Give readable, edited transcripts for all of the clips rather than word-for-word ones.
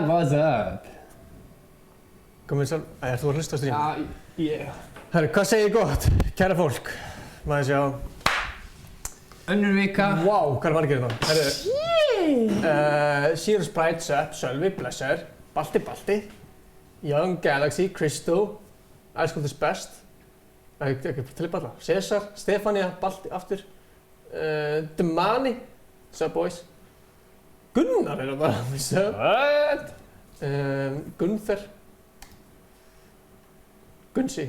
What's up? Komið sæl, ert þú að hlusta á stream? Já, Herru, hvað segir gott, kæra fólk? Maður sjá. önnur vika. Vá, hvað er margir þetta? Herru, Zero Sprite, Sepp, Sölvi, Blesser, Balti, Young Galaxy, Kristó, Ice Cold is Best, ekki til alla, Cesar, Stefania, Balti, aftur, Demani, Sup Boys, Gunnar er það bara, Sup, What? Gunther, Gunsi,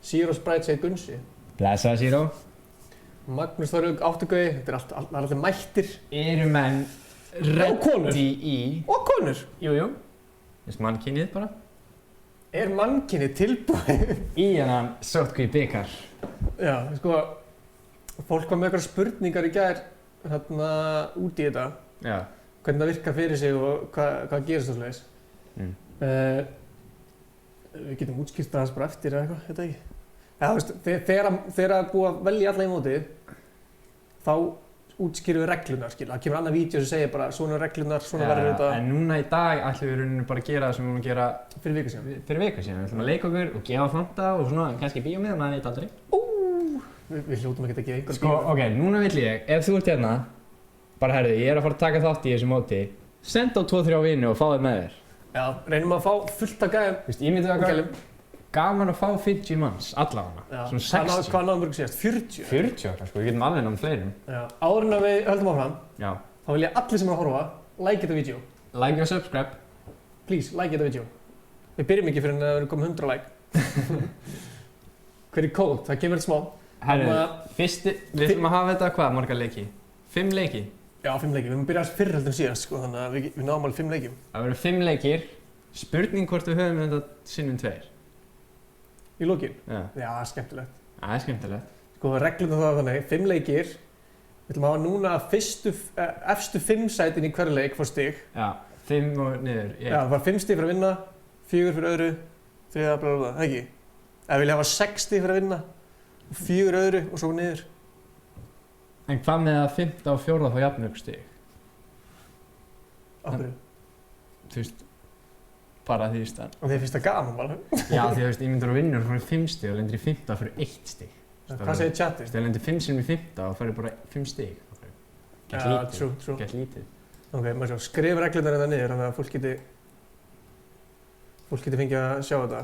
Zero Sprite segir Gunsi, Blessa Zero. Magnús Þorlaug, Áttugauði, þetta er allir mættir. Eru menn konur. ready í... Og konur! Jú. Þess mannkynið bara. Er mannkynið tilbúið? Í hennan sótkví bikar. Já, sko, fólk var með eitthvað spurningar í gær hérna út í þetta. Já. Hvernig það virkar fyrir sig og hvað gerist og svoleiðis. Við getum útskýrt það bara eftir eða eitthvað, þetta ekki. Já, þú veist, þegar það er búið að velja alla í mótið, þá útskýrum við reglunar, skil. Það kemur annað vídeo sem segir bara svona reglunar, svona verður þetta. En núna í dag ætlum við í rauninni bara að gera það sem við erum að gera Fyrir viku síðan. Við ætlum að leika okkur og gefa fanta og svona, kannski bíómið, maður veit aldrei. Við hljótum ekki að gefa einhver Sko, ok, núna vill ég, ef þú ert hérna, bara herðu, ég er að fara að taka þátt í þessu móti, senda á 2-3 vini og fá þið með þér. Já, reynum að fá fullt af gæðum. Þú veist, ég myndi að gaman að fá 50 manns, allavega, svona 60. Hvað náðum við síðast? 40? 40 okkar, sko, við getum alveg náðum fleirum. Já, áður en að við höldum áfram, Já. þá vil ég allir sem er að horfa, like þetta vídeo. Like og subscribe. Please, like þetta vídeo. Við byrjum ekki fyrir en við erum komið 100 like. Hver er kód? Það kemur smá. Herru, við ætlum að hafa þetta hvað, marga leiki? 5 leiki? Já, 5 leiki. Við erum byrjað fyrr heldur en síðast, sko, þannig að við náðum alveg 5 leikjum. Það verður 5 leikir. Spurning hvort við höfum þetta sinnum 2. Í lokin? Já, skemmtilegt. Það er skemmtilegt. Sko, reglum það þannig, 5 leikir. Við ætlum að hafa núna efstu 5 sætin í hverju leik fór stig. Já, 5 og niður. Já, það var 5 stig fyrir að vinna, 4 fyrir öðru, 3 blablabla, það ekki? Ef við viljum hafa 6 stig fyrir að vinna, 4 öðru og svo niður. En hvað með að 5. og 4. fá jafnmörg stig? Af hverju? Þú veist, bara því að... Og þið finnst það gaman bara? Já, því að ég myndur að vinna og fyrir 5 stig og lendir í 5. fyrir 1 stig. Hvað segir chatið? Þegar lendir 5 sinnum í 5. og færir bara 5 stig. Já, true. Gett lítið. Ok, maður sjá, skrif reglurnar þetta niður þannig að fólk geti fengið að sjá þetta.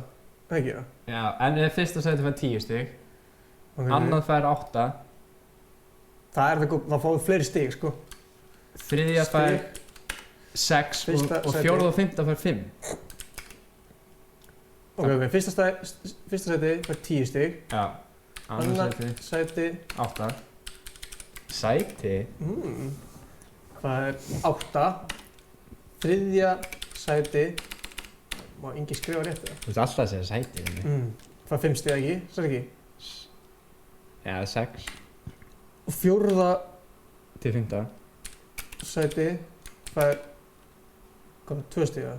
Það ekki það? Já, en fyrsta sæti fær 10 stig. Annað fær 8. Það fáið fleiri stig, sko. Þriðja fær 6 og 4. og 5. fær 5. Ok, fyrsta sæti fær 10 stig. Já. Annað sæti 8. Sæti? Það er 8. Þriðja sæti. Má Ingi skrifa rétt það? Þú veist alltaf að segja sæti. Það er 5 stig ekki, sér ekki? Já, 6. Og 4. til 5. sæti fær 2 stig eða?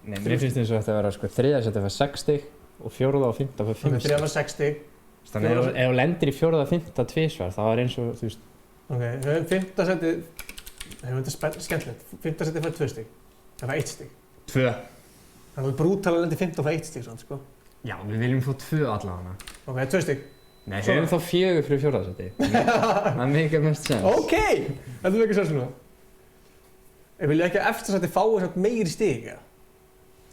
Nei, mér finnst eins og þetta að vera sko 3. sæti fær 6 stig og 4. og 5. fær 5 stig. 3. fær 6 stig. Þannig ef þú lendir í 4. og 5. tvisvar, þá er eins og, þú veist, Ok, við höfum 5. setið, þetta er skemmtilegt, 5. setið fær 2 stig, það fær 1 stig. 2. Það er brútal að lendi 5 og fær 1 stig, sko. Já, við viljum fá 2 allavega. Ok, 2 stig. Nei, við viljum þá 4 fyrir 4. seti. Það er mikið mest sens. Ok, þetta er mikið sens núna. Ég vilja ekki að eftir seti fái samt meiri stig, ja.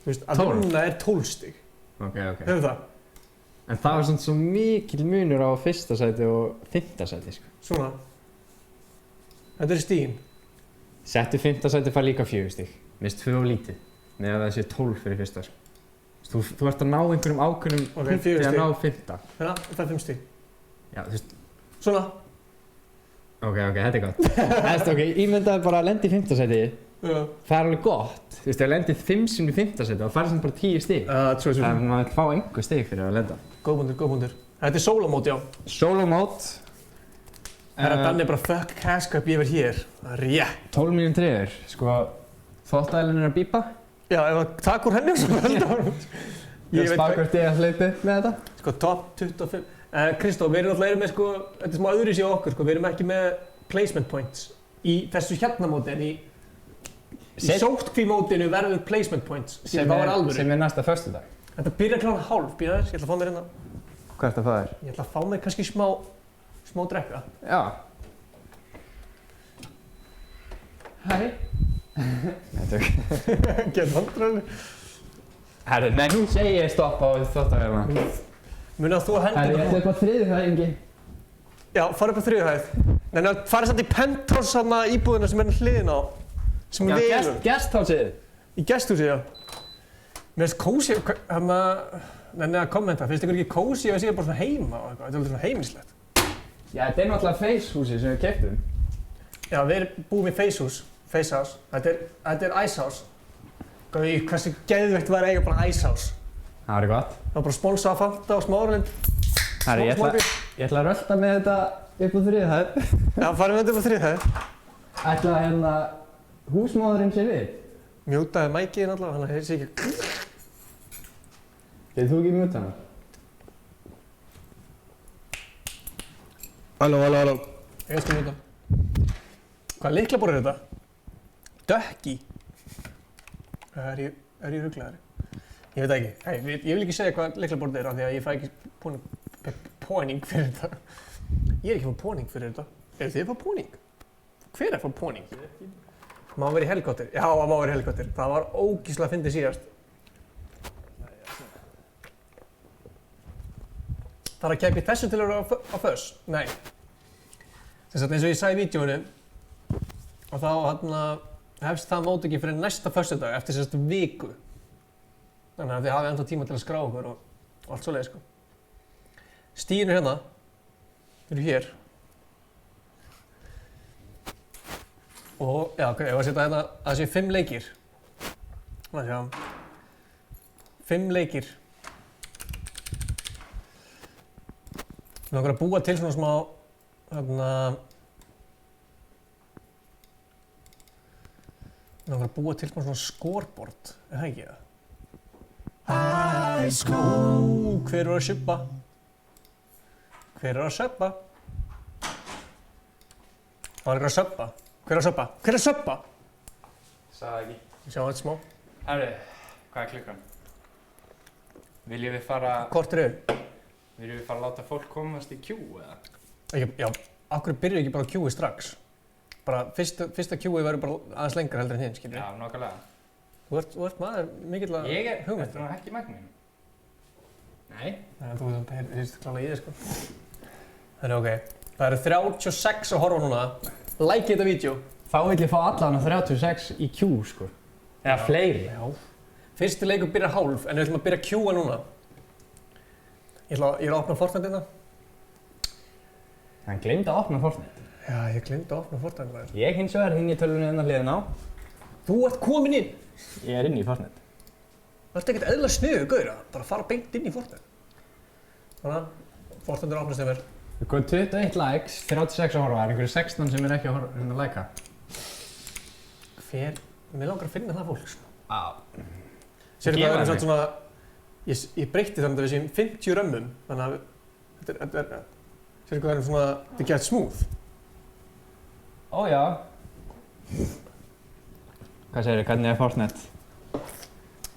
Þú veist, að 12? núna er 12 stig. Ok. Hefur það? En það var svona svo mikil munur á 1. seti og 5. seti, sko. Svona. Þetta er stigin. Settu 5. seti fær líka 4 stig. Mér finnst 2 of lítið. Með að það sé 12 fyrir 1. sko. Þú ert að ná einhverjum ákveðnum punkti að ná 5. Hérna, það fær 5 stig. Já, þú veist. Svona. Ok, þetta er gott. Þú veist, ímyndaðu bara að lenda í 5. seti. Já. Það er alveg gott. Þú veist, ef lendið 5 sinnum í 5. seti, þá færðu sem bara 10 stig. True. Það er maður að fá einhver stig fyrir að lenda. Góð punktur. Þetta er sólomót, já. Sólomót. Það er að Danni bara fuck cash cup ég verð hér. Það er rétt. 12 mínútur treyður. Sko, þvóttavélin er að bípa. Já, ef það takk úr henni og svo heldur. Ég veit hvort ég að hlaupi með þetta. Sko, top 25. Kristó, við erum alltaf með, sko, þetta er smá öðruvísi á okkur, sko. Við erum ekki með placement points í þessu móti, en í sóttkví-mótinu verður placement points. Sem er næsta föstudag. Þetta byrjar klára 12, býða þess, ég ætla að fá mér hérna. Hvað ertu að fá þér? Ég ætla að fá mér kannski smá drekka. Já. Hæ. Nei, tök. Gerð vandræðinu. Herri, nei, nú segi ég stopp á þvóttavélina. Muni að þú að hendi Herri, ég ætla upp á 3. hæð, Ingi. Já, fara upp á 3. hæð. Nei, fara samt í penthouse þarna íbúðina sem er hliðin á. Sem við eigum. Já, guesthouseið. Í gesthúsið, já. Mér finnst kósí, að kommenta, finnst ykkur ekki kósí að sé bara svona heima og eitthvað, þetta er alveg svona heimilislegt. Já, þetta er náttúrulega Face-húsið sem við keyptum. Já, við búum í Facehouse. Þetta er Icehouse. Hversu geðveikt var að eiga bara Icehouse. Það var gott. Það var bara sponsað að Fanta og Smáralind. Herri, ég ætla að rölda með þetta upp á 3. hæð. Já, farum við þetta upp á 3. hæð. Ætla að hérna húsmóðurinn sé við. Mjútaði mækiðinn allavega, þannig að það sé ekki. Getur þú ekki mjúta hana? Halló. Ég skal mjúta. Hvaða lyklaborð er þetta? Dökki. Er ég ruglaðari? Ég veit ekki. Hey, ég vil ekki segja hvað lyklaborð er af því að ég fæ ekki póning fyrir þetta. Ég er ekki fá póning fyrir þetta. Eru þið fá póning? Hver er fá póning? Má vera í helikópter? Já, það má vera í helikópter. Það var ógeðslega fyndið síðast. Það er að keppa í þessu til að vera á föss? Nei. Þess að eins og ég sagði í vídeóinu og þá hefst það mót ekki fyrir næsta föstudag eftir sérstu viku. Þannig að þið hafið ennþá tíma til að skrá okkur og allt svoleiðis, sko. Stígin er hérna. Þau eru hér. Og, já, ok, ég var að setja hérna að það séu 5 leikir. Þannig að sjá. 5 leikir. Við langar að búa til svona smá, við langar að búa til svona scoreboard, er það ekki það? Hver er að sjubba? Hver er að söppa? Það er að söppa. Hver er að söppa? Hver er að söppa? Sagði það ekki. Ég sjá þetta smá. Herri, hvað er klukkan? Viljum við fara... Kortir yfir. Viljum við fara að láta fólk komast í queue, eða? Já, af hverju byrjuðu ekki bara á queue strax? Bara fyrsta queue verður bara aðeins lengra heldur en hinn, skilur. Já, nákvæmlega. Þú ert maður mikill að hugmynda. Þetta er ekki mæknin. Nei. Nei, þú heyrst klálega í þér, sko. Það er ok. Það eru 36 að horfa núna. Like þetta vídeo. Þá vil ég fá allan að 36 í queue, sko. Eða fleiri. Já. Fyrsti leikur byrjar hálf, en við ætlum að byrja að queua núna. Ég er að opna Fortnite hérna. Hann gleymdi að opna Fortnite. Já, ég gleymdi að opna Fortnite maður. Ég hins vegar hinn í tölvunni hérna hliðina á. Þú ert komin inn! Ég er inn í Fortnite. Það ert ekkert eðlilega sniðugur gaur, bara fara beint inn í Fortnite. Þannig að Fortnite er opnast yfir. Við komum 21 likes, 36 að horfa, það er einhverju 16 sem er ekki að like'a. Mér langar að finna það fólk, sko. Á. Sérðu hvað það er svona, ég breytti þannig að við séum 50 römmum, þannig að þetta er sérðu hvað það er svona, þetta er gert smooth. Ó já. Hvað segirðu, hvernig Fortnite?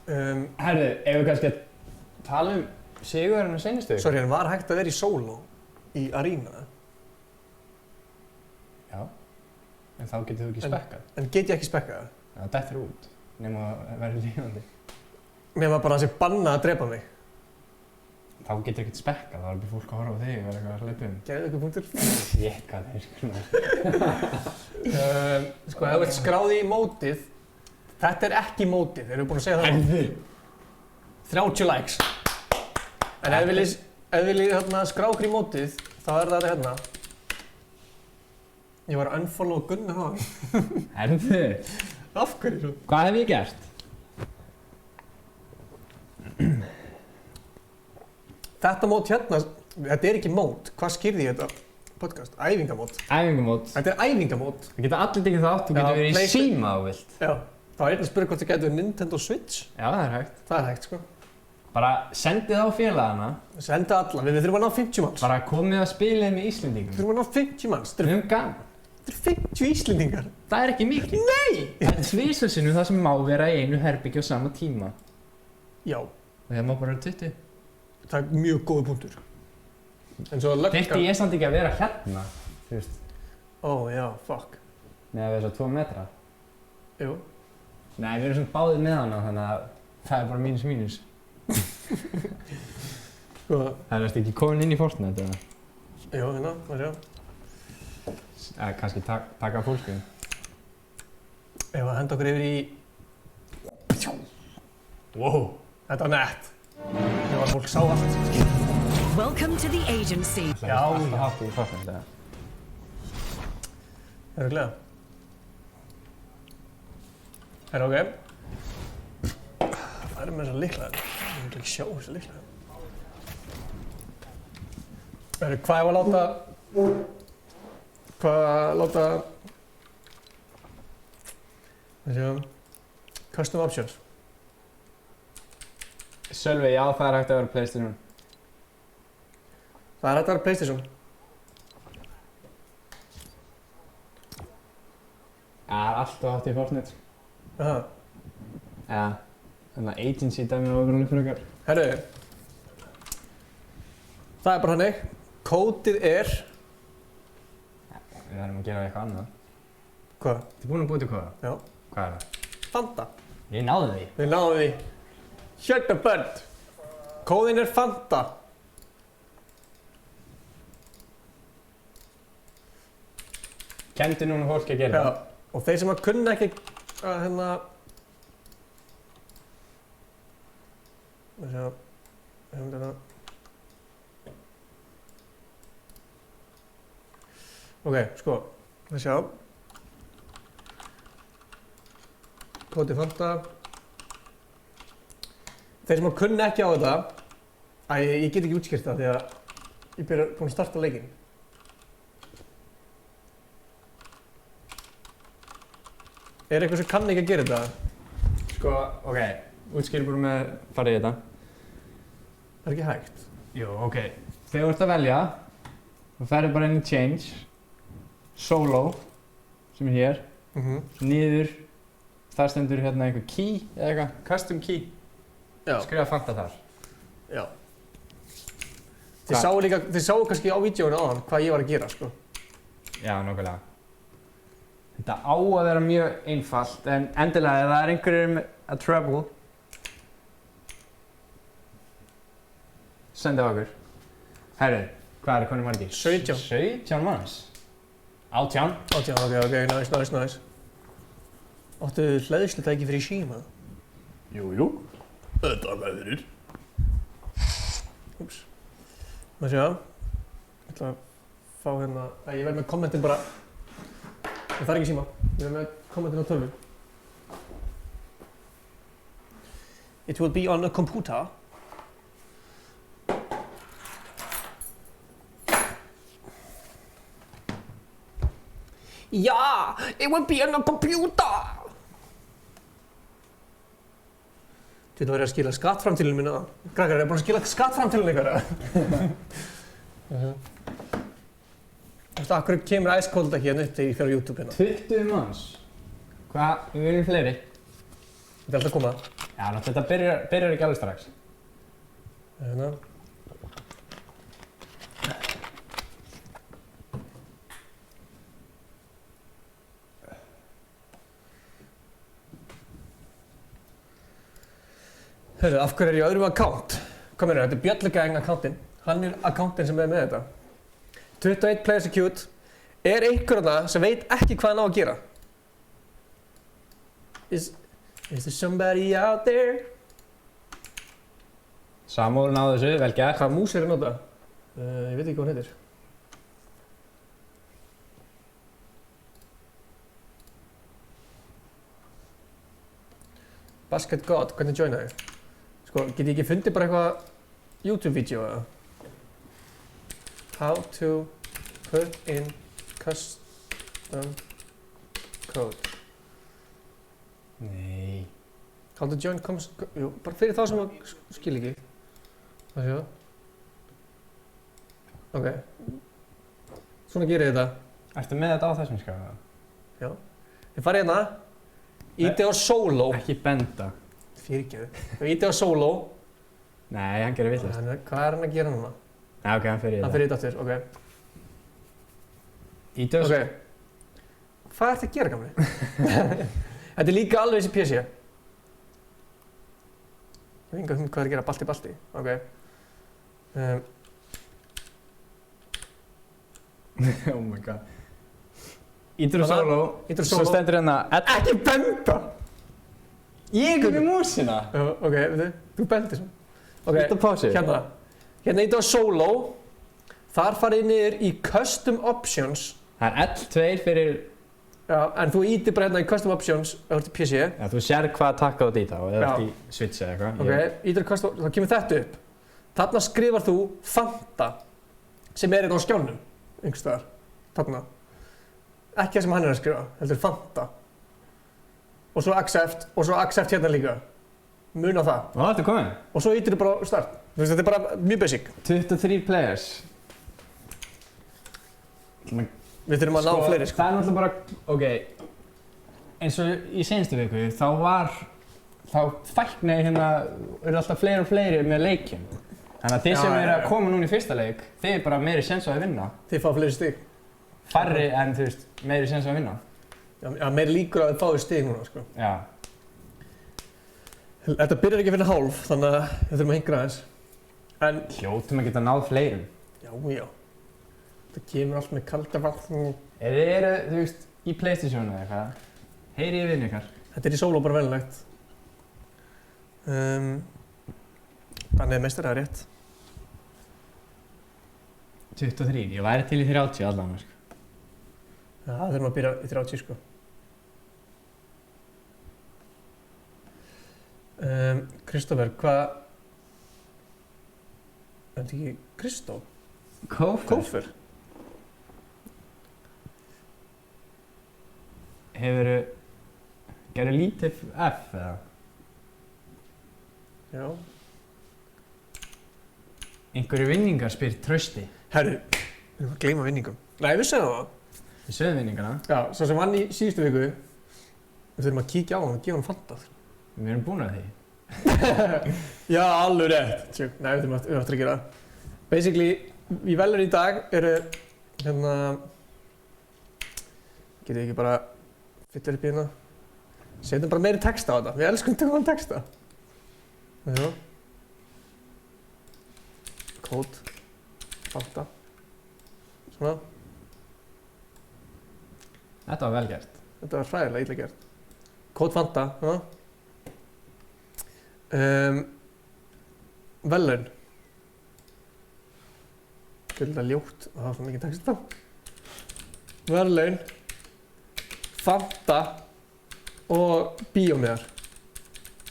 Herðu, ef við kannski að tala sigurinn á seinustu? Sorry, en var hægt að vera í solo í Arena? Já. En þá getur þú ekki spekkað. En get ég ekki spekkað? Það dettur út, nema að vera lífandi. Nema bara að það sé bannað að drepa mig. Þá getur ekkert spekkað, þá er bara fólk að horfa á þig og vera eitthvað að hlaupa Gerðu ykkur punktur? Shit, hvað þeir Sko, ef þú vilt skráði í mótið, þetta er ekki mótið, þeir eru búin að segja það. Herðu! 30 likes. En ef þið viljið skrá okkur í mótið, þá er það hérna. Ég var að unfollow Gunnar á hann. Herðu! Af hverju svo? Hvað hef ég gert? Þetta mót hérna, þetta er ekki mót. Hvað skýrði ég þetta podcast? Æfingamót. Æfingamót. Þetta er æfingamót. Það geta allir tekið þátt, þú getur verið í síma á vilt. Já. Það var einn að spyrja hvort það getur Nintendo Switch. Já, það er hægt. Það er hægt, sko. Bara sendið á félagana. Senda alla, við þurfum að ná 50 manns. Bara komið að spila með Íslendingum. Við þurfum að ná 50 manns. Við höfum gaman. Þetta er 50 Íslendingar. Það er ekki mikið. Nei! Það er tvisvarsinnum það sem má vera í einu herbergi á sama tíma. Já. Og það má bara vera 20. Það er mjög góður punktur. En svo löggan... Þyrfti ég samt ekki að vera hérna, þú veist. Ó, já, fuck. Með að vera svo 2 metra. Jú. Nei, við erum svona báðir með hana, þannig að það er bara mínus. Sko... Það er ekki komin inn í Fortnite, eða? Jú, hérna, það sjá. Kannski taka fólkskuðum. Ef að henda okkur yfir í... Wow. Þetta var nett. Það var fólk sá allt. Welcome to the agency. Já, alltaf haft í Fortnite, eða? Erum við gleða? Herra, ok. Það er með þessa lyklaðir. Ég vil ekki sjá þessa lyklaðir. Herra, hvað ef að láta... Custom options. Sölvi, já, það er hægt að vera PlayStation. Það er hægt að vera PlayStation. Já, það er alltaf haft í Fortnite. Aha. Já, þannig að agency dæmi á okkur alveg fyrir okkar. Herru, það er bara hannig. Kódið er... Við verðum að gera eitthvað annað. Hvað? Þið búin að búið til kóða? Já. Hvað er það? Fanta. Ég náði því. Við náðum því. Shut the bird. Kóðinn er Fanta. Kendu núna fólki að gera það. Já. Og þeir sem að kunna ekki að hérna... Það sé að... Ok, sko. Það sé að... Kódið Fanta. Þeir sem að kunna ekki á þetta... Ég get ekki útskýrt það því að ég búin að starta leikinn. Er eitthvað sem kann ekki að gera þetta? Sko, ok, útskýri bara með farið í þetta. Það er ekki hægt. Jú, ok. Þegar þú ert að velja, þú ferð bara inn í Change, Solo, sem er hér, niður, þar stendur hérna einhver key eða eitthvað, custom key. Já. Skrifa Fanta þar. Já. Þið sáu kannski á vídeóinu áðan hvað ég var að gera, sko. Já, nokkulega. Þetta á að vera mjög einfalt, en endilega ef það er einhverjum að trouble, sendið okkur. Herru, hvað er konum margir? 17. 17 manns? 18? 18, ok, nice. Áttu hleðslutæki fyrir síma? Jú. Þetta verður. Úps. Má sjá. Ég ætla að fá hérna... Ég verð með kommentin bara... Það er ekki síma. Ég verð með kommentin á tölvu. It will be on a computer. Ja, it will be on a computer! Þú verður að skila skattframtílinu minna. Krakkar, er búin að skila skattframtílinu ykkar? Veistu, af hverju kemur Ice Cold ekki hérna upp þegar ég fer á YouTube hérna? 20 manns. Hvað, við viljum fleiri. Þetta er alltaf að koma. Já, þetta byrjar ekki alveg strax. Hérna. Hörru, af hverju er ég á öðrum account? Hvað meina, þetta er Bjöllugang accountinn. Hann er accountinn sem er með þetta. 21 players acute. Er einhver þarna sem veit ekki hvað hann á að gera? Is there somebody out there? Samúl náðu þessu, vel gert. Hvaða mús er að nota? Ég veit ekki hvað hann heitir. Basket God, hvernig joina ég? Sko, get ég ekki fundið bara eitthvað YouTube-vídeó eða? How to put in custom code. Nei. How to join jú, bara fyrir þá sem skil ekki. Það séu það. Ok. Svona gerir ég þetta. Ertu með þetta á þessum skjáðu? Já. Ég farið hérna. Íti á solo. Ekki benda. Fyrirgeðu. Ég íti á solo. Nei, hann gerir villast. Hvað er hann að gera núna? Já, ok, hann fer í þetta. Hann fer í þetta aftur, ok. Íti á solo. Ok. Hvað ertu að gera, gamli? Þetta er líka alveg þessi PC. Ég veit ekki hvað er að gera balti. Ok. Oh my god. Ítir á solo. Ítir á solo. Svo stendur hérna. Ekki benda! Ég kom í músina. Ok, veitu, þú bendir svo. Ok, Ítt á pásu. Hérna ítir á solo. Þar farið niður í Custom Options. Það er L2 fyrir... Já, en þú ítir bara hérna í Custom Options ef þú ert í PC. Já, þú sér hvað takka þú dýta og eða ert í Switch eða eitthvað. Ok, ítir á Custom, þá kemur þetta upp. Þarna skrifar þú Fanta sem er hérna á skjánum, einhvers staðar. Þarna. Ekki það sem hann er að skrifa, heldur Fanta. Og svo accept hérna líka. Muna það. Ó, þetta er komið. Og svo ítir þú bara á start. Þú veist, þetta er bara mjög basic. 23 players. Við þurfum að ná fleiri, sko. Það er náttúrulega bara, ok, eins og í seinustu viku, þá fæknaði hérna, eru alltaf fleiri og fleiri með leikjum. Þannig að þið sem eru að koma núna í fyrsta leik, þið er bara meiri séns á að vinna. Þið fá fleiri stig. Færri en, þú veist, meiri séns á að vinna. Já, meiri líkur að þið fáið stig núna, sko. Já. Þetta byrjar ekki að finna hálf, þannig að við þurfum að hingra aðeins. En... Hljótum að geta náð fleirum. Já. Það kemur allt með kalda vatn. Ef þið eru, þú veist, í PlayStationu eða eitthvað, heyri ég vinnu ykkar. Þetta er í solo bara venilegt. Þannig að meistar það er rétt. 23, ég væri til í 30 allan, sko. Já, það þurfum að byrja í 30, sko. Kristoffer, hvað... Er þetta ekki Kristó? Kófer? Hefurðu... Gerðu lítið F, eða? Já. Einhverju vinningar spyr Trausti. Herru, við erum að gleyma vinningum. Nei, við sögum það. Við sögum vinningana. Já, svo sem vann í síðustu viku, við þurfum að kíkja á hann og gefa hann Fanta. Við erum búin að því. Já, alveg rétt. Tjók, nei, við þurfum aftur að gera það. Basically, í velur í dag eru, hérna... Getið ekki bara fylla upp í hérna. Setjum bara meiri texta á þetta. Við elskum tökum texta. Já. Kód. Fanta. Svona. Þetta var vel gert. Þetta var hræðilega illa gert. Kód Fanta. Velun. Þetta ljótt að hafa svo mikið texta. Velun. Fanta. Og bíómiðar.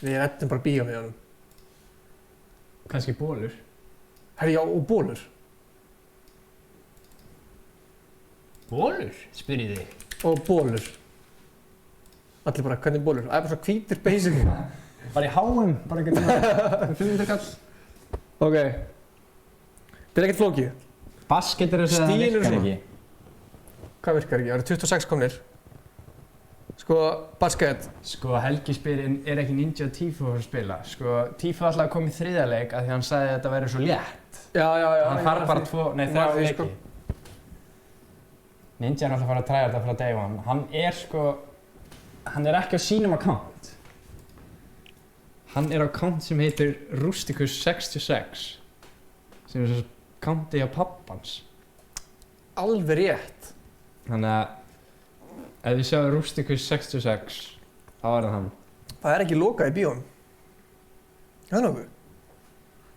Við reddum bara bíómiðanum. Kannski bólur. Herri, já, og bólur. Bólur? Spyrir þig. Og bólur. Allir bara, hvernig bólur? Það er bara svo hvítir basic. Bara í HM, bara einhvern veginn. 500 kall. Ok. Þetta er ekkert flókið. Basket er að segja að það Stílur virkar svona. ekki. Hvað virkar ekki? Það eru 26 komnir. Sko, basket. Sko, Helgi spyr, er ekki Ninja Tifo að spila? Sko, Tifo alltaf kom í 3. leik af því hann sagði að þetta væri svo létt. Já. Hann þarf bara 3 leiki. Sko. Ninja er alltaf að fara að træða þetta frá day one. Hann er ekki á sínum account. Hann er á account sem heitir Rusticus66. Sem er svo accounti á pappans. Alveg rétt. Þannig að ef þið sjáu Rusticus66, þá er það hann. Það er ekki lokað í bíón. Það er nokkuð.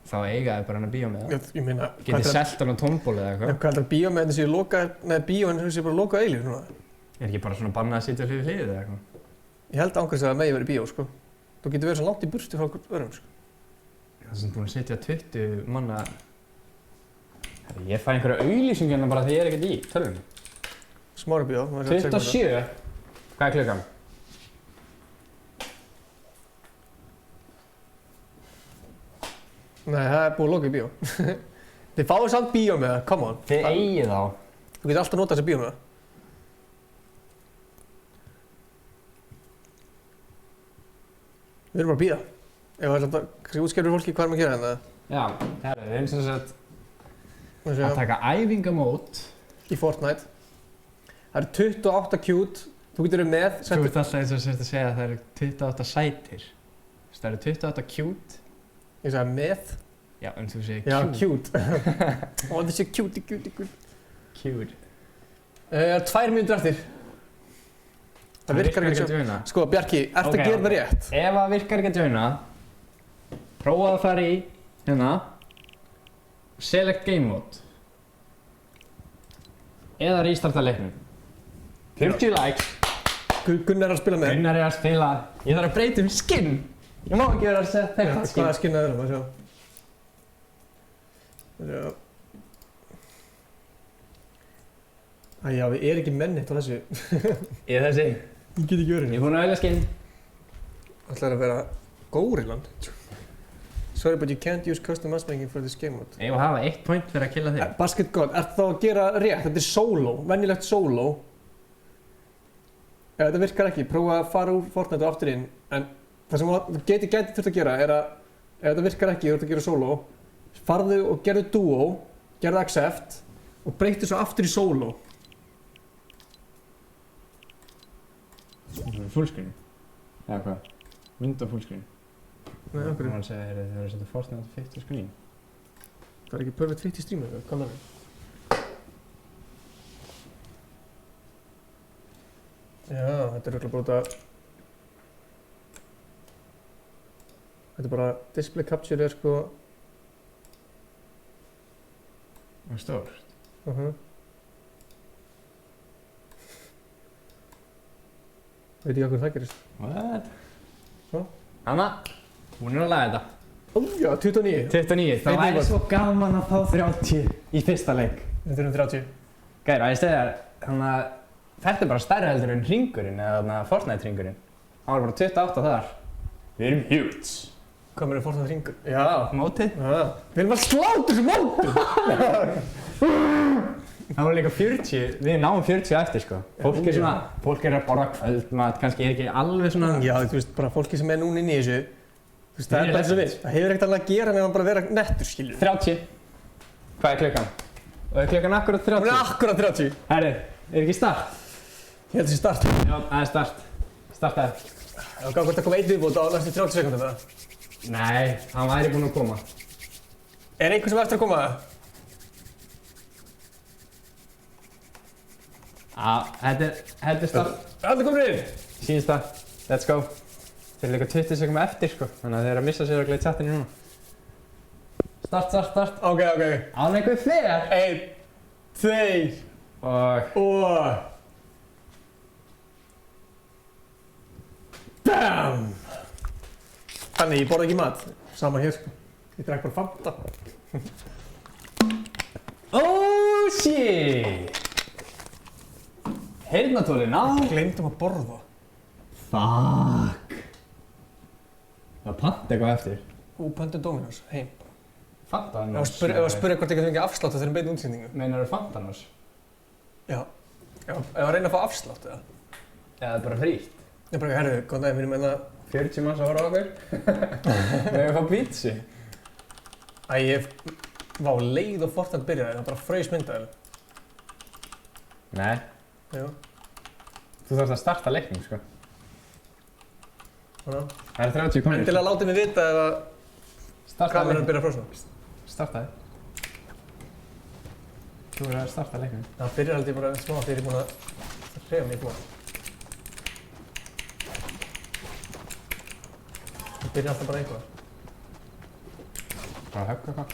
Þá eiga þið bara hann að bíó með það. Ég meina... Getið selt hann á tómbóli eða eitthvað. Hvað heldur bíó með þetta séu lokað, með bíón sem séu bara lokað eilíf núna? Er ekki bara svona bannað að sitja hlið við hlið eða eitthvað? Ég held ángast að það megi verið bíó, sko. Þú getur verið svo langt í burtu frá öðrum, sko. Það er sem búin að sitja 20 manna... Herri, ég fæ einhverja auglýsingu hérna bara því ég er ekkert í tölvunni. Smári bíó. 27? Hvað er klukkan? Nei, það er búið að loka í bíó. Þið fáið samt bíó með það, come on. Þið eigið þá. Þú getur alltaf notað þessi bíó með það. Við erum bara að bíða. Ef það er alltaf, kannski útskýrur fólki hvað erum að gera hérna. Já, herri, við erum sem sagt að taka æfingamót. Í Fortnite. Það eru 28 cute. Þú getur verið með. Þú ert alltaf eins og sérst að segja að það eru 28 sætir. Það eru 28 cute. Ég sagði með. Já, en þú segir Já, cute. cute. Ó, þessi cute. Cute. 2 mínútur eftir. Það virkar ekki að joina. Sko, Bjarki, ertu að gera það rétt? Ef það virkar ekki að joina, prófa að fara í, hérna, select game mode. Eða restarta leiknum. 40 likes. Gunnar er að spila með. Gunnar er að spila. Ég þarf að breyta skinn. Ég má ekki vera að segja þetta skinn. Hvaða skinn að vera, sjá. Æja, við erum ekki mennitt á þessu. Ég þessi. Ég get ekki verið. Ég er búinn að velja skinn. Það að vera górilan. Sorry, but you can't use custom matchmaking for this game mode. Ég vil hafa 1 point fyrir að killa þig. Basket God, ertu þá að gera rétt? Þetta er solo, venjulegt solo. Ef þetta virkar ekki, prófa að fara úr Fortnite og aftur inn. En það sem þú gæti þurft að gera er að ef þetta virkar ekki og þú ert að gera solo, farðu og gerðu duo, gerðu accept og breyttu svo aftur í solo. Fullscreen? Eða hvað? Window fullscreen? Nei, okkur. Það var að segja, þeir eru að setja Fortnite á 50 screen. Það er ekki perfect fit í streamu, hvað með það? Já, þetta er örugglega bara út að... Þetta er bara, display capture er sko... Það er stórt. Veit ekki okkur það gerist. What? Svo? Anna, hún er að laga þetta. Ó, já, 29. 29. Það væri svo gaman að fá 30 í fyrsta leik. Þetta er 30. Gæri, að ég segi þér, þannig að þetta er bara stærri heldur en hringurinn, eða Fortnite hringurinn. Það var bara 28 þar. Við erum huge. Hvað með Fortnite hringur? Já. Mótið? Já. Við erum að sláta þessu mótum! Það var líka 40, við náum 40 eftir sko. Fólk er svona, fólk er að borða kvöldmat, kannski er ekki alveg svona... Já, þú veist, bara fólki sem er núna inn í þessu, þú veist, það er bara eins og við. Það hefur ekkert annað að gera nema bara að vera nettur, skiljum. 30. Hvað er klukkan? Og er klukkan akkurat 30? Það er akkurat 30. Herri, er ekki start? Ég held þessi start. Já, það er start. Startaði. Það var hvort að koma 1 viðbót á næstu 30 sekúndum eða? Nei, hann væri búinn að koma. Er einhver sem eftir að koma það? Þetta er start. Allir komin inn! Síðan start. Let's go. Þeir eru líka 20 sekúndum eftir sko, þannig að þeir eru að missa sér að gleyta chatinu núna. Start. Ok. Án einhver fer. 1, 2 og... BAM! Þannig, ég borða ekki mat. Sama hér sko. Ég drekk bara Fanta. Oh shit! Heyrnartólinn á. Gleymdum að borða. Fuck. Það panta eitthvað eftir. Pöntum Dominos, heim. Fantanos? Ef að spyrja hvort ég geti fengið afslátt þegar þeir beina útsendingu. Meinar þú Fantanos? Já. Já, ef að reyna að fá afslátt eða? Já, það er bara frítt. Ég bara, herru, góðan daginn, við erum hérna... 40 manns að horfa á okkur. Við erum að fá pítsu. Æ, ég var á leið og Fortnite byrjaði, það bara fraus myndaðil. Nei. Jú. Þú þarfst að starta leiknum, sko. Svona. Það er 30 komnir. Endilega látið mig vita ef að kameran byrja að frósna. Startaði. Þú verður að starta leiknum. Það byrjar held ég bara smá þegar ég er búinn að hreyfa mig í búinn. Það byrjar alltaf bara eitthvað. Bara að högga eitthvað.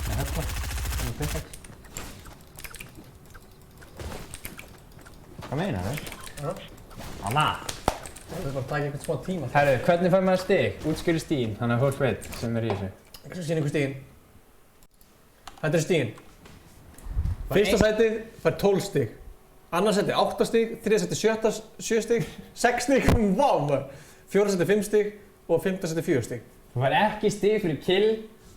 Nei, högga. Það er pissaks. Hvað meinar þau? Já. Anna! Það er bara að taka einhvern smá tíma. Herru, hvernig fær maður stig? Útskýri stiginn, þannig að fólk veit sem er í þessu. Ég skal sýna ykkur stiginn. Þetta er stiginn. Fyrsta sætið fær 12 stig. Annars sætið 8 stig, þriðja sætið 7 stig, 6 stig, vá maður! Fjóra sætið 5 stig og fimmta sætið 4 stig. Þú fær ekki stig fyrir kill,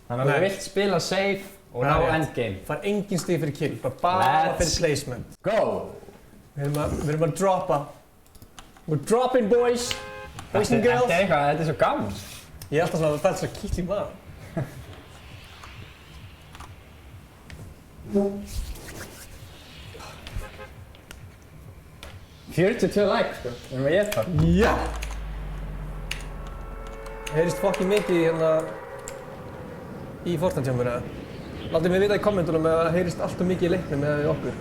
þannig að þú vilt spila safe og ná endgame. Fær engin stig fyrir kill, bara fyrir placement. Go! Við erum að droppa. We're dropping boys and girls. Þetta er svo gaman. Ég er alltaf svona að fæða svo kýtt í maður. 42 like, sko. Við erum að geta. Já! Það heyrist fucking mikið hérna í Fortnite hjá mér, eða? Látið mig vita í kommentunum ef það heyrist alltaf mikið í leiknum eða við okkur.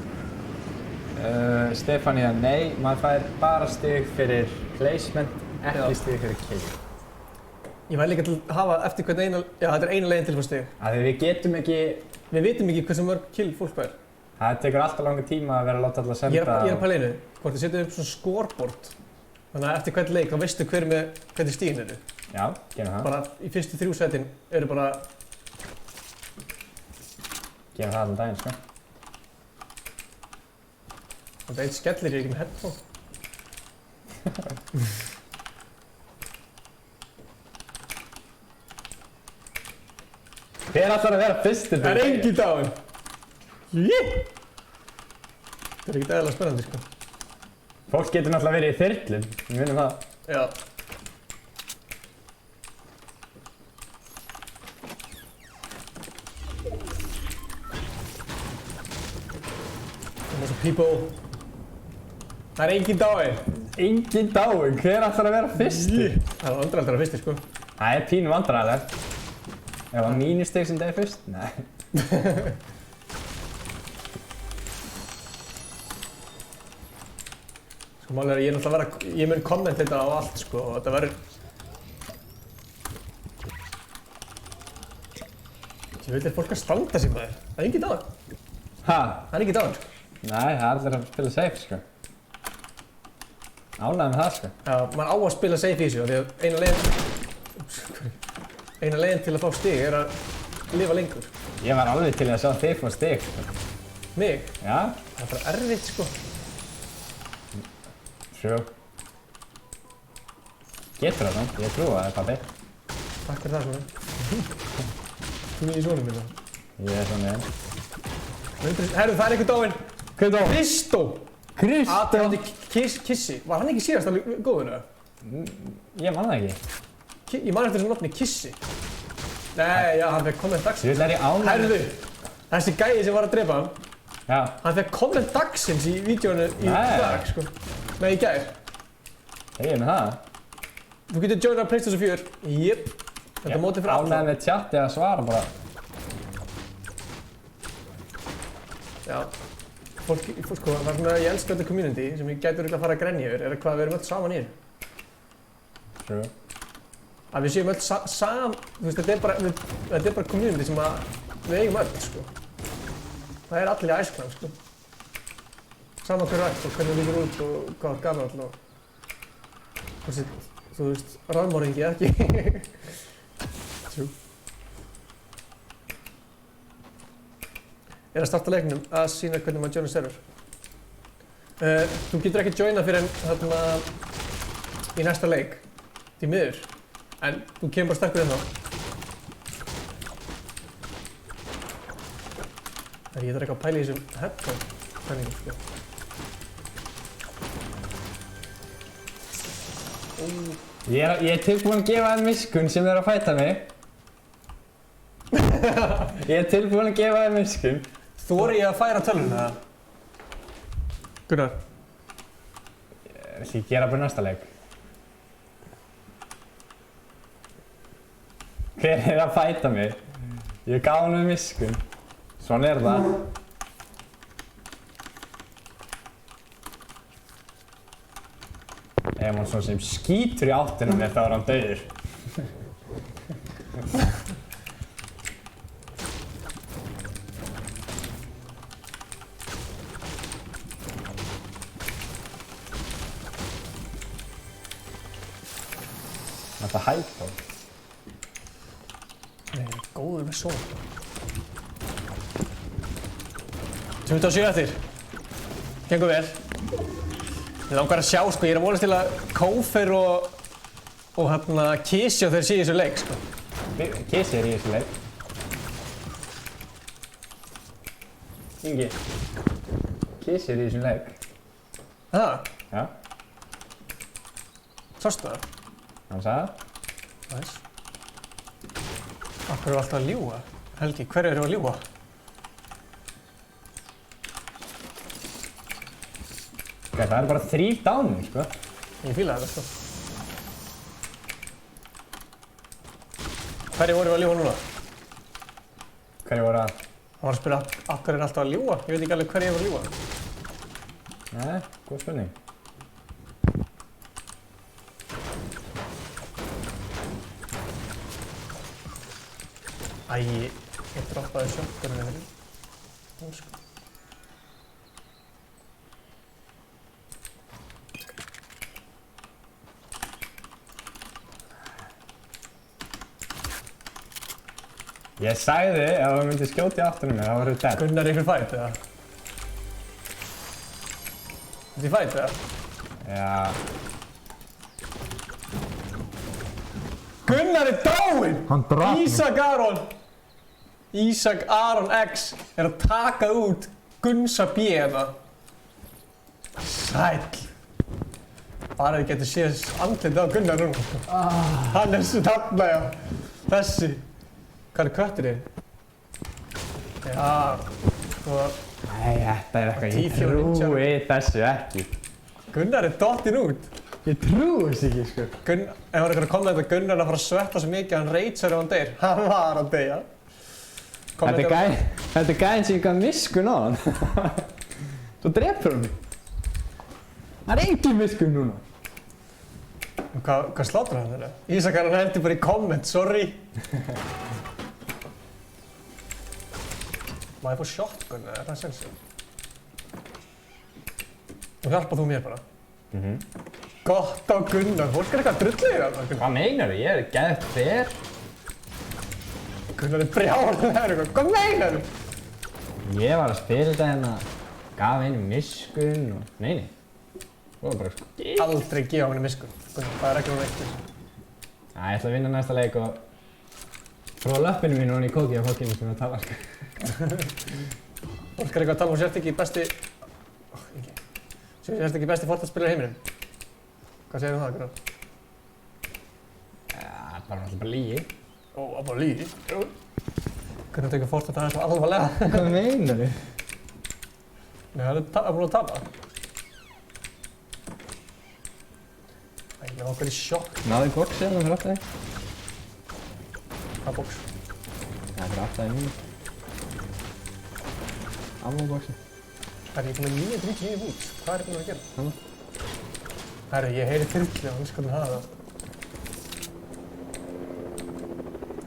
Stefania, nei, maður fær bara stig fyrir placement, ekki stig fyrir kill. Ég væri líka til að hafa eftir hvern eina, já þetta er eina leiðin til að fá stig. Því við getum ekki, Við vitum ekki hversu mörg kill fólk fær. það tekur alltaf langa tíma að vera að láta alla senda. Ég er að pæla einu, hvort þið setjum upp svona scoreboard. Þannig að eftir hvern leik þá veistu hvernig stigin eru. Já, gerum það. Bara í fyrstu 3 setin eru bara... Gerum það allan daginn, sko. Þetta eitt skellir ég ekki með headphone. Hver ætlar að vera fyrstur? Það er engin dáinn! Yeah! Það er ekkert eðalega spennandi, sko. Fólk getur náttúrulega verið í þyrlum, við munum það. Já. People. Það er engin dáinn. Engin dáinn, hver ætlar að vera fyrstur? Það er aldrei að vera fyrstur, sko. Það er pínu vandræðilegt. Ef það mínustig sem degi fyrst? Nei. Sko málið er að ég mun kommenta þetta á allt, sko, og þetta verður... Ég vil að fólk að standa sig með þér. Það er engin dáinn. Ha? Það er engin dáinn, sko. Nei, það er allir að spila safe, sko. Ánægð með það, sko. Já, maður á að spila safe í þessu, því að eina leiðin til að fá stig er að lifa lengur. Ég var alveg til að sjá þig fá stig, sko. Mig? Já? Það er bara erfitt, sko. Sjó. Getur það, ég trúi það, pabbi. Takk fyrir það, svona. Þú er í svonum minna. Ég er svona, Herru, það er einhver dáinn. Hver dó? Kristó! Kristó? Aðeins Kissi. Var hann ekki síðast alveg góður, eða? Ég man það ekki. Ég man eftir þessu nafni Kissi. Nei, já, hann fekk komment dagsins. Þú vil er í ánægð. Herru, þessi gæi sem var að drepa hann, Já. hann fekk komment dagsins í vídeónu í dag, sko. Nei, í gær. Ég er með það. Þú getur joinað PlayStation 4. Jep. Þetta er mótið fyrir alla. Ánægð með chatti að svara bara. Já. Fólk, sko, það er svona, ég elska þetta community sem ég gæti örugglega að fara að grenja yfir, er hvað við erum öll saman í þessu. True. Að við séum öll þú veist, þetta er bara community sem að við eigum öll, sko. Það er allir í æsklan, sko. Saman hver rætt og hvernig líkur út og hvað gamall og... Þessi, þú veist, raðmóringi ekki. True. Ég er að starta leiknum að sýna hvernig maður joina server. Þú getur ekki joina fyrir þarna í næsta leik, því miður. En þú kemur bara sterkur inn þá. Ég þarf ekki að pæla í þessum headphone. Hvernig, sko. Ég er tilbúinn að gefa þér miskun sem er að fæta mig. Ég er tilbúinn að gefa þér miskun. Þori ég að færa tölvuna, eða? Gunnar. Ég gera bara næsta leik. Hver er að fæta mig? Ég gaf hann miskun. Svona er það. Ef hann svona sem skýtur í áttina mér þá er hann dauður. Þetta er hægt á. Nei, ég er góður með svona. 27 eftir. Gengur vel. Ég langar að sjá, sko, ég er að vonast til að Kófer og hérna Kisjó þeir séu í þessu leik, sko. Kissi er í þessu leik. Ingi. Kissi er í þessu leik. Það? Já. Sástu það? Hann sagði það. Næs. Af hverju er alltaf að ljúga? Helgi, hverju eru að ljúga? Það eru bara 3 dánir, sko. Ég fíla þetta, sko. Hverju voru að ljúga núna? Hverju voru að? Það var að spyrja af hverju er alltaf að ljúga. Ég veit ekki alveg hverju ég var að ljúga. Nei, góð spurning. Æ, ég droppaði shotgunum yfir. Nú, sko. Ég sagði ef þú myndir skjóta í áttunum mér, þá verður þú dead. Gunnar ykkur fætt, eða? Þetta er fætt, eða? Já. Gunnar er dáinn! Hann drap mig. Ísak Aron X er að taka út Gunsa B hérna. Sæll. Bara þið getur séð andlitið á Gunnar núna. Hann er svo þarna, já. Þessi. Hvað er kötturinn? Já, sko. Nei, þetta er eitthvað, ég 10-4 trúi þessu ekki. Gunnar er dottinn út. Ég trúi þessu ekki, sko. Ef hann er eitthvað að koma þetta, Gunnar er að fara að svetta svo mikið að hann reitsar ef hann deyr. Hann var að deyja. Þetta er gæðin sem ég gaf miskun á hann. Svo drepur hann mig. Það er engin miskun núna. Hvað sláttur hann þeirra? Ísak hann hendur bara í komment, sorry. Má ég fá shotgun eða er það sensið? Nú hjálpar þú mér bara. Gott á Gunnar, fólk er eitthvað drullið í það. Hvað meinar þú? Ég er geðvægt fer. Gunnar er brjálaður eitthvað, hvað meinar þú? Ég var að spila þetta hérna, gaf henni miskun og... Nei. Það var bara sko... Aldrei gefa henni miskun. Gunnar, það er ekki hún eitt. Já, ég ætla að vinna næsta leik og... Fróða löppinu mínu og hann í kóki á fólkinu sem er að tala, sko. Fólk er eitthvað að tala um sért ekki besti... Sért ekki besti Fortnite-spilar í heiminum. Hvað segir það, Gunnar? Já, bara lygi. Ó, það bara líði. Gunnar tekur Fortnite aðeins og alvarlega. Hvað meinar þú? Nei, það er búin að tapa. Æ, ég var okkur í sjokk. Náðu í boxið hérna fyrir aftur þig. Hvað bóks? Já, fyrir aftur þig núna. Ammo boxið. Herri, ég er búin með 999 búts. Hvað er ég búin að gera? Hanna. Herri, ég heyri þyrlu og hans hvernig hafa það.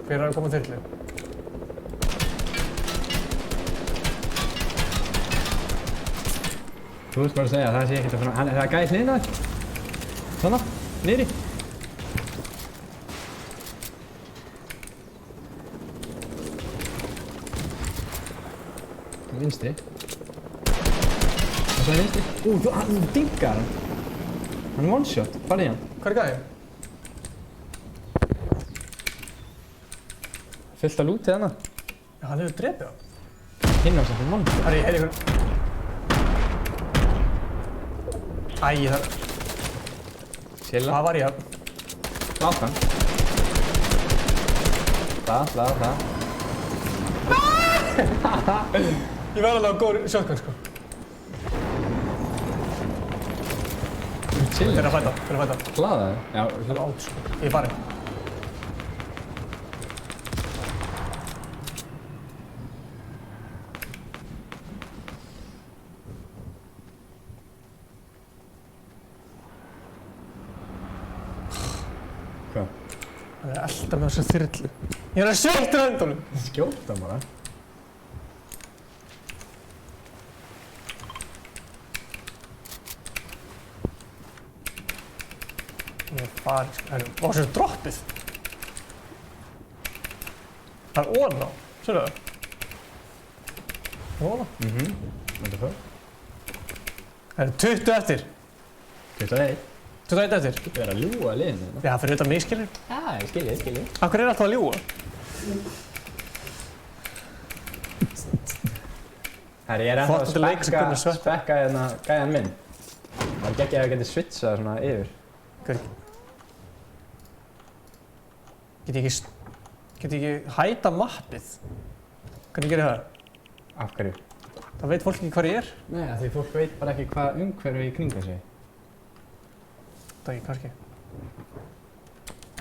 Hver er að koma þyrlu? Þú veist bara að segja að það sé ekkert að finna... Það er gæðis niður það. Svona, niðri. Vinstri. Það er vinstri. Hann dingar hann. Hann er one shot. Farið í hann. Hvað er gæðin? Fullt af lútið hana. Já, hann hefur drepið hann. Hinn á sem fyrir one shot. Herri, ég heyri ykkur. Æ, það... Chilla. Hvað var ég að... Láta hann. Það. Ég verði alveg á góður shotgun, sko. Chilla. Þeir að fæta. Hlaðaði? Já. Það er átt, sko. Ég er farinn. Hvað? Það er alltaf með þessu þyrlu. Ég er að sveittur höndunum. Skjóta bara. Ég er farinn, sko. Það er þessu droppið. Það er ofan á. Sérðu það? Ofan á. Þetta er það. Það eru 20 eftir. 21. 21 eftir. Þú er að ljúga liðinu. Já, fyrir þetta mig, skilur. Já, ég skilji. Af hverju er alltaf að ljúga? Herri, ég er ennþá Flott að leika sem kunni sveppa. spekka hérna gæjan minn. Það er ekki að geta switchað svona yfir. Hver? Get ég ekki hæta mappið? Hvernig gerir það? Af hverju? Það veit fólk ekki hvað ég er. Nei, því fólk veit bara ekki hvað umhverfi í kringa sig. Það ekki, kannski.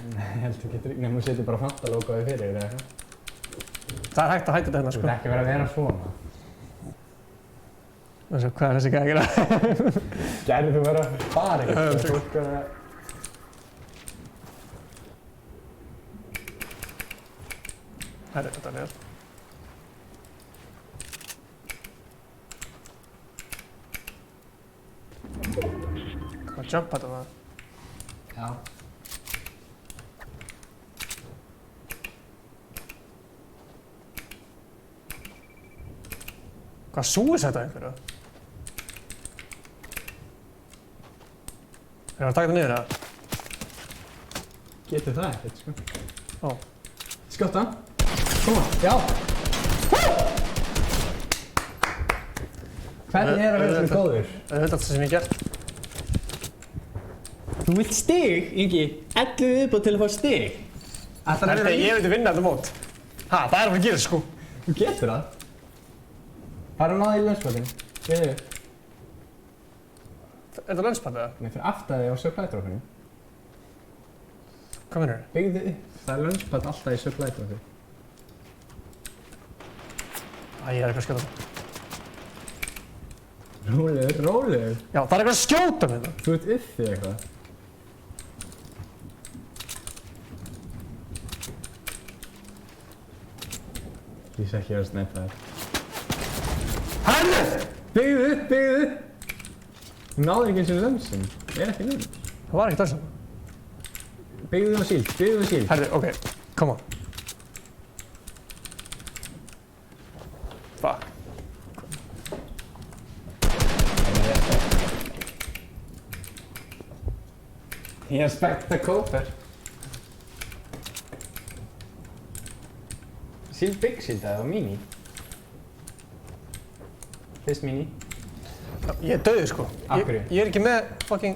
Nei, ég held þú getur ekki, nefnum þú setur bara fantalógoði fyrir eða eitthvað. Það er hægt að hæta þetta hérna, Þú sko. ert ekki verið að vera svona. Hvað er þessi gæði að gera? Gæri þú verið að fara eitthvað, fólk verið að... Herri, þetta er vel. Hvað jump þetta var? Já. Hvað súis þetta einhverju? Er það að taka þetta niður, eða? Getur það ekkert, sko. Ó. Skjóta hann. Koma, já. Hvernig er að vera svona góður? Það er þetta sem ég hef gert. Þú vilt stig, Ingi. 11 viðbót til að fá stig. Ég veit að vinna þetta mót. Ha, það er að fara að gera, sko. Þú getur það. Það er að náða í lunchpotinn. Við þau. Er þetta lunchpad, eða? Nei, fyrir aftæði á supply-dropinu. Hvað meinarðu? Byggðu upp. Það er lunchpot alltaf í supply-dropinu. Æ, ég er eitthvað að skjóta þetta. Rólegur. Já, það er eitthvað að skjóta með þetta. Þú ert uppi eitthvað. Ég sé ekki að sneppa þér. Herru! Byggðu upp! Þú náður ekki eins og lunchinn. Ég er ekki lunch. Það var ekkert öllsam. Byggðu á síld. Herri, ok, come on. Fuck. Ég er spekta kóper. Síld big síld eða mini? Fyrst mini. Ég er döður, sko. Af hverju? Ég er ekki með fucking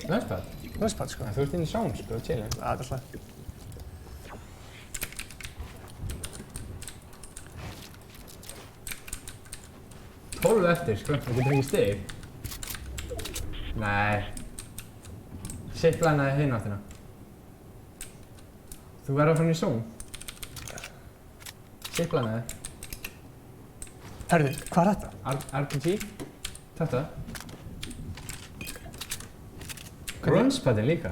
Lunchpad? lunchpad, sko. Þú ert inn í sjón, sko, chillin. Það er alltaf. 12 eftir, sko. Það getur ekki stig. Nei. Sipplænaði hinn áttina. Þú verður að fara inn í sjón. Sipplænaði. Herri, hvað er þetta? RPG. Þetta. Grunspadi líka.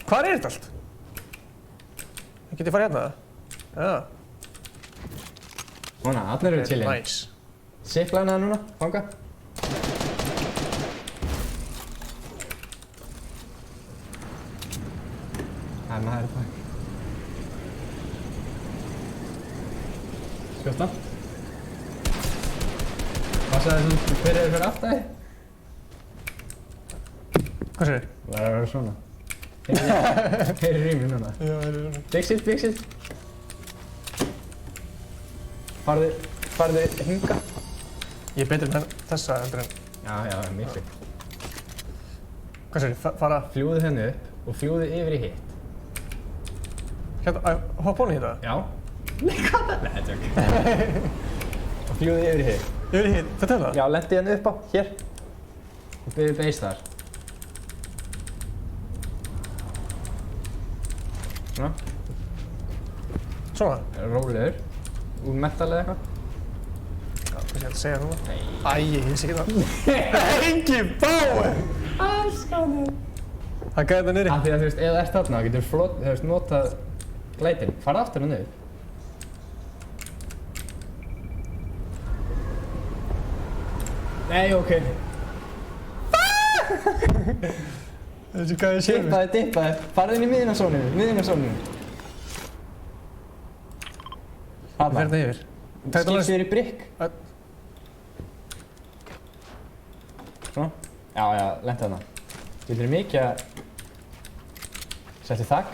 Hvað er þetta allt? Ég geti farið hérna, það? Já. Svona, allir eru chillin. Nice. Sipplænaði núna, fanga. Það er maður bak. Skjóta. Passaði sem fyrir aftæði. Hvað sér þið? Það er að vera svona. Heyri rými núna. Já, það er Big shield. Farðu hinga. Ég er betur með þessa heldur en... Já, miklu. Hvað sér, fara? Fljúðu henni upp og fljúðu yfir í hitt. Hérna, hoppa hún í þetta? Já. Nei, hvað það? Nei, þetta er ok. Og fljúðu yfir í hitt. Yfir í hitt, þetta er það? Já, lendi henni upp á, hér. Og byrju beist þar. Svona. Svona? Rólegur. Úr metal eða eitthvað. Já, hvað sé ég að segja núna? Nei. Æ, ég sé ekki það. Engin báir! Alskanir. Það gæði það niðri. Af því að þú veist, ef þú ert þarna, getur þú veist, notað glætin. Farðu aftur og niður. Nei, ok. Þessi hvað ég sé mér. Dippaði. Farðu inn í miðjuna sóninu. Fer þetta yfir. Skiptu þér í brikk. Svona. Já, lenti þarna. Getur þér mikið að setja þakk.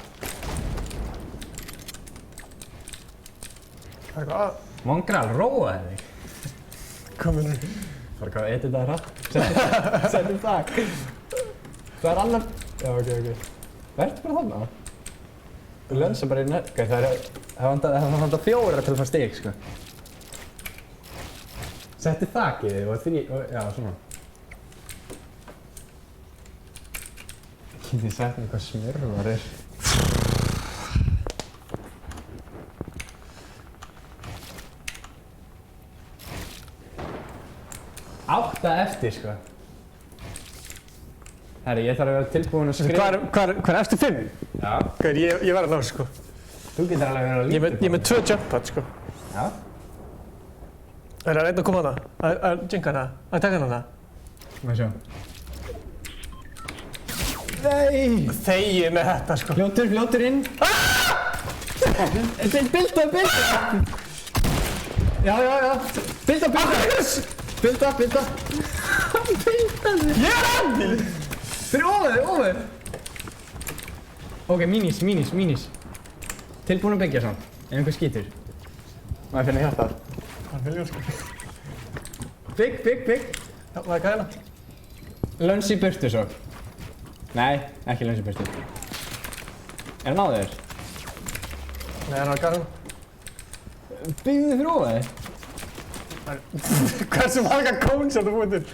Það er eitthvað að. Mongral, róaði þig. Hvað minnur? Bara hvað, etið það hratt. Setjum þakk. Það er annar. Já, ok. Vertu bara þarna. Þú lönsa bara í nærk. Það vantar 4 til að fara stig, sko. Setti þakkið og 3, já, svona. Getið sett mér hvað smjörvar er. Átta eftir, sko. Herri, ég þarf að vera tilbúinn að skrifa. Hvað er eftir 5? Já. Hvað ég var að ná, sko. Þú getur alveg verið að líta. Ég er með 2 jump pads, sko. Já. Er það einn að koma hana? Að jinka hana? Að taka hana? Má sjá. Nei! Þegið með þetta, sko. Fljótur inn. Bilda! Já. Bilda! Bilda! Ég er andi! Fyrir ofur! Ok, mínís. Tilbúin að byggja samt. Ef einhver skýtur. Má ég finna hjartað? Hvað er miljón, sko? Bygg. Já, það er gæðina. Lönns í burtu svo. Nei, ekki lönns í burtu. Er hann á þér? Nei, hann er gæðina. Byggðu þið fyrir ofur? Hversu marga cones er það búin til?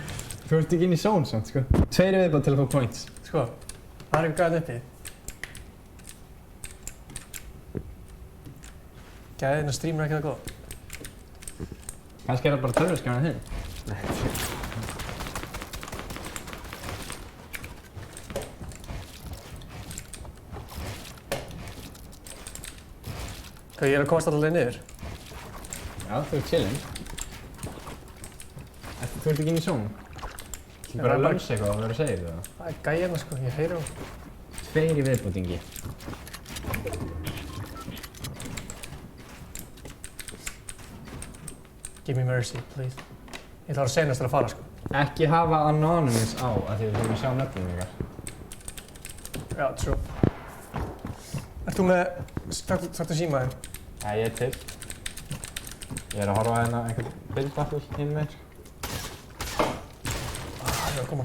Þú ert ekki inn í zone samt, sko. 2 viðbátt til að fá points. Sko, það er eitthvað gæðin uppi. Gæðin að streamur ekki það góð. Kannski er það bara törfurskjána þinn. Hvað, ég er að komast alltaf niður? Já, þú ert chillin. Þú ert ekki inn í zone. Þú bara að lönsa eitthvað og vera að segja þetta. Það er gæðina, sko, ég heyri á. 2 í viðbótingi. Give me mercy, please. Ég ætla að vera senast til að fara, sko. Ekki hafa anonymous á að því við þurfum að sjá nöfnum ykkar. Já, true. Ert þú með... Þarftu síma þinn? Já, ég er til. Ég er að horfa að hérna einhvern bildafl hinn með. Það er að koma.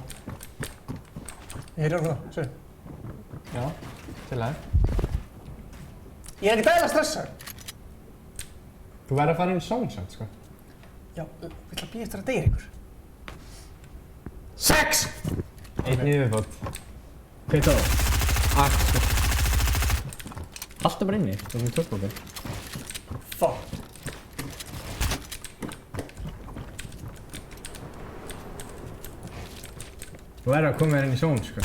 Ég heyri á núna, sér. Já, til það. Ég er ekki dægilega stressaður. Þú verður að fara inn í zone samt, sko. Já, við ætlum að býja eftir að deyja ykkur. 6! 1 í viðbót. Hveit á það? 8, sko. Alltaf bara inni, það er svona törbókir. Fuck. Þú verður að koma þér inn í zone, sko.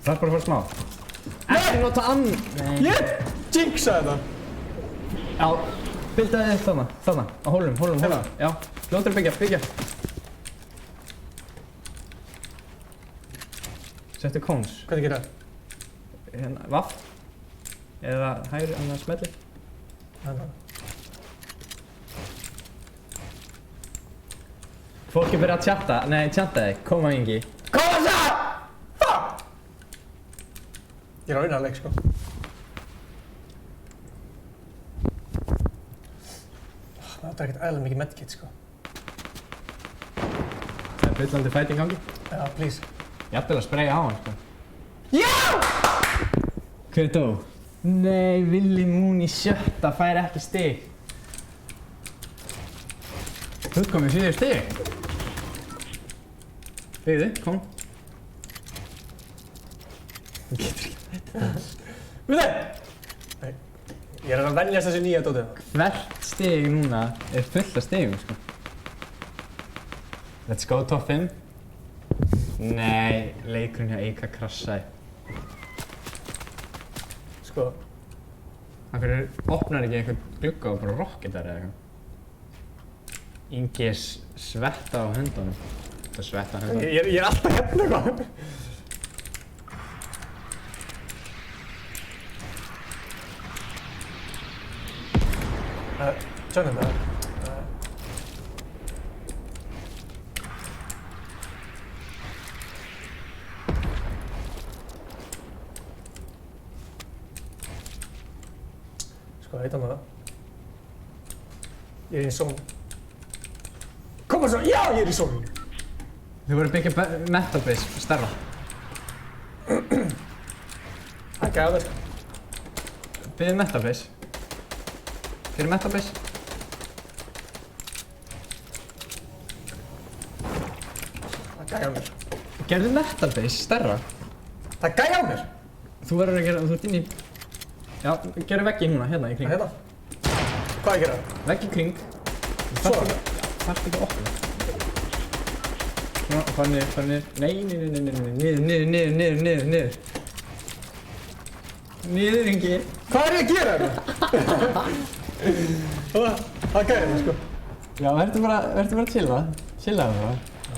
Það er bara að fara smá. Ekki nota Nei! Ég jinxaði það. Já, bildaði þig þarna, á hólum. Já, fljótur að byggja. Settu cones. Hvernig gerir það? Hérna, vaff. Eða hægri, annars smelli. Fólk er byrjað að tjatta þig, koma Ingi. Koma það! Fuck! Ég er á innanleik, sko. vantar ekkert eðlilega mikið medkit, sko. Það er bullandi fight í gangi. Já, please. Jafnvel að spraya á hann, sko. Já! Hver dó? Nei, Willi Moon í 7. fær ekki stig. Þú komið 4 stig. Byggðu, kom. Þú getur ekki þetta. Við þeim! Nei, ég er að venjast þessu nýja dótið. Hvert stig núna er fullt af stigum, sko. Let's go, top 5. Nei, leikurinn hjá Eika krassaði. Sko. Af hverju opnar ekki einhvern glugga og bara rocketar eða eitthvað? Ingi er svetta á höndunum. Það er svetta á höndunum. Ég er alltaf hérna eitthvað. Sjónum það. Sko, heitan það. Ég er í zone. Koma svo, já, ég er í zone. Þau voru að byggja metabase stærra. Það er gæðið. Byggðu metabase. Fyrir metabase. Það er gæðið mér. Gerðu metabase stærra. Það er gæðið mér. Þú verður að gera, þú ert inn í... Já, gerðu veggi núna, hérna í kring. Hérna. Hvað ég gera? Veggi í kring. Svo? Það er ekki að opna. Svona, fara niður, fara niður. Nei, niður. Niður, Ingi. Hvað er ég að gera þetta? Það er gæðið mér, sko. Já, verður bara að chilla. Chillaðu bara.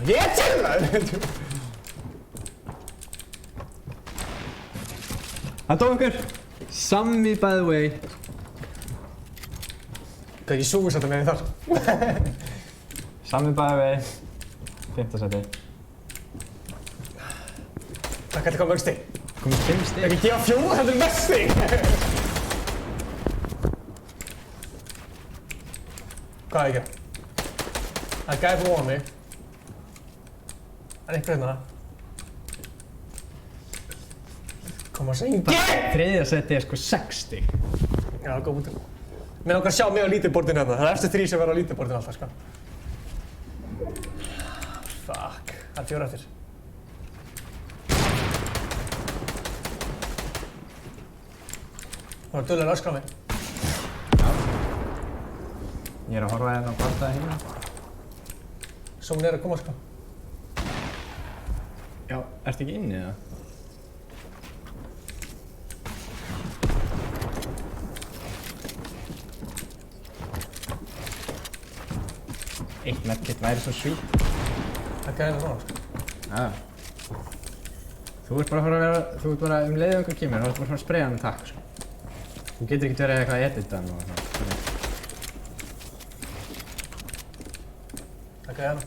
Ég er chillaður! Það dó einhver. Sammi, by the way. Hvað, ég súi þetta með þar? Sammi, by the way. 5. seti. Það gæti koma mörg stig. Komið 5 stig. Ekki gefa 4 heldur mest stig! Hvað er ég að gera? Það er gæði fyrir ofan mig. Það er einhver hérna. Koma svo Ingi! 3. seti er sko 6 stig. Já, góð búin. Mér langar að sjá mig á lítilborðinu hérna. Það er eftir 3 sem verða á lítilborðinu alltaf, sko. Fuck. Það er 4 eftir. Það var dullir öskra á mig. Ég er að horfa hérna á bardaði hérna. Sónin er að koma, sko. Já, ertu ekki inni eða? Eitt medkit væri svo sweet. Það gæði mér svona, sko. Já. Þú ert bara að fara að vera, þú ert bara um leiðið einhver kemur, þú ert bara að fara að spraya hann takk, sko. Þú getur ekkert verið eitthvað að edita hann og svona. Það gæði hana.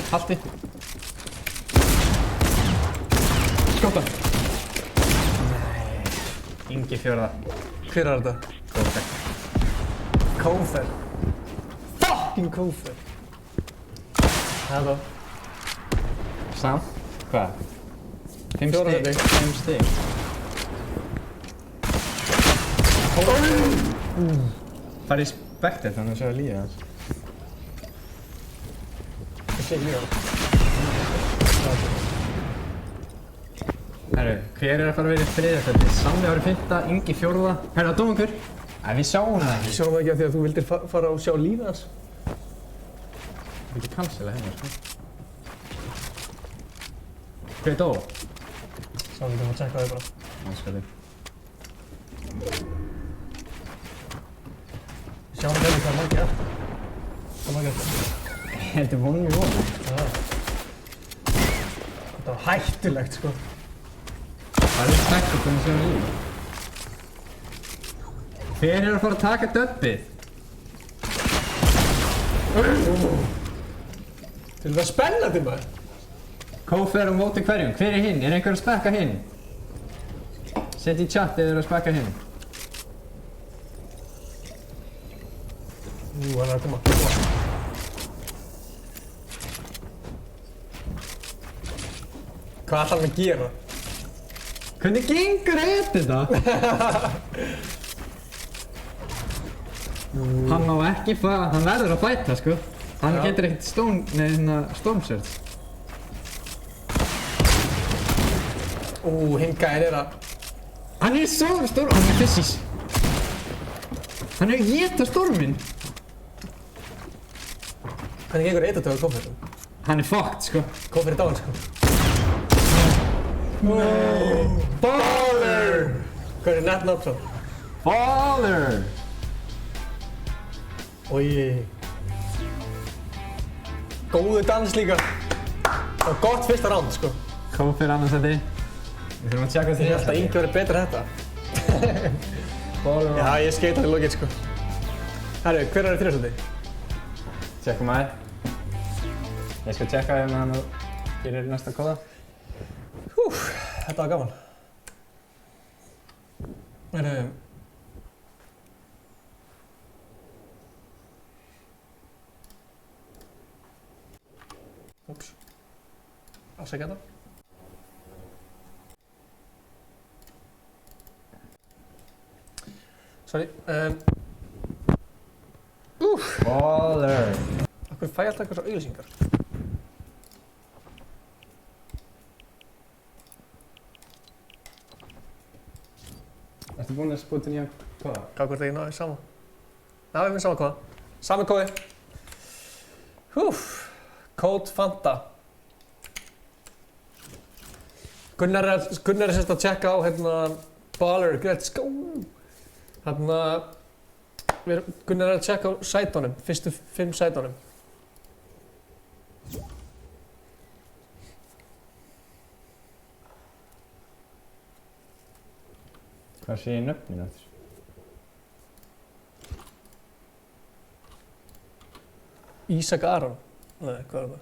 Halti. Skjóta. Nei. Ingi 4. Hver er þetta? Góðfæk. Kófer. Fucking kófer. Það er það. Samt. Hvað? 5 4 stig. stig. 5 stig. Farið í spektet þannig að sjá lífið hans. Ég sé ekki líka. Herru, hver er að fara að vera í 3. seti? Sammi árið 5, Ingi 4. Herru, það dóum einhver. Við sjáum það ekki. Ég sjáum það ekki af því að þú vildir fara og sjá lífið hans. Við ekki cancela hérna, sko. Hver dó? Sá við þurfum að tjekka þau bara. Ánskapið. Sjáum við hvað er margir eftir. Hvað er margir eftir? Þetta er vonum í vonum. Já. Þetta var hættulegt, sko. Það er spektet þannig að sjá lífið. Hver er að fara að taka döbbið? Til það spennandi, maður. Kófer á móti hverjum. Hver er hinn? Er einhver að spekka hinn? Sett í chat eða eru að spekka hinn. Hann er að koma. Hvað ætlar hann að gera? Hvernig gengur þetta? Hann má ekki hann verður að fæta, sko. Hann getur ekkert storm search. Hinn gæinn er að... Hann er hann er fyssis. Hann er að éta storminn. Hvernig gengur eitatögu að koma Hann er fucked, sko. Koma dáinn, sko. Baller! Hvað er net knock svo? Baller! Oj. Góðu dans líka. Og gott fyrsta round, sko. Kom fyrir annars þetta. Við þurfum að tjekka Ég held að Ingi verið betur þetta. Baller. Já, ég skeit hann í lokinn, sko. Herru, hver er þriðarsæti? Tjekkum aðeins. Ég skal tjekka ef hann gerir næsta kóða. Þetta var gaman. Úps. Afsækja þetta. Sorry. Baller. Akkur fæ ég alltaf eitthvað svo auglýsingar? Ertu búinn að spúta nýja kóða? Gaf hvort ekki náði sama. Já, við finnum sama kóða. Sami kóði. Code Fanta. Gunnar er sérst að tjekka á Baller, let's go! Gunnar er að tjekka á sætunum, fyrstu 5 sætunum. Hvað sé ég nöfnin eftir? Ísak Aron. Nei, hvað er það?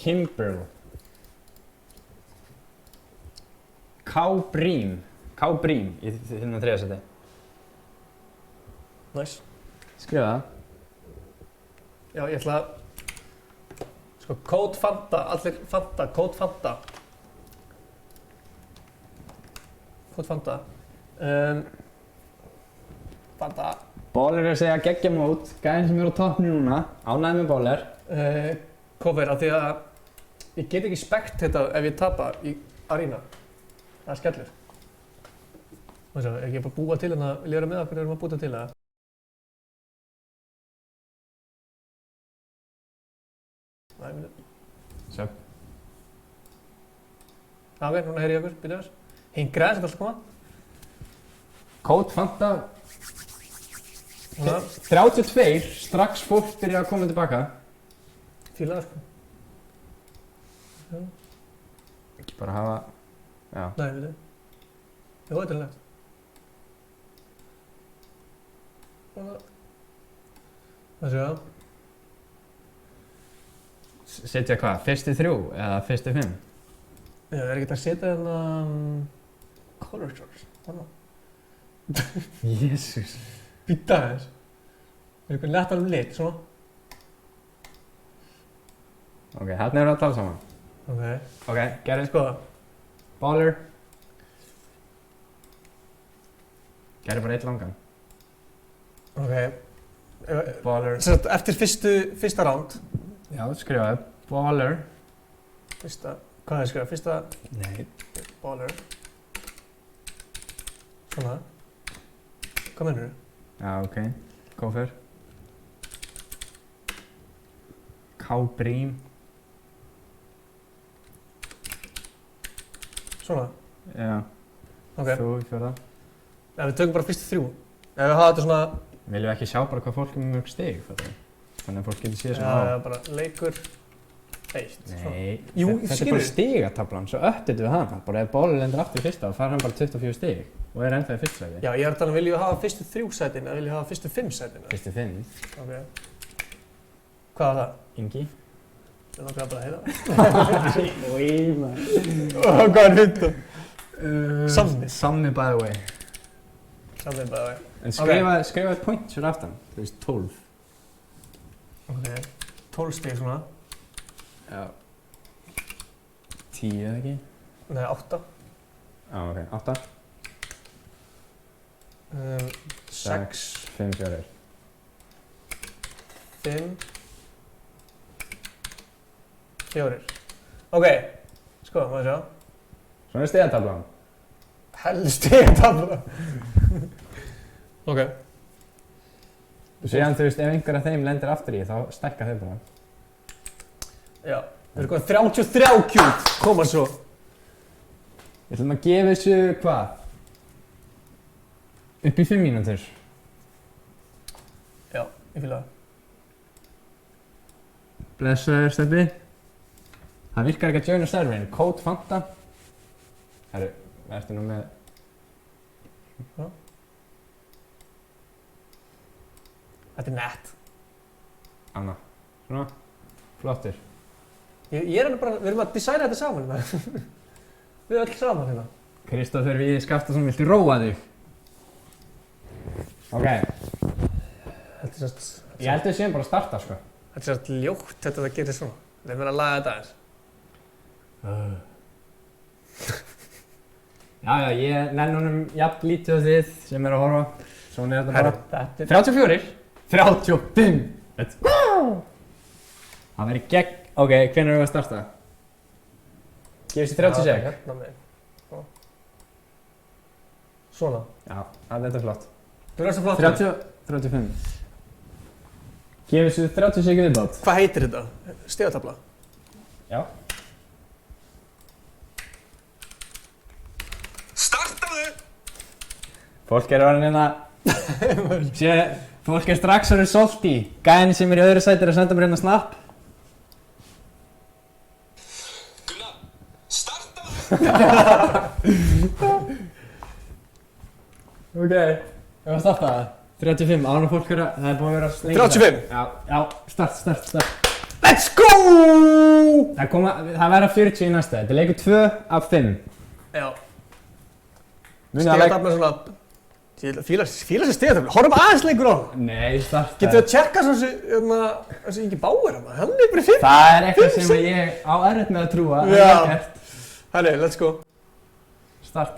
Kimberl. K-Brím í þriðasæti. Nice. Skrifa það. Já, ég ætla að... Sko, Code Fanta, allir Fanta, Code Fanta. Code Fanta. Fanta. Baller er að segja geggja mót. Gæðin sem er á toppni núna. Ánægð með Baller. Cover, af því að ég get ekki spekt þetta ef ég tapa í Arena. Það er skellur. Má sjá, er ekki bara búa til hérna, vil ég vera með það, hvernig erum við að búa til það? Næ, minni. Sjá. Ok, núna heyri ég okkur, byrja þess. Hinn græðis þetta alltaf koma. Code Fanta. Núna. 32, strax fólk byrja að koma tilbaka. Fíla það, sko. Ekki bara hafa, já. Nei, við þið. Jó, þetta er legt. Það séu það. Setja hvað, fyrstu 3 eða fyrstu 5? Já, er ekki að setja hérna... Color charts, þannig. Jésús. Býta þess. Er eitthvað lettar lit, svona. Ok, hérna eru að tala saman. Ok, gerðið. skoða. Baller. Gerðið bara 1 langan. Ok. Baller. Eftir fyrsta round. Já, skrifaði. Baller. Fyrsta, hvað er skrifað? Fyrsta... Nei. Baller. Svona. Hvað mennur þú? Já, ok. Go fyrr. K-Brím. Svona? Já. Ok. Þú í fjórða. Ja, við tökum bara fyrstu 3. Ef við hafa þetta svona... Viljum við ekki sjá bara hvað fólk er með mörg stig, fattar við? Þannig að fólk getur séð svona á. Já, bara leikur 1. Nei. Jú, Þetta er skilur. bara stigatablan, svo uppdetum við hana. Bara ef Baller lendur aftur í fyrsta, þá fær hann bara 24 stig. Og er ennþá í fyrsta sæti. Já, ég er að tala viljum við hafa fyrstu 3 sætin eða viljum við hafa fyrstu 5 sætin? Fyrstu 5. Ok. Hvað var það? Ingi. Það er bara að heyra Oi, man. það. Hvað er þetta? Sammi. Sammi, by the way. Samið bara. En skrifa point sér aftan. Þú veist, 12. Ok, 12 stig svona. Já. 10 eða ekki? Nei, 8. Já, ok, 8. 6. 5, 4. 5. 4. Ok, sko, maður sjá. Svona er stigatablan. Helst stigatabla. Ok. Síðan þú veist, ef einhver af þeim lendir aftur í, þá stækka þau bara. Já, við erum komið 33 kjút, koma svo. Við ætlum að gefa þessu, hvað? Upp í 5 mínútur. Já, ég fýla það. Blessaður, Steppi. Það virkar ekki að joina serverinn. Code Fanta. Herru, ertu nú með... Já. Þetta er nett. Anna. Svona. Flottur. Ég er bara, við erum að designa þetta saman hérna. Við erum öll saman hérna. Kristófer Víði Skaftason, viltu róa þig? Ok. Þetta er sérst... Ég held að við séum bara að starta, sko. Þetta er sérst ljótt þetta að gera svona. Við erum að laga þetta aðeins. Já, ég nenn honum jafn lítið á þið sem er að horfa. Svona er þetta Herru, bara. þetta er... 34. 35. Let's go! Það verður gegn... Ok, hvenær erum við að starta? Gefið sér 30 sek. Hérna með. Svona. Já, þetta er flott. Þú erum svo flott. 35. Gefið sér 30 sek viðbátt. Hvað heitir þetta? Stigatabla? Já. Startaðu! Fólk er orðin hérna... Fólk er strax orðin salty. Gæðin sem er í öðru sæti er að senda mér hérna snapp. Gunnar, startaðu! Ok, ég var að starta það. 35, ánum fólk er að... Það er búin að vera lengi. 35? Já, start. Let's go! Það verða 40 í næsta. Þetta er leikur 2 af 5. Já. Munið að Stigatabla er svona... Fíla sér stigatabla. Horfum aðeins lengur á hana. Nei, starta. Getum við að tjekka þessi Ingi Bauer hana? Hann er bara 5. Það er eitthvað sem ég á erfitt með að trúa. Já. Gert. Herri, let's go. Start.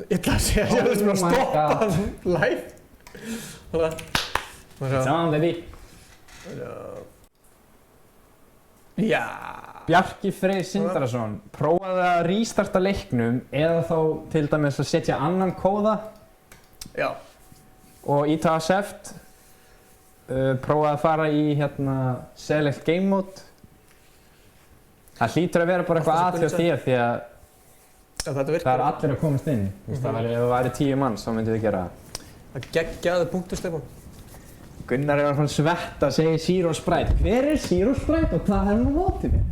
Ég ætla að segja að ég ætla að stoppa live. Þannig að... Saman, baby. Já. Bjarki Freyr Sindrason prófaði að restarta leiknum eða þá til dæmis að setja annan kóða. Já. Og íta accept. Prófaði að fara í hérna select game mode. Það hlýtur að vera bara eitthvað að hjá þér því að Já, þetta virkar. það er allir að komast inn. Ef það væri 10 manns þá myndum við gera það. Það geggjaði punktur, Stefán. Gunnar er að svetta að segja Zero Sprite. Hver er Zero Sprite og hvað er hann á móti mér?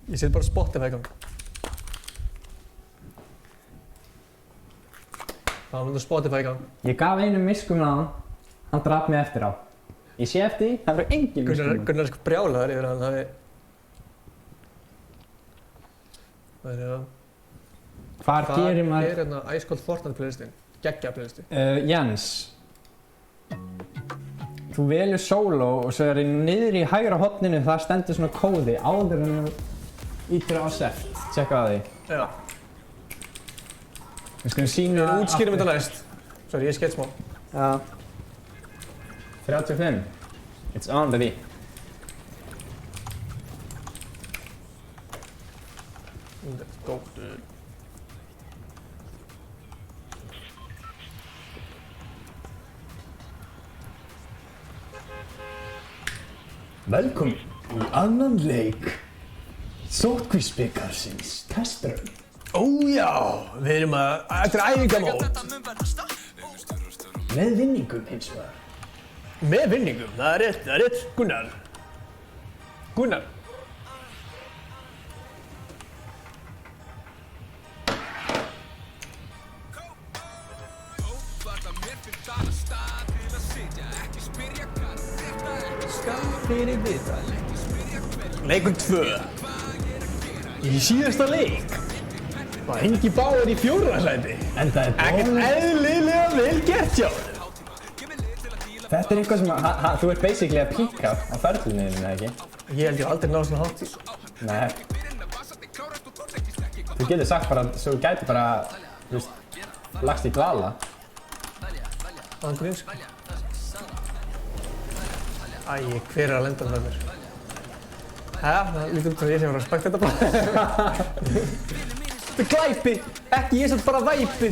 Ég set bara Spotify í gang. Það var myndið Spotify í gang. Ég gaf einum miskum á hann. Hann draf mig eftir á. Ég sé eftir því, það verður engin miskum. Gunnar er sko brjálaður yfir að hann hafi... Það er að... Hvar gerir maður... Það er hérna Ice Cold Fortnite playlistin. Geggja playlisti. Jens. Þú velur solo og svo er niður í hægra horninu það stendur svona kóði áður en þú ítir á accept. Tjekka á því. Já. Við skulum sína... Við útskýrum þetta næst. Sorry, ég skeitt smá. Já. 35. It's on, baby. Let's go, dude. Velkomin í annan leik Sótkvísbikarsins testraun. Ó já, við erum að... Þetta er æfingamót. Með vinningum hins vegar. Með vinningum, það er rétt. Gunnar. Gunnar. Fyrir vita. Leikur 2. Í síðasta leik Ingi Bauer í 4. sæti. En það er Ekkert bónus. eðlilega vel gert hjá þér. Þetta er eitthvað sem þú ert basically að píka á ferlinu þínu, eða ekki? Ég held ég aldrei náðu svona hátt í. Nei. Þú getur sagt bara, þú gæti bara, þú veist, lagst í dvala. Án gríns. Æ, hver er að lenda með mér? Það lítur út sem ég sem var að spekta þetta bara. Þetta er glæpi, ekki ég sem bara væpi.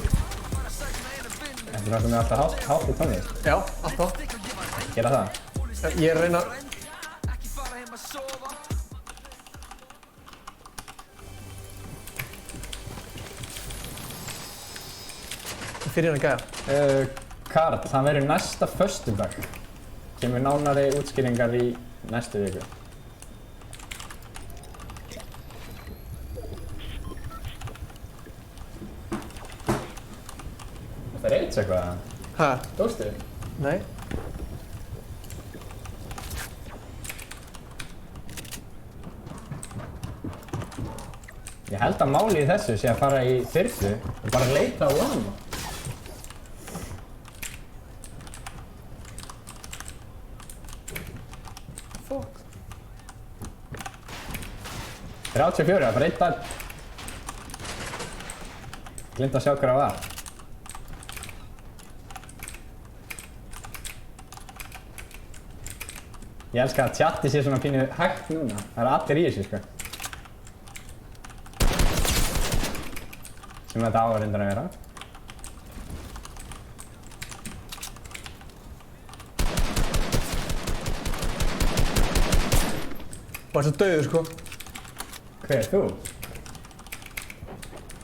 Þetta er náttúrulega alltaf hátt í tónlist. Já, alltaf. Gera það. Ég er að reyna... Fyrir hérna gæja. Karl, það verður næsta föstudag. Kemur nánari útskýringar í næstu viku. Það er eitthvað eitthvað. Hæ? Dóstu? Nei. Ég held að málið í þessu sé að fara í þyrlu og bara leita á lama. Fuck. 34, það er bara einn dag. Glemt að sjá hver það var. Ég elska að chatti sé svona pínu hægt núna. Það er allir í þessu, sko. Sem þetta á að reyndar að vera. Var svo dauður, sko. Hver er þú?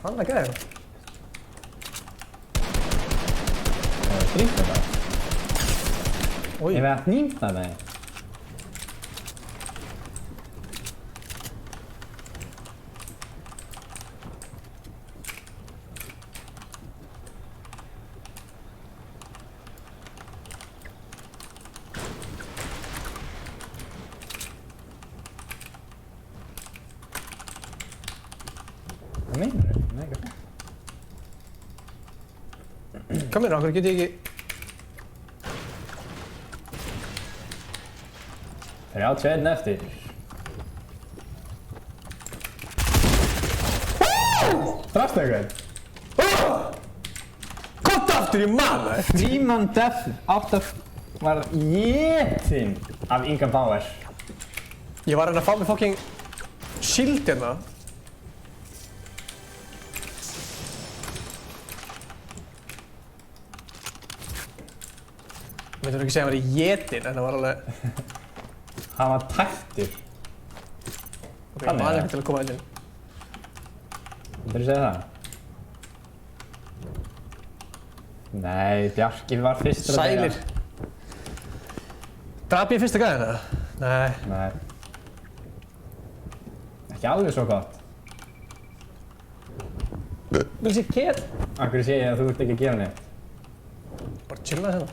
Hann að gæja. Það er stríkt þetta. Oj. Ég veið að nýmta það. Hvað meinar þau? Nei, ekki. Hvað meina, okkur get ég ekki... 31 eftir. Drafstu eitthvað? Komdu aftur í manna! Fríman Death var jétinn af Inga Bauer. Ég var að reyna að fá mig fucking shield hérna. Ég veit ekki segja að hann var í jetin, en það var alveg... Hann var tættur. Ok, ég man ekki til að koma inn. Vildur þú segja það? Nei, Bjarki var fyrstur að Sælir. Drap ég fyrsta gæðina? Nei. Nei. Ekki alveg svo gott. Vil sé kétt? Akkur sé ég að þú ert ekki að gera neitt. Bara chilla hérna.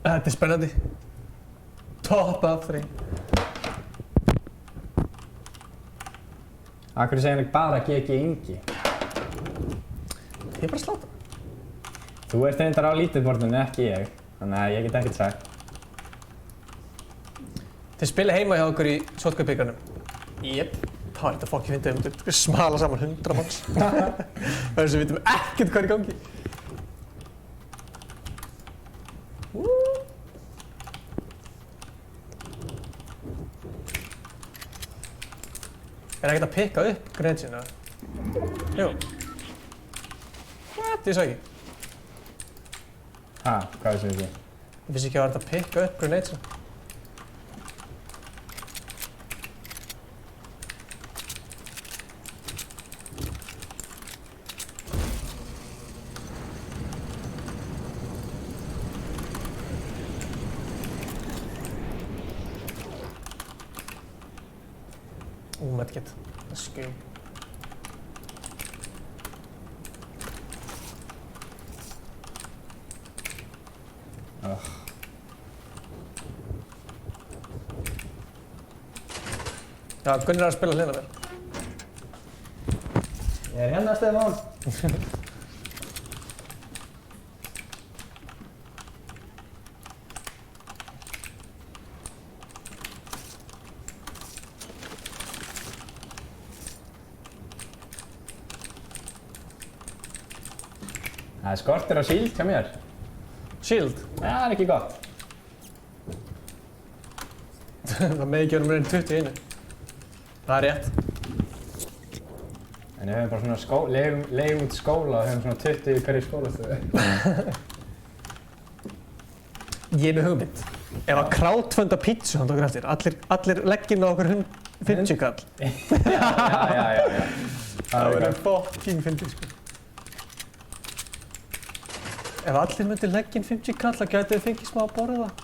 Þetta er spennandi. Top of 3. Akkur sé ég bara GG Ingi. Ég er bara að sláta. Þú ert reyndar á lítið-borðinu, ekki ég. Þannig að ég get ekkert sagt. Þið spila heima hjá okkur í sótkaupikarnum. Jep. Það var þetta fokkið fyndið, við myndum smala saman 100 manns. Það er sem við vitum ekkert hvað er í gangi. Er ekkert að pikka upp grensin, eða? Jú. What? Ég sá ekki. Ha, hvað vissum við ekki? Ég vissi ekki að það var hægt að pikka upp grensin. Medkit. Let's go. Já, Gunnar er að spila hliðina mér. Ég er hérna, Stefán. Það er skortur á shield hjá mér. Shield. Það er ekki gott. Það megi ekki vera meira en 20 í einu. Það er rétt. En við höfum bara svona leigum út skóla og höfum svona 20 í hverju skólastöðu. Ég er með hugmynd. Ef að crowdfunda pítsu hann tókur eftir, allir legginn á okkur 50 kall. Já. Það verður fucking fyndið, sko. Ef allir myndir legginn 50 kall, þá gætu við fengið smá að borða það. Já.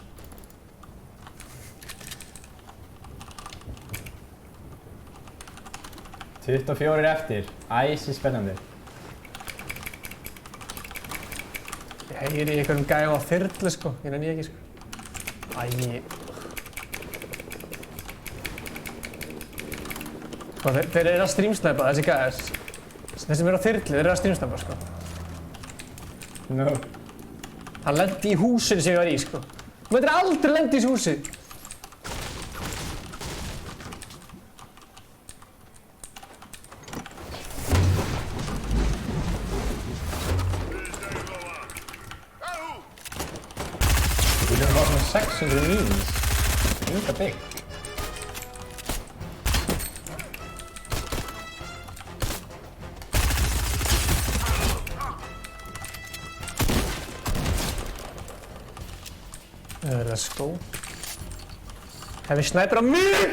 24 eftir. Æsi spennandi. Ég heyri í einhverjum gæfa á þyrlu, sko. Ég nenni ekki, sko. Sko, þeir eru að streamsnæpa, þessi gæðar. Þeir sem eru á þyrlu, þeir eru að streamsnæpa, sko. No. Hann lendi í húsinu sem ég var í, sko. Þú veitir aldrei lendi í þessu húsi. Við erum bara svona 600 mínus. Enga bygg. Let's go. Hefði snæpir á mig!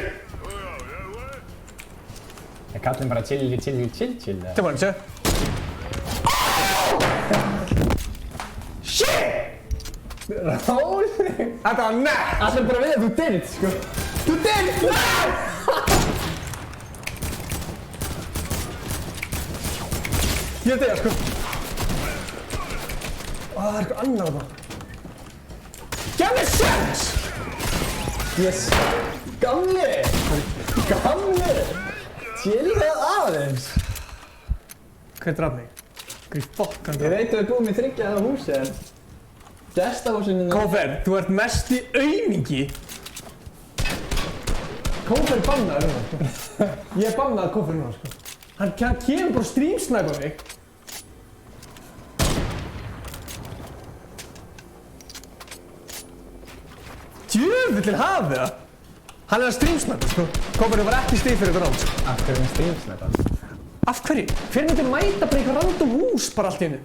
Ég kallum bara chill. Þetta var hann, sjö. Shit! Róli! Þetta var nett! Allir bara við að þú dyrð, sko. Þú dyrð! Nei! Ég er dyrð, sko. Það er eitthvað annar þarna. Gef mér sjans! Yes! Gamli! Chill það aðeins! Hver draf mig? Hver fokk hann Ég veit að við búum í 3 að húsi en gestahúsinu... Kófer, þú ert mest í aumingi. Kófer bannaði núna, sko. Ég bannaði Kófer núna, sko. Hann kemur bara streamsnæpa mig. Djöfullinn hafi það! Hann er að streamsnæpa, sko. Kófer var ekki stig fyrir þetta ránd, sko. Af hverju með streamsnæpa? Af hverju? Hver myndi mæta bara eitthvað random hús bara allt í einu?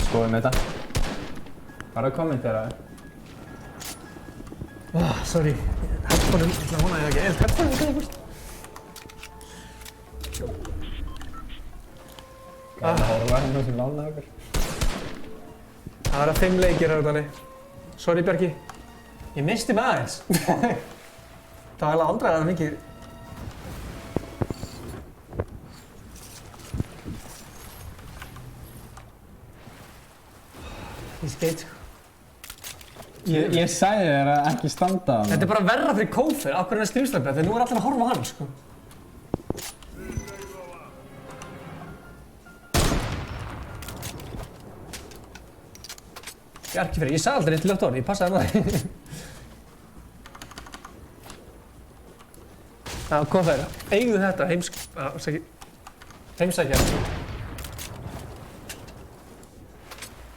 Skoðum þetta. Bara að kommentera. Sorry. Headphone-um, ég ætla að vona að ég ekki eilt headphone-um ekki eitthvað. Gæði að horfa hérna sem lánaði okkur. Það verða 5 leikir hérna þannig. Sorry Bjarki. Ég misti mig aðeins. Það var alveg aldrei að það mikið. Ég skeit. Ég sagði þér að ekki standa á hann. Þetta er bara verra fyrir Kófer, af hverju hann er streamsnæpa, þegar nú er allir að horfa á hann, sko. Bjarki fyrir, ég sagði aldrei til lögt orð, ég passaði með það. Já, Kófer, eigðu þetta heimsækja.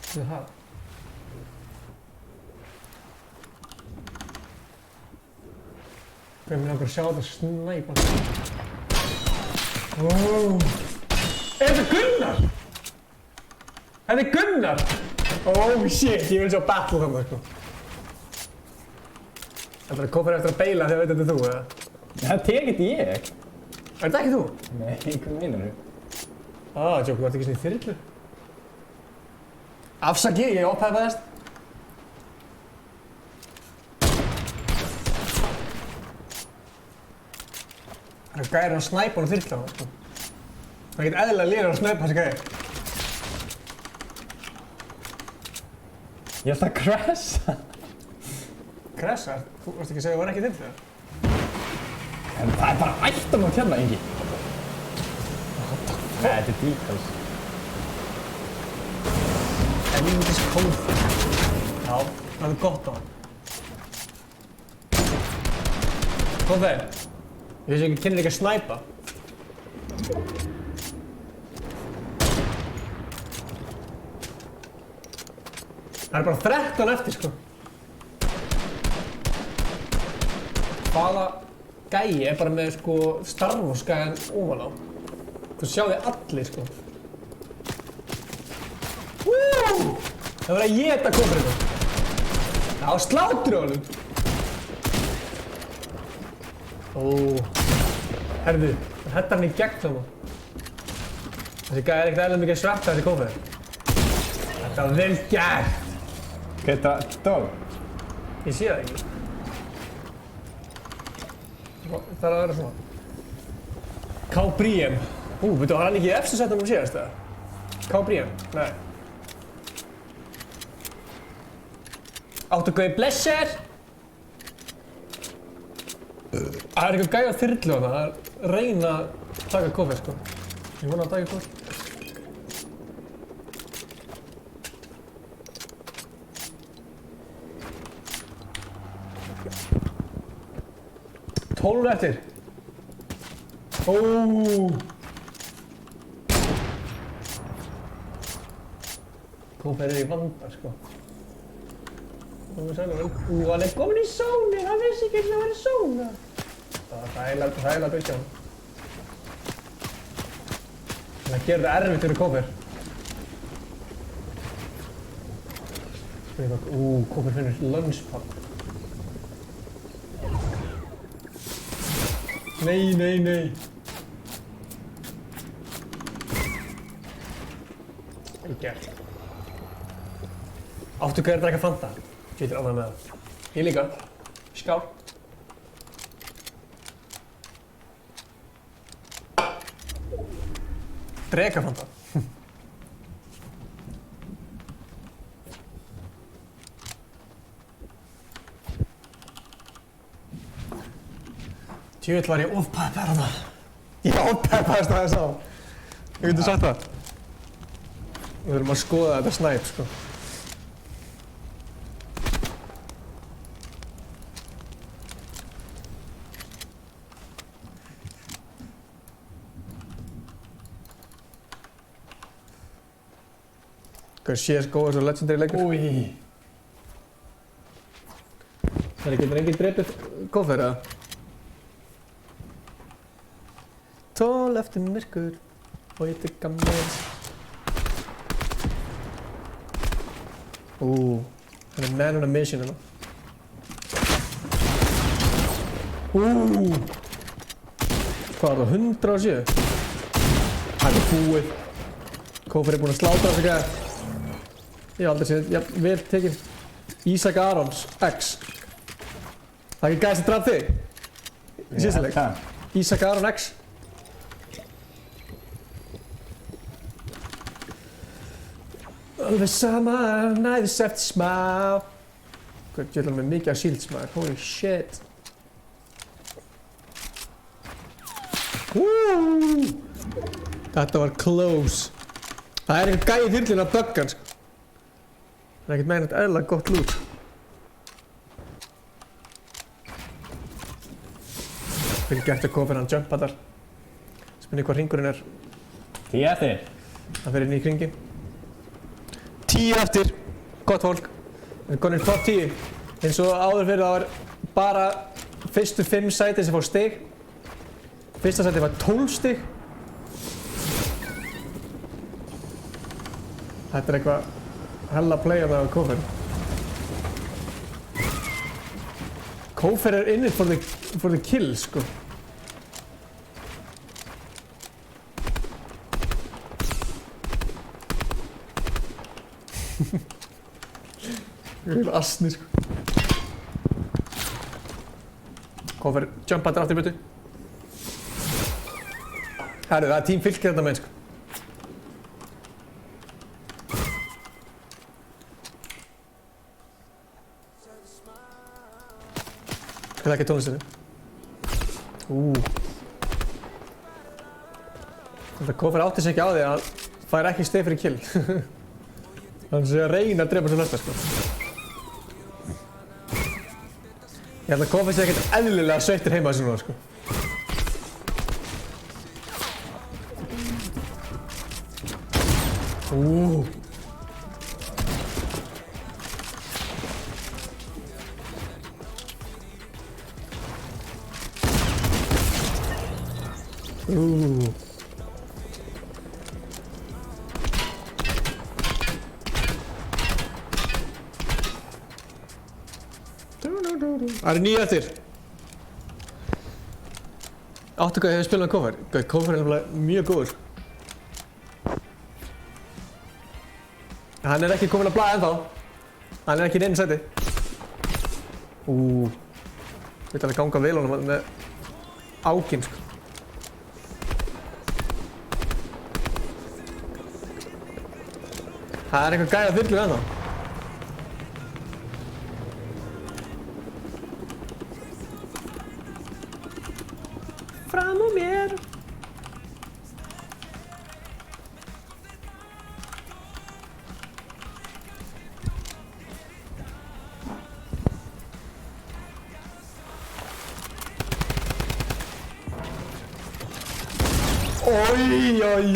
Þú það? Ég myndi okkur að sjá þetta snæpa. Er þetta Gunnar? Þetta er Gunnar! Oh shit, ég vil sjá battle þannig, sko. Þetta er Kófer eftir að beila þegar veit þetta er þú, eða? Það tekit ég. Er þetta ekki þú? Nei, hvað meinar þú? Jók, þú ert ekki svona í þyrlu. Afsaki, ég opphæfaðist. Það er gæri að snæpa hann á þyrlu á það, sko. Það get eðlilega lýra að snæpa þessi gæri. Ég ætla að crasha. Kressa? Þú varst ekki að segja að það var ekki þyrlu? En það bara ættamót hérna, Ingi. Nei, þetta decals. Helvítis Kófer. Já, það gott á hann. Kófer, ég veist ekki, kennir ekki að snæpa. Það bara 13 eftir, sko. Hvaða gæi bara með, sko, Star Wars gæjan ofan á. Þú sjá þið allir, sko. Það verður að éta Kóferinn. Já, slátur á honum. Herðu, það hettar hann í gegn saman. Þessi gæi ekkert eðlilega mikið sveppa þessi Kófer. Þetta var vel gert. Geta dog. Ég sé það ekki. Það að vera svona. K-Briem. Veitu, var hann ekki í efstu setnum síðast eða? K-Briem? Nei. Áttu gauði blesser. Það eitthvað gæi á þyrlu hana að reyna að taka Kófer, sko. Ég vona að taka Kófer. Tólf eftir. Kófer í vanda, sko. Hann er komin í sóni, hann vissi ekki að það væri sóna. Það var þægilega byggja hann. Það gerir það erfitt fyrir Kófer. Kófer finnur lunchpad. Nei. Vel gert. Áttu gauðir að drekka Fanta? Ég ánægður með það. Ég líka. Skál. Dreka Fanta. Djöfull var ég ofpeppaður þarna. Ég ofpeppaðist aðeins á. Ég getur sagt það. Við þurfum að skoða þetta snæp, sko. Hvað er CSGO er svo legendary leikur? Það getur enginn drepið Kófer, eða? 12 eftir myrkur og ég tygga með. Það er man on a mission hérna. Hvað er það? 107? Það er búið. Kófer er búinn að slátra þessu gæði. Ég hef aldrei séð vel tekinn. Ísak Arons X. Það er ekki gæði sem draf þig? Í síðasta leik. Ísak Aron X. Alveg sama, næðis eftir smá. Hvað er með mikið af shields maður, holy shit. Þetta var close. Það er eitthvað gæi í þyrlinu að bugga hann, sko. Það er ekkert meðan eðlilega gott loot. Fylgja eftir Kófer, hann jumpa þar. Spurning hvað hringurinn er. 10 eftir. Það fer inn í hringinn. 10 eftir. Gott fólk. Við erum konir top 10. Eins og áður fyrir það var bara fyrstu 5 sæti sem fá stig. Fyrsta sæti var 12 stig. Þetta er eitthvað hella play að það á Kófer. Kófer er in it for the kill, sko. Ég vil asni, sko. Kófer jumpa þetta aftur í butu. Herru, það er tím Fylkir þetta með, sko. Ég vil ekki tónlistinu. Þetta Koffer átti sig ekki á því að hann fær ekki stig fyrir kill. Hann sé að reyna að drepa sem flesta, sko. Ég held að Koffer sé ekkert eðlilega sveittur heima þessu núna, sko. Það eru 9 eftir. Áttu hvað hefur spilað með Koffer? Koffer er nefnilega mjög góður. Hann er ekki kominn að blaða ennþá. Hann er ekki í neinu sæti. Þetta alveg ganga vel honum með ákinn, sko. Það er eitthvað gæða þyrlu ennþá. Fram á mér!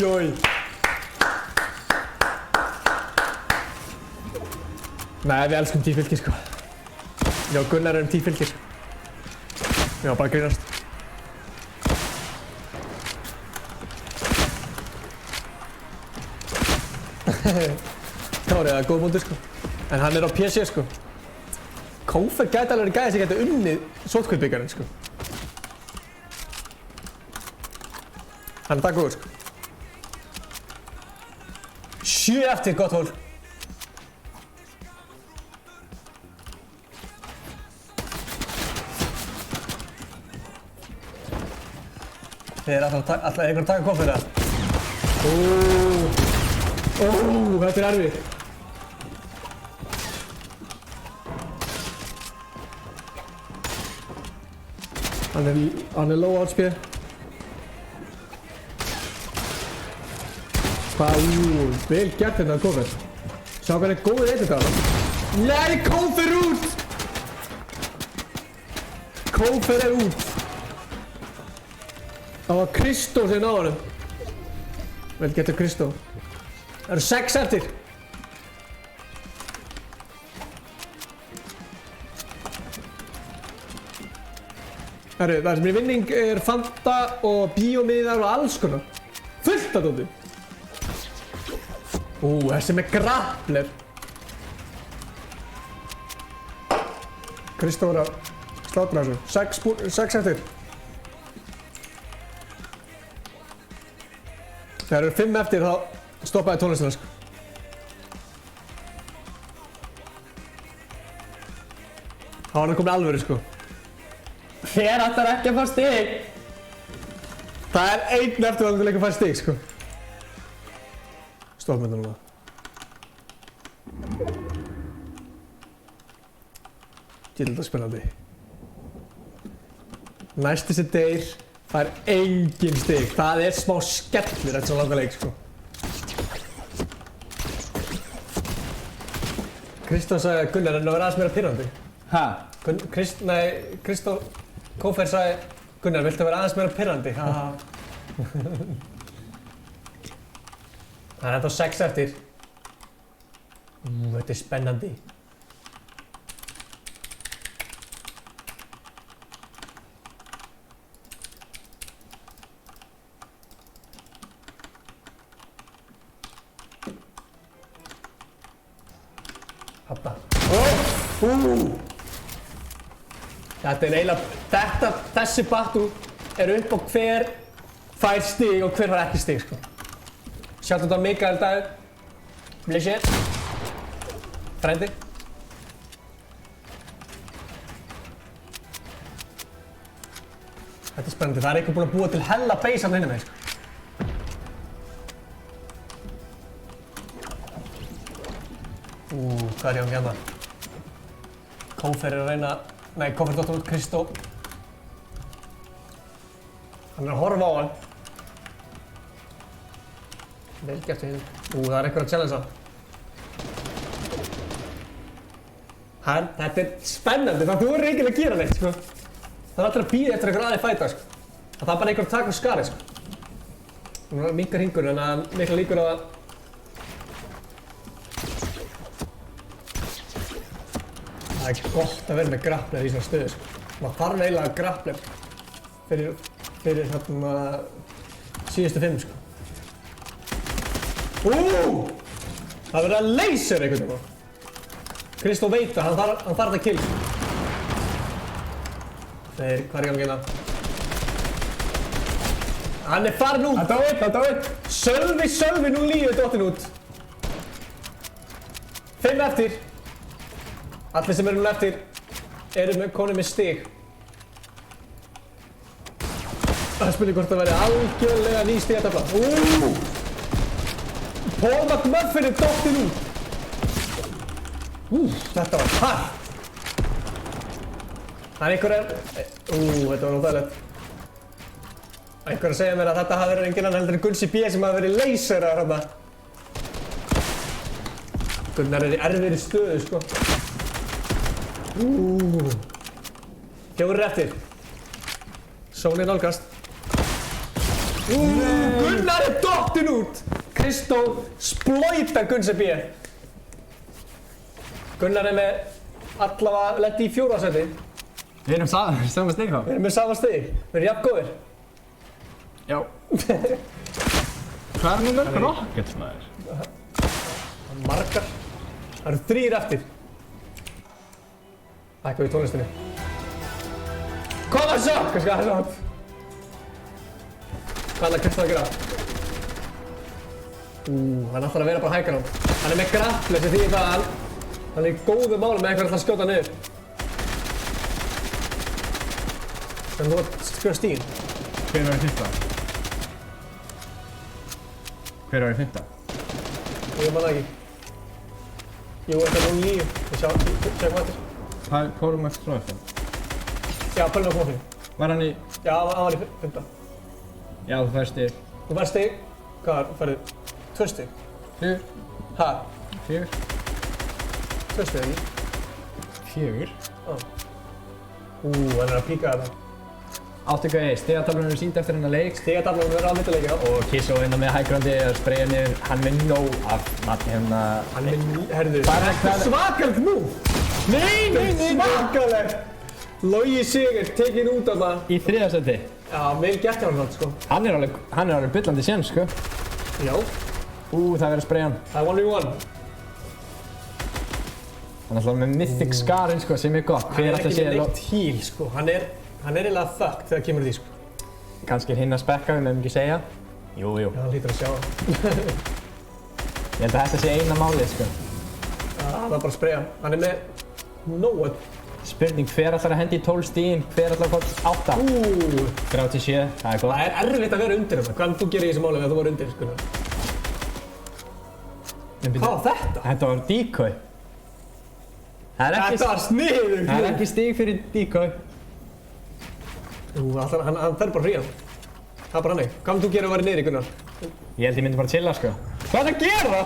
Oj. Nei, við elskum 10 fylgir, sko. Já, Gunnar erum 10 fylgir. Já, bara grínast. Kári, það er góð búndur, sko. En hann er á PC, sko. Koffer gæti alveg verið gæði sem gæti unnið sótkvöldbyggarinn, sko. Hann er það góður, sko. 7 eftir, gott hól. Þið er alltaf einhvern að taka Koffer, eða? Þetta er erfið. Hann er low outspeed. Vel gert þetta Koffer. Sjá hvernig góður eitthvað þarna. Nei, Koffer út! Koffer er út. Það var Kristó sem náði honum. Vel getur Kristó. Það eru 6 eftir. Herru, það sem er vinning er Fanta og bíómiðar og alls konar. Fullt af dóti. Þessi með grappler. Kristó er að slátra þessu. 6 eftir. Þegar eru 5 eftir þá stoppaði tónlistina, sko. Þá var það komin alvöru, sko. Hver ætlar ekki að fá stig? Það er 1 eftir að hann ekki að fá stig, sko. Stopp með það núna. Djöfull, þetta er spennandi. Næsti sem deyr fær engin stig. Það er smá skellur eftir svona langa leik, sko. Kristó sagði að Gunnar er að vera aðeins meira pirrandi. Hæ? Kristó Koffer sagði Gunnar, viltu vera aðeins meira pirrandi? Það er ennþá 6 eftir. Þetta er spennandi. Þarna. Þetta er eiginlega, þessi battle er upp á hver fær stig og hver fær ekki stig, sko. Sjátt þetta Mikael Dagur. Blessed. Frendi. Þetta er spennandi, það er eitthvað búinn að búa til hella base hann hinum megin, sko. Hvað er ég hérna? Koffer er að reyna... Nei, Koffer dottar út Kristó. Hann er að horfa á hann. Vel gert við hinn. Það er eitthvað að challengea. Þetta er spennandi, það þú verður ekki að gera neitt, sko. Það er alltaf að bíða eftir einhver aðeins fæta, sko. Það er bara einhver að taka á skarið, sko. Nú minkar hringur, en það er mikla líkur að það er gott að vera með grappler í svona stöðu, sko. Maður þarf eiginlega grappler fyrir hérna síðustu 5, sko. Það verður að laser einhvern veginn. Kristó veit að hann þarf að kill. Þeir, hvað er í gangi hérna? Hann er farin út! Þetta á einn! Sölvi, nú lífið dottin út. 5 eftir. Allir sem eru nú eftir eru konið með stig. Það spurning hvort það verði algjörlega ný stigatafla. Paul McMuffin er dottin út. Þetta var hart. Það er þetta var óþægilegt. Einhver að segja mér að þetta hafi verið enginn annar heldur en Gunsi B sem hafi verið laserar hérna. Gunnar er í erfiðri stöðu, sko. 4 eftir. Sóni nálgast. Gunnar er dottin út! Kristó splóitar Gunsi B. Gunnar er með allavega lenti í 4. sæti. Við erum sama stig þá. Við erum með sama stig. Við erum jafn góðir. Já. Hvað er nú mörg rockets, maður? Margar. Það eru 3 eftir. Hækkum við tónlistinni. Koma svo! Hvað skal það svo? Hvað er Kristó að gera? Hann ætlar að vera bara hækkan á. Hann er með grappler sem þýðir það að hann er í góðu málum með einhvern að skjóta niður. En þú ert skrifa stíginn. Hver var í 5? Hver var í 5? Ég man það ekki. Jú, þetta er 09. Við sjáum hvað eftir. Það er Paul McMuffin. Já, Paul McMuffin. Var hann í... Já, hann var í 5. Já, þú fær stig. Þú fær stig. Hvað færðu? 2 stig. 4. Ha? 4. 2 stig, ekki? 4. Hann er að píka þetta. Áttu hvað stigataflan eru sýnd eftir hennar leik. Stigataflan verður á millileikina. Og Kisso hérna með hægrandi að spreyja niður. Hann með nóg af matni hérna. Hann með, herðu, Þetta er svakalegt nú! Nei! Svakalegt! Logi Sigur, tekinn út af það. Í 3. sæti. Já, vel gert hjá hann það, sko. Hann er alveg byllandi séns, sko. Já. Það verður að spreyja hann. Það er 1v1. Hann er alltaf með mythic scarinn, sko, sem er gott. Hann er ekki með neitt heal, sko. Hann er eiginlega fucked þegar kemur því, sko. Kannski er hinn að spekka, við meðum ekki segja. Jú. Já, hann hlýtur að sjá hann. Ég held að þetta sé eina málið, sko. Það er bara að spreyja. Hann er með nóg. Spurning, hver ætlar að hendi í 12 stíginn, hver ætlar að fá 8? 37, það er gott. Það er erfitt að vera undir þetta. Hvað þú gerir í þessu máli þegar þú var undir, sko? Hvað var þetta? Þetta var decoy. Þetta var sniðugt! Það er ekki stíg fyrir decoy. Hann fer bara frían. Það er bara hannig. Hvað þú gerir að vera niður í, Gunnar? Ég held ég myndi bara chilla, sko. Hvað er það að gera?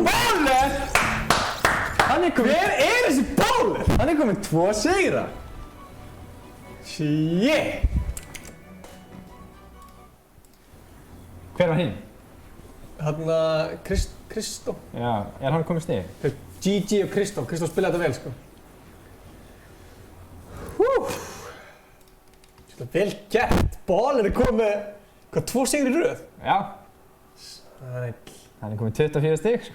Báler! Hver er þessi Báler? Hann er kominn 2 sigra. Shit! Hver var hinn? Þarna Kristó. Já, er hann kominn stíg? GG og Kristó. Kristó spilaði þetta vel, sko. Vel gert. Báler er komið, hvað, 2 sigri í röð? Já. Sæll. Hann er kominn 24 stíg, sko.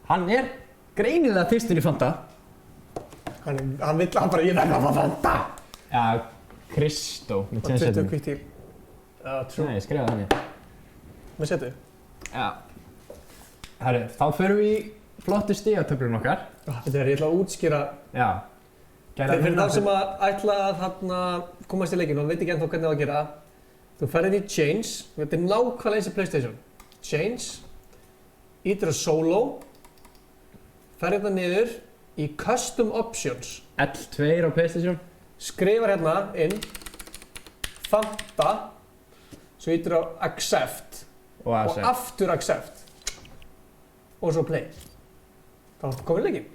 Hann er greinilega fyrstur í Fanta. Hann vill bara, ég verð að Fanta. Já, Kristó með 20 tjensetinu. kvitt til. Já, true. Nei, ég skrifaði þannig. Með setu. Já. Herru, þá förum við í flottu stigatöflun okkar. Þetta er, ég ætla að útskýra. Já. Fyrir þá sem að ætla að komast í leikinu og veit ekki ennþá hvernig það að gera. Þú ferð inn í Change. Þetta er nákvæmlega eins og PlayStation. Change. Ítir á Solo. Ferð hérna niður. í Custom Options. L2 á PlayStation. Skrifar hérna inn Fanta, svo ítir á Accept Og og aftur Accept og svo Play. Þá komið leikinn.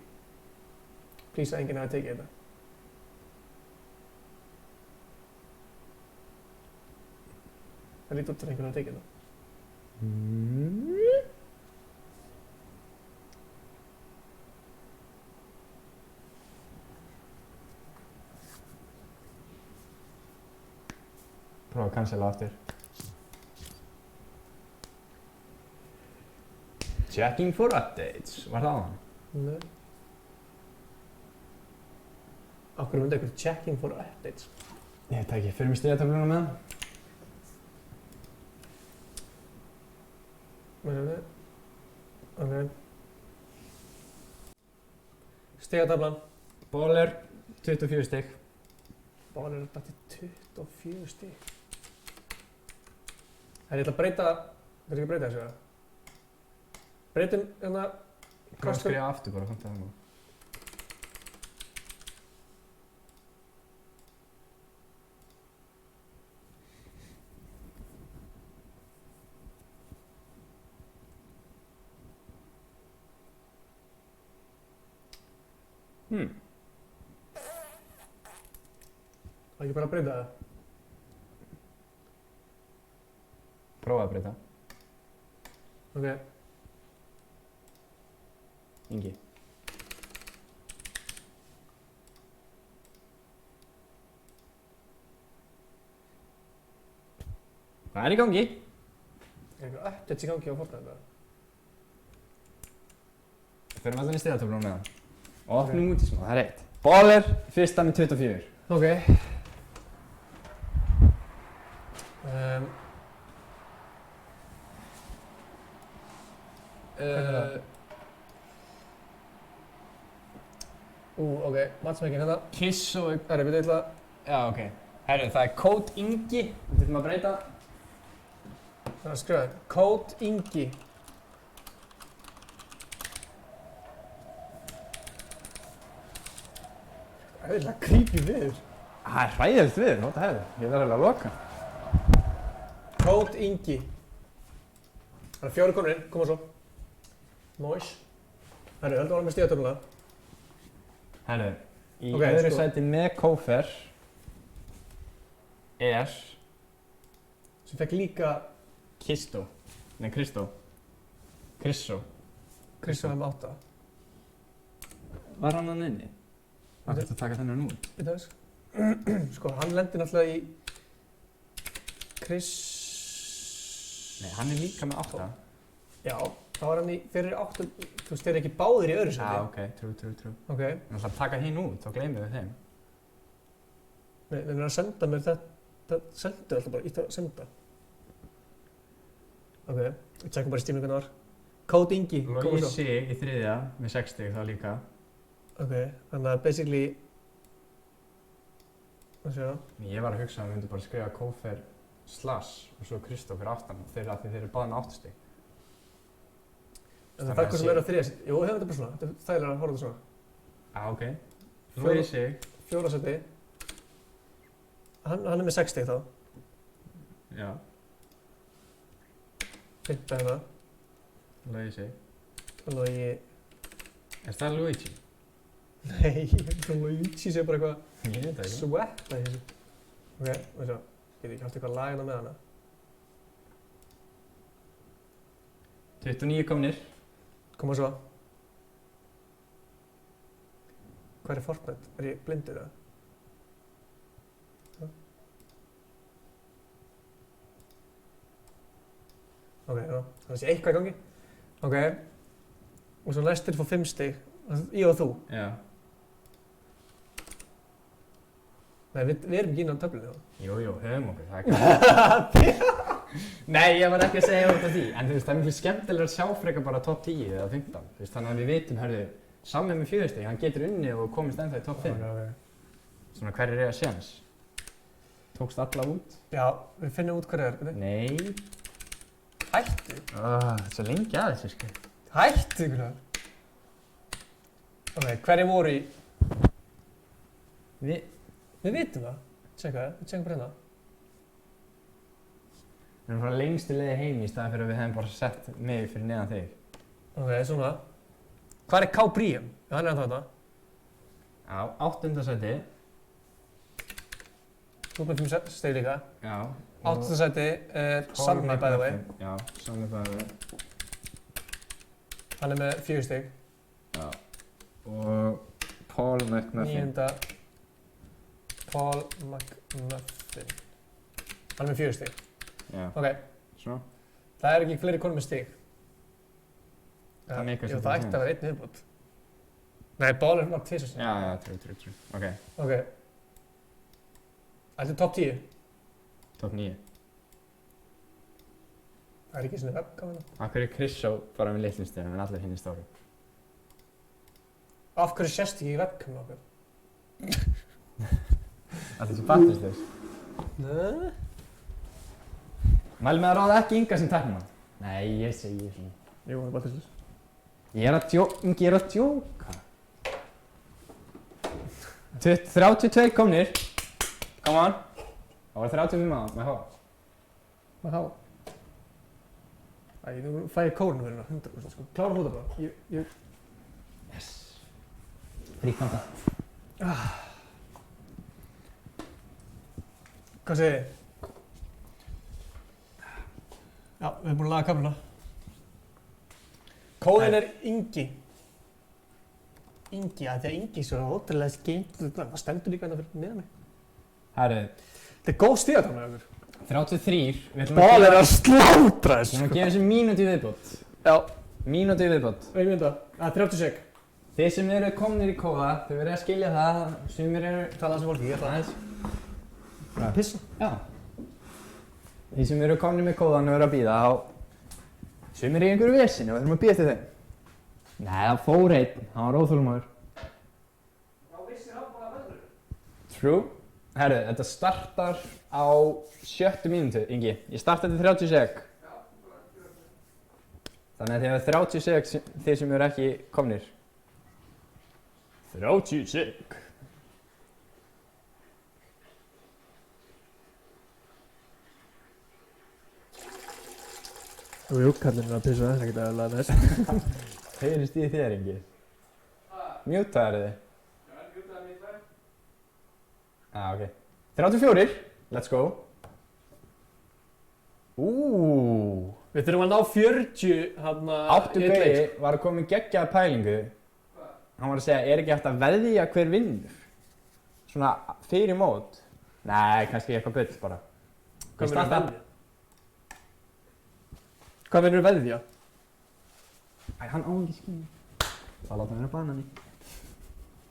Please að enginn hafi tekið þetta. Það lítið út að einhvern hafi tekið þetta. Prófa að cancela aftur. Checking for updates. Var það á hann? Nei. Af hverju myndi einhver checking for updates? Ég veit ekki, fyrir mig stigatöfluna með hann. Ok. Stigataflan. Bóler, 24 stig. Báðan er þetta til 24 stík. Það er ég ætla að breyta, það er ekki að breyta þessu eða? Breytum hérna Hvað skrifa aftur bara, samt að það nú. Það er ekki bara að breyta það. Prófa að breyta. Ok. Ingi. Hvað er í gangi? Er eitthvað updates í gangi á Fortnite? Fyrir maður þannig stigatöfluna með hann. Og opnum út í smá, það er eitt. Bóler, fyrsta með 24. Ok. Ok, matsmækinn hérna. Kiss og... Herri, við ætla... Já, ok. Herru, það er Code Ingi. Við þurfum að breyta. Það er að skrifa þér. Code Ingi. Það er eitthvað creepy viður. Það er hræðilegt við, hvað það hefur? Ég þarf alveg að loka. Code Ingi. Það er 4 konur inn, koma svo. Nice. Herri, höldum ára með stigatöfluna. Herru, í Ok, öðru sko. sæti með Kófer er Sem fekk líka Kristó. Kristó. Kristján M8. Var hann hann inni? Hvað þurfti að taka þennan út? Í þess. Sko, hann lendi náttúrulega í Nei, hann er líka með 8. Já, þá var hann í fyrir 8. Þú veist, þeir eru ekki báðir í öðru Já, sæti. ok, trú. Ok. En alltaf taka hinn út, þá gleymum við þeim. Nei, þeir eru að senda mér þetta. Sendu alltaf bara, ítt að senda. Ok, við tjekkum bara í stíminu hvernig það var. Code Ingi, koma Logi svo. Sig í 3. með 6 stig þá líka. Ok, þannig að basically... Það séu það. Ég var að hugsa að við myndum bara skrifa Kófer / og svo Kristó fyrir aftan þeir eru báðið með 8 stig. En það er hvað sem er á 3. sæti. Jú, hefur þetta bara svona. Þetta er þægilega að horfa þetta svona. Já, ok. Logi Sig. 4. sæti. Hann er með 6 stig þá. Já, 5. hérna. Logi Sig. Logi... Er það Luigi? Nei, Luigi sé bara eitthvað... Ég veit það ekki. Svetta í þessu. Ok, veist það. Get ekki haft eitthvað lagina með hana. 29 komnir. Koma svo. Hvað er Fortnite? Er ég blindur eða? Ok, já. Það sé eitthvað í gangi. Ok. Og svo næstir fór 5 stig. Ég og þú. Já. Nei, við erum ekki inn á töflunni þá. Jú, höfum okkur, það er ekki. Nei, ég var ekki að segja út af því. En þú veist, það er miklu skemmtilega að sjá frekar bara top 10 eða 15. Þú veist, þannig að við vitum, hörðu, Sammi með 4 stig, hann getur unnið og komist ennþá í top 5. Svona hverjir eiga séns? Tókst alla út? Já, við finnum út hvað það er. Nei. Hættu. Það er svo lengi að þessu, sko. Hættu ykkur það. Ok, hverju voru í... Við vitum það. Við tjekkum bara hérna. erum frá lengstu leiði heim í staðan fyrir að við hefum bara sett mig fyrir neðan þig. Ok, svona. Hvað er K. Briam? Já, hann er ennþá þetta. Já, 8. sæti. Þú ert með 5 stig líka. Já. 8. sæti er Sammy, by the way. Já, Sammy by the way. Hann er með 4 stig. Já. Og Paul McMuffin. 9. Paul McMuffin. Hann er með 4 stig. Já. Ok. Svo. Það er ekki fleiri konur með stig. Það meikar Jú, svolítið það ætti að vera 1 viðbót. Nei, Baller var 2 stig. Já, true. Ok. Ok. Þetta er top 10. Top 9. Það er ekki svona webcam hérna. Af hverju er Chris Show bara með litlum stegum en allir hinn í stóru? Af hverju sést ekki í webcam okkur? Allir sem fattist þess. Nei. Mæli með að ráða ekki Inga sem tæknumann. Nei, ég segi svona. Jú, það er bara þess. Ég er að djóka. 32 komnir. Come on. Það var 35 með há. Með há. Æ, nú fæ ég kórnu fyrir hérna, 100%, sko. Klára hluta bara. Yes. Fríkvanda. Hvað segir þið? Já, við erum búin að laga kamluna. Kóðin er Ingi. Ingi, að því að Ingi er svo ótrúlega skemmt. Það stendur líka hérna fyrir neðan mig. Herri, Þetta er góð stíðatána okkur. 33. Bál er að slátra Við erum að gefa þessu mínúti viðbót. Já. Mínúti viðbót. Ein mynda. Það er 30 sek. Þið sem eru komnir í kóða, þau verið að skilja það. Sumir eru... Tala þessu fólki, ég ætla aðeins. að pissa. Já. Þið sem eru komnir með kóðan og eru að bíða, þá... Sumir eru í einhverju vesinu og við erum að bíða eftir þeim. Nei, það fór einn. Hann var óþolinmóður. Þá vissir hann bara veðrið. True. Herru, þetta startar á 7. mínútu, Ingi. Ég starta til 30 sek. Þannig að þið hefur 30 sek þið sem eru ekki komnir. 30 sek. Jú, kallinn er að pissa, það er ekkert aðeins næst. Heyrist í þér, Ingi? Mjútaður þið? Já, mjútaði mitt veg. Ok. 34. Let's go. Við þurfum að ná 40 hann að... Áttu Gauði var að koma í geggjaða pælingu. Hvað? Hann var að segja, er ekki hægt að veðja hver vinnur? Svona fyrir mót. Nei, kannski eitthvað bull bara. Hvað meinarðu veðja? Hvað meinarðu veðja? Æ, hann á ekki skýn. Það láta mér að banani.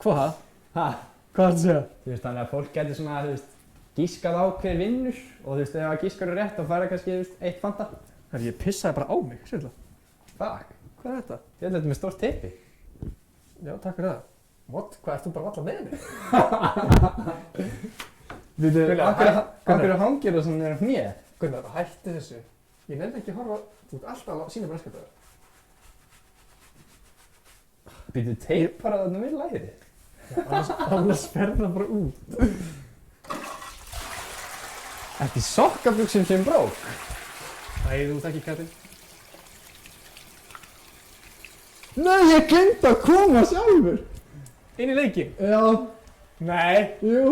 Hvað? Ha? Hvað er það að segja? Þú veist, þannig að fólk getur svona, þú veist, gískað á hver vinnur og þú veist, ef það gískar er rétt þá fær það kannski, þú veist, 1 fanta. Herri, ég pissaði bara á mig, sérlega. Fuck. Hvað er þetta? Ég veit þetta með stórt teipi. Já, takk fyrir það. What? Hvað, ert þú bara valla með mig? Akkur hangir það svona nýra hnið? Gunnar, hætti þessu. Ég nefndi ekki að horfa, þú ert alltaf að sína brennskaptaður. Býtu teipar að þarna við læri? Annars fer það bara út. Ekki sokkabuxum sem brók? Æ, þú ert ekki kallinn. Nei, ég glemt að koma sjálfur! Inn í leikinn? Já. Nei. Jú.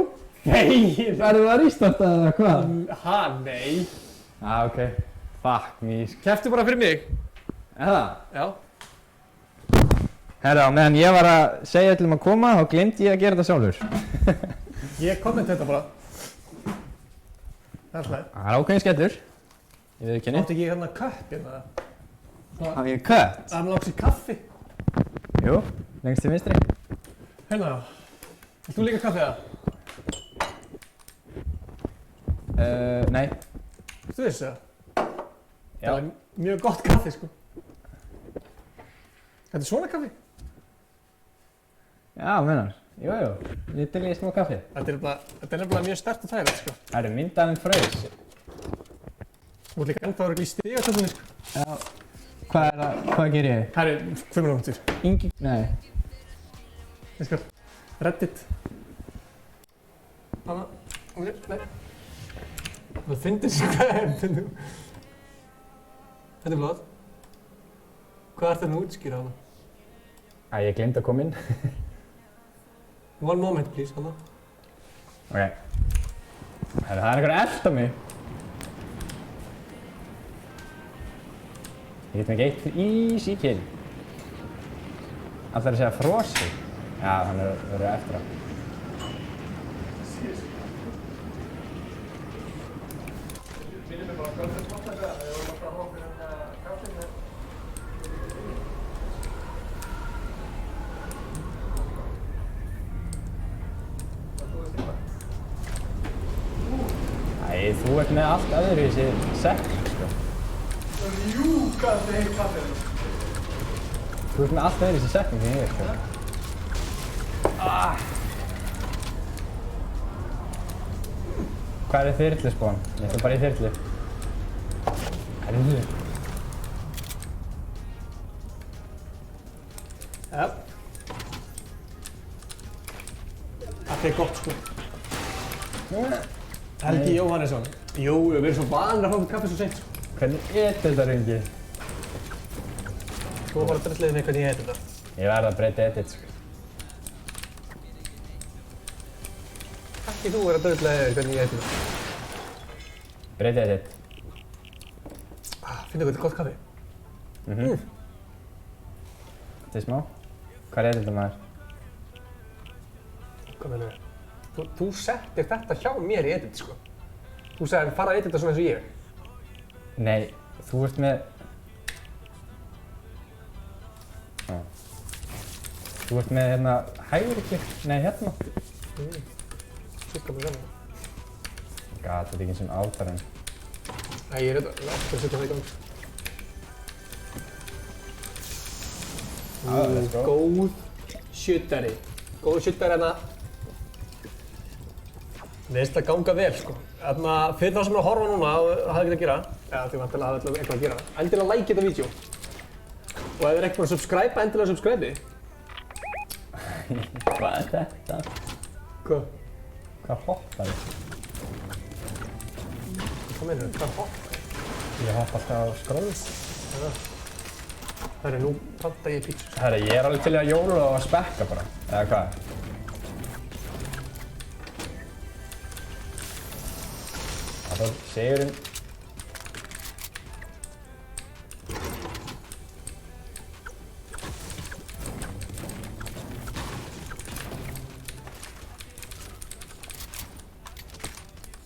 Nei. Verður það rístartað eða hvað? Ha, nei. Ok. Fuck me. Kæftu bara fyrir mig. Eða? Já. Herra, meðan ég var að segja til að koma, þá glemdi ég að gera þetta sjálfur. Ég kommenti þetta bara. Það er hlæð. Það er ákveðin skellur. Ég veit ekki henni. Áttu ekki hérna köpp hérna? Haf ég kött? Það er langs í kaffi. Jú, lengst til vinstri. Hérna. Vilt þú líka kaffi það? Nei. Þú veist það? Já. Það er mjög gott kaffi, sko. Þetta er svona kaffi? Já, mennar. Jú. Ég til í smá kaffi. Þetta er nefnilega mjög sterkt og þægilegt, sko. Það eru myndaðin fraus. Þú ert líka ennþá að vera í stigatöfnunni, sko. Já. Hvað ger ég? Herri, 5 minútur. Ingi? Nei. Ég skal. Reddit. Hanna. Nei. Það finnir sér hvað þetta. Þetta flott. Hvað ert það nú útskýra hana? Ég gleymdi að koma inn. One moment please, hana. Ok. Það einhver að elta mig. Ég get mér ekki eitt easy kill. Allir að segja frosi. Já, hann verður eftir á. Æ, þú ert með allt öðruvísi sekk, sko. Rjúkandi heitt kaffið. Þú ert með allt öðruvísi sekk en ég, sko. Hvað er þyrlu, spón? Ég ætla bara í þyrlu. Herðu. Ja. Það gott, sko. Helgi Jóhannesson. Jú, við erum svo vanir að fá með kaffi svo seint, sko. Hvernig þetta, Röngi? Þú var bara að dröslega mig hvernig ég þetta. Ég verð að breyta edit, sko. Ekki þú er að dröslega mig hvernig ég þetta. Breyta edit. Finnðu hvað þetta er gott kaffi? Þetta er smá. Hvað er þetta, maður? Hvað meina þér? Þú settir þetta hjá mér í edit, sko. Þú sagðir fara að edita svona eins og ég. Nei, þú ert með... Þú ert með hérna hægri klikk. Nei, hérna. Sýttu mig þannig. Gat, þetta er ekki eins og átarinn. Nei, ég er þetta. Aftur að setja það í gang. Let's go. Góð sjuttari. Góð sjuttari hérna. Mér finnst það ganga vel, sko. Þarna, fyrir þá sem er að horfa núna og hafa ekkert að gera, eða því vantilega hafa eitthvað að gera, endilega like þetta vídeo. Og ef þið er ekki búin að subscribe, endilega subscribe. Hvað er þetta? Hvað? Hvað hoppar þið? Hvað meinarðu? Hvað hopp? Ég hoppa alltaf á skróð. Það er nú panta ég pítsu. Herri, ég er alveg til að jóla og spekka bara. Eða hvað? Það er sigurinn.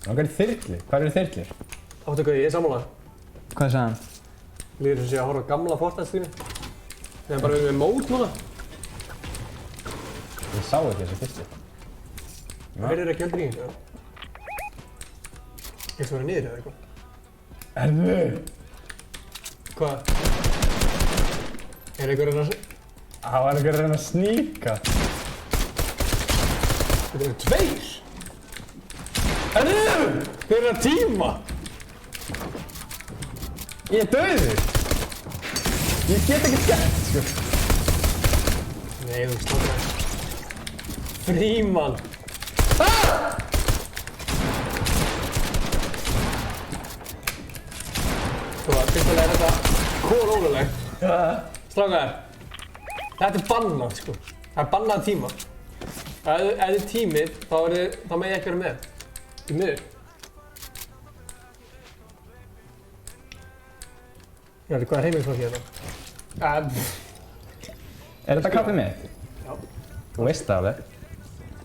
Hvað er þyrlu? Hvað eru þyrlur? Áttu hvað, ég er sammála. Hvað sagði hann? Líður sem sé að horfa á gamla Fortnite-strími. Við erum bara verið með mót núna. Ég sá ekki þessu fyrstu. Það verður ekki heldur í henni. Ég svo verið niður eða eitthvað. Erðu? Hvað? Er einhver að reyna Það var einhver að reyna að sníka. Þetta eru tveir! Erðu? Þeir eru að tíma! Ég er dauður. Ég get ekkert gert, sko. Nei, þú sláttur það. Frímann! Sko, fyrstulega er þetta kólólulegt. Strákar, þetta er bannað, sko. Það er bannað tíma. Ef þið tímið, þá með ég ekki vera með. Í miður. Já, hvað er heimilisfólki hérna? Er þetta kaffið mitt? Já. Þú veist það alveg.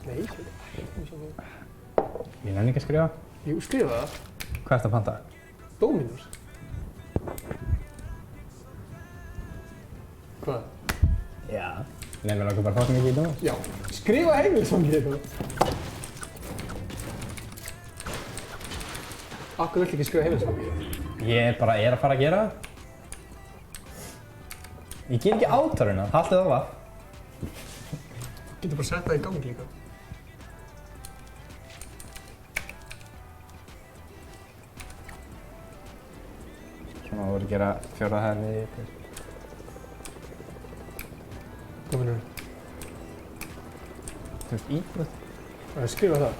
Nei, Ég nenni ekki að skrifa. jú, skrifa það. Hvað ertu að panta? Dominus. Hvað? Já. Nei, mér langar bara að fá svo mikið í Dominus. Já, skrifa heimilisfólki hérna. Akkur vill ekki skrifa heimilisfólki? Ég er að fara að gera það. Ég ger ekki átaruna, haldið það var. Getur bara sett það í gang líka. Svona voru að gera fjóra hæðni. Hvað minnur Þú veist, íbrot. Það er skrifað það.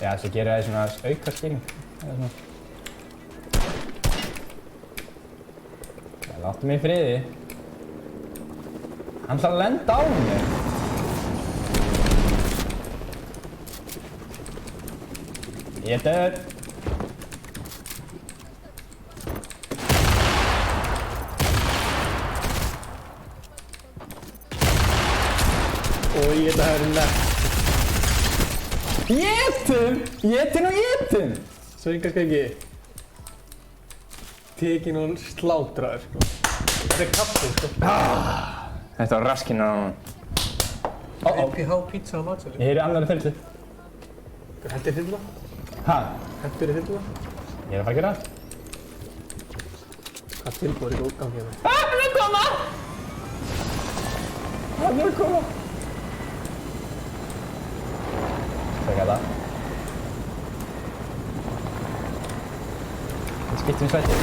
Já, svo gerir það svona auka skýring. Já, láttu mig í friði. Hann ætlar að lenda á mér. Ég er döð. Og ég þetta hefur nefnt. Étum! Étin og étin! Svo ég kannski ekki tekin og slátraður, sko. Þetta er kaffið, sko. Þetta var raskinn á hann. IPH pizza á matsölu. Ég heyri annari þyrlu. Hendur þyrla? Ha? Hendur þyrla? Ég er að fara að gera það. Hvað tilbúið er í útgangi hérna? Hann er að koma! Hann er að koma! Svega það. Við skiptum í sæti.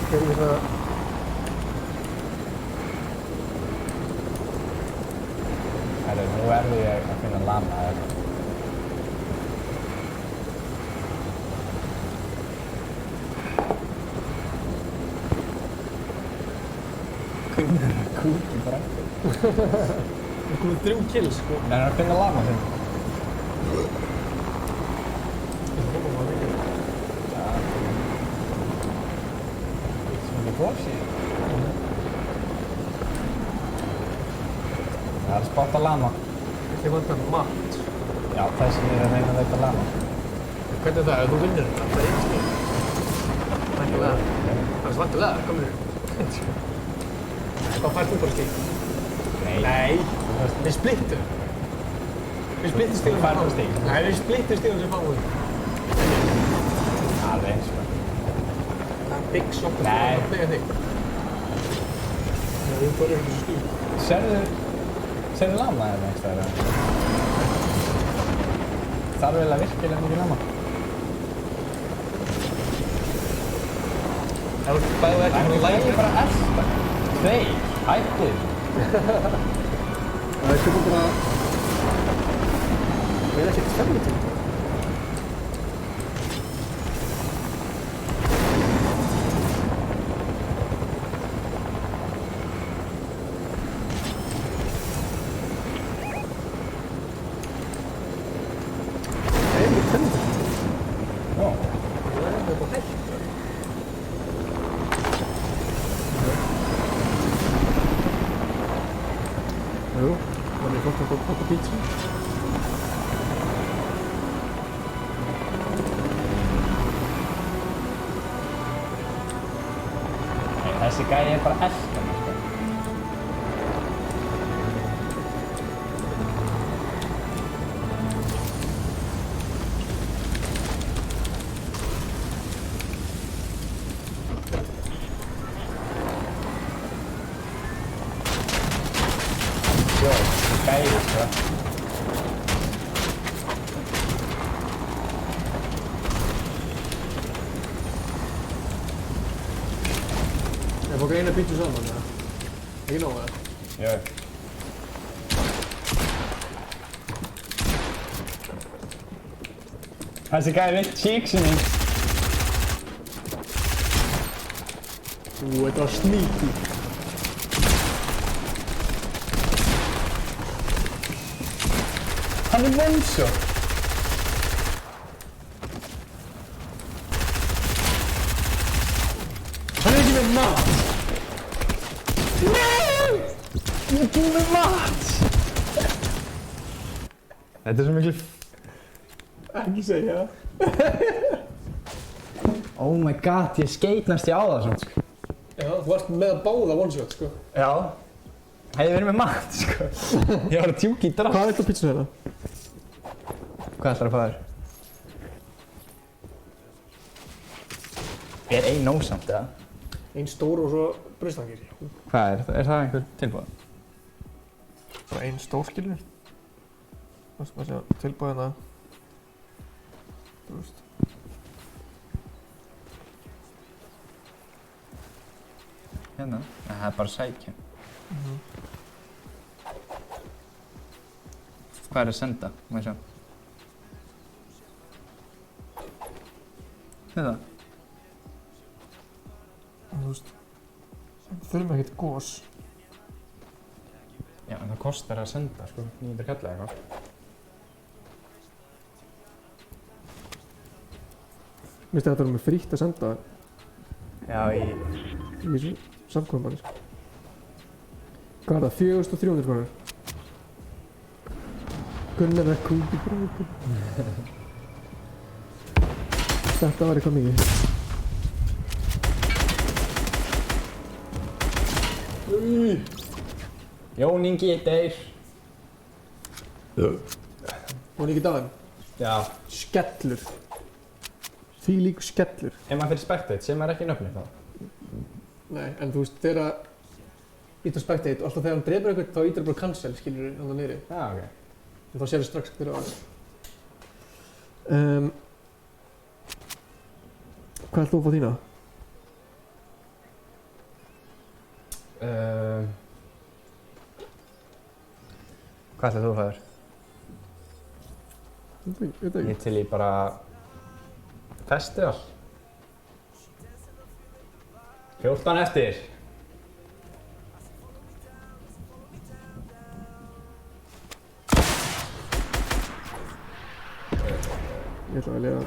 Gerum við það... Herru, nú verður ég að finna lama eða eitthvað. Kúkin bara eftir. Það er komið 3 kills, sko. Nei, hann er að finna lama þinn. Svona ekki góðsíð. Það er að spotta lama. Þið vantar mat. Já, þess vegna er að reyna að veita lama. Hvernig er það? Ef þú vinnur þetta, það er einn stíl. Væntanlega. Það er væntanlega, komur þér. Hvað færst þú bara stíl? Nei. Við splittum. Við splittum stílum sem fáum. Nei, við splittum stílum sem fáum. Alveg eins og. Það er big shot. Nei. Það er þig. Það er bara eitthvað stíl. Sérðu lama eða einhverstaðar? Þarf vel að virkilega mikið lama. Það er bæðið ekki Það er bara elsta. Þeir, hættið. Það er ekki bara... Það er ekkert fermið til þetta. Það er ekkert fermið til þetta. Jó. Það er bara hægt. Jú, það er gott að fá pizza. Þessi gæi er bara elska mig, sko. Jó, þessi gæi, sko. Ég fór eina pizza saman, eða? Ekki nóg, eða? Jó. Þessi gæi veit cheeksið mín. Þetta var sneaky. Hann er one-shot. Hann er ekki með mat! Ég er ekki með mat! Þetta er svo miklu... Ekki segja. Oh my god, ég skeitnast í á það svona, sko. Já, þú varst með að báða one-shot, sko. Já. Hefði verið með mat, sko. Ég var að tjúka í draf. Hvað er þetta pizza hérna? Hvað ætlar að fá þér? Er ein ósamt, eða? Einn stór og svo brauðstangir. Hvað er það? Er það einhver tilbúð? Bara einn stór, skilur. Það sem að sjá tilbúðina. Þú veist. Hérna? Nei, það er bara sækja. Hvað er að senda? Má ég sjá. Þetta? Þú veist. Það þurfum ekkert gos. Já, en það kostar að senda, sko. 900 kall eða eitthvað. Mér finnst þetta með frítt að senda Já, í þessu samkominni, sko. Hvað er það? 4.300 krónur? Gunnar er kúti bróti. Þetta var eitthvað mikið. Jón Ingi deyr. Var ekki daginn? Já. Skellur. Því líku skellur. Ef maður fyrir spectate, sem maður ekki nöfni þá. Nei, en þú veist, þegar að íta spectate og alltaf þegar hann drefur eitthvað þá ítir bara cancel, skilur hann það niðri. Já, ok. En þá séu strax hverju á það. Hvað ætlum þú að fá þína? Hvað ætlar þú að fæður? Ég veit ekki. Ég til í bara festival. 14 eftir. Ég ætla að velja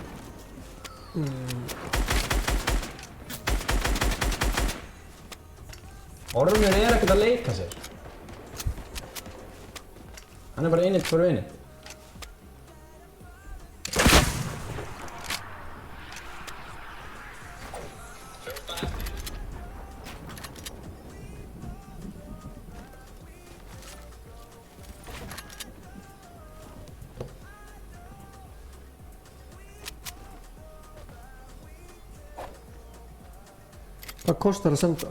Ormur er ekkert að leika sér. Hann er bara in it for win it. Hvað kostar að senda?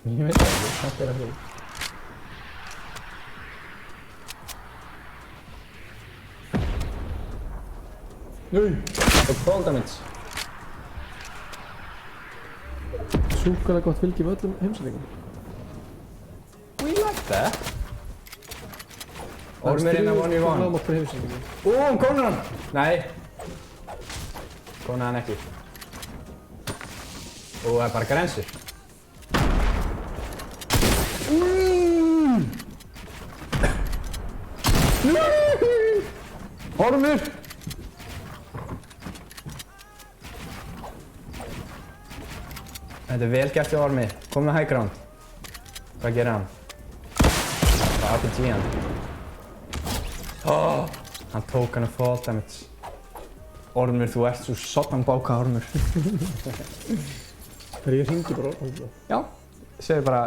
Ég veit það ekki, þetta er að því. Og fall damage. Súkkala gott fylgi með öllum heimsendingum. We like that. Ormur inn á 1v1. Lágmátt fyrir heimsendingum. Hann konar hann! Nei. Konar hann ekki. Og það er bara grensur. Ormur! Þetta er vel gert hjá Ormi. Kom með high ground. Hvað gerir hann? Það er RPG hann. Hann tók hann að fall damage. Ormur, þú ert svo soddan báka, Ormur. Þegar ég hringi bara á. Já. Segðu bara,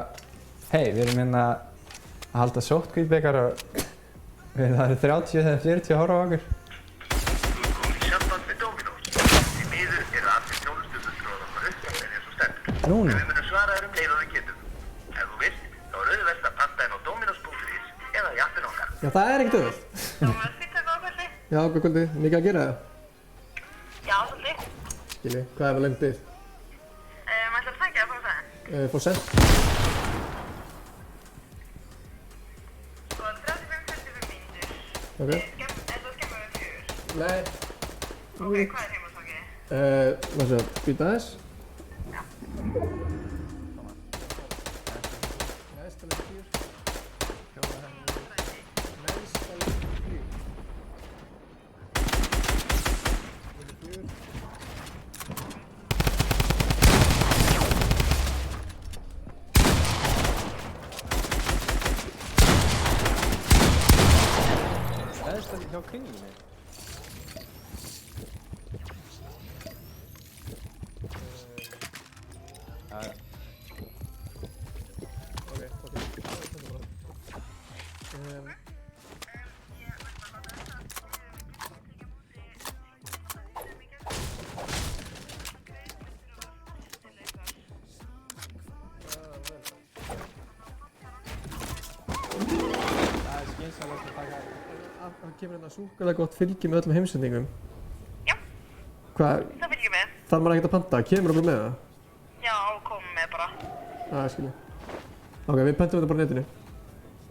hei, við erum hérna að halda sóttkvíðbikar og það eru 30 eða 40 að horfa á okkur. Þú er komin í samband með Dominos. Því miður eru allir þjónustufulltrúar okkar uppteknir eins og stendur. Núna? En við munum svara þér leið og við getum. Ef þú vilt, þá er auðvelt að panta inn á dominos.is eða í appinu okkar. Já, það er ekkert auðvelt. Dóminós pizza, góða kvöldi. Já, góða kvöldi. Mikið að gera það? Já, svolítið. Skilji, hvað er löng bið? Ætlar að tækja það frá það? Fór sent. Sko, 35-45 mínútur. Ok. Er það skemmur við 4? Nei. Ok, hvað er heimasvangið? Hvað sé, býta aðeins? Já. Stæðst hjá kringlunni. það kemur hérna súkulega gott fylgi með öllum heimsendingum. Já. Hvað, Það fylgjum með. þarf maður ekkert að panta? Kemur það bara með það? Já, komum með bara. Það skilji. Ok, við pöntum þetta bara á netinu.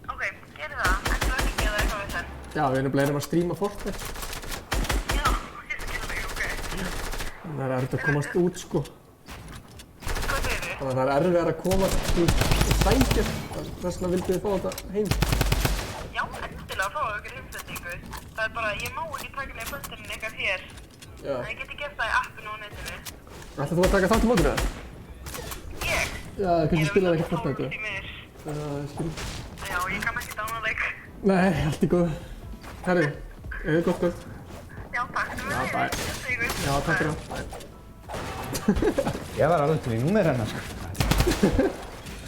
Ok, gerðu það. Ekki að hringja það eitthvað við þenn. Já, við erum að stríma Fortnite. Já, ég skil þig, ok. Það er erfitt að komast út, sko. Hvað segir þið? Þannig að það er erfitt að komast út og sækja. Þess vegna vildum við fá þetta heim. Já, endilega fáðu ykkur heimsendingu. Það er bara, ég má ekki taka niður pöntuninn ykkar hér. Já. En ég geti gert það í appinu og netinu. Ætlar þú að taka þátt í mótinu það? Ég? Já, kannski spilar ekkert Fortnite. Í miður. Já, skilji. Já, ég kann ekki dánaleik. Nei, allt í góðu. Herri, gott kvöld. Já, takk. Já, bæ. Já, takk fyrir það. Ég var alveg til í númer hennar, sko.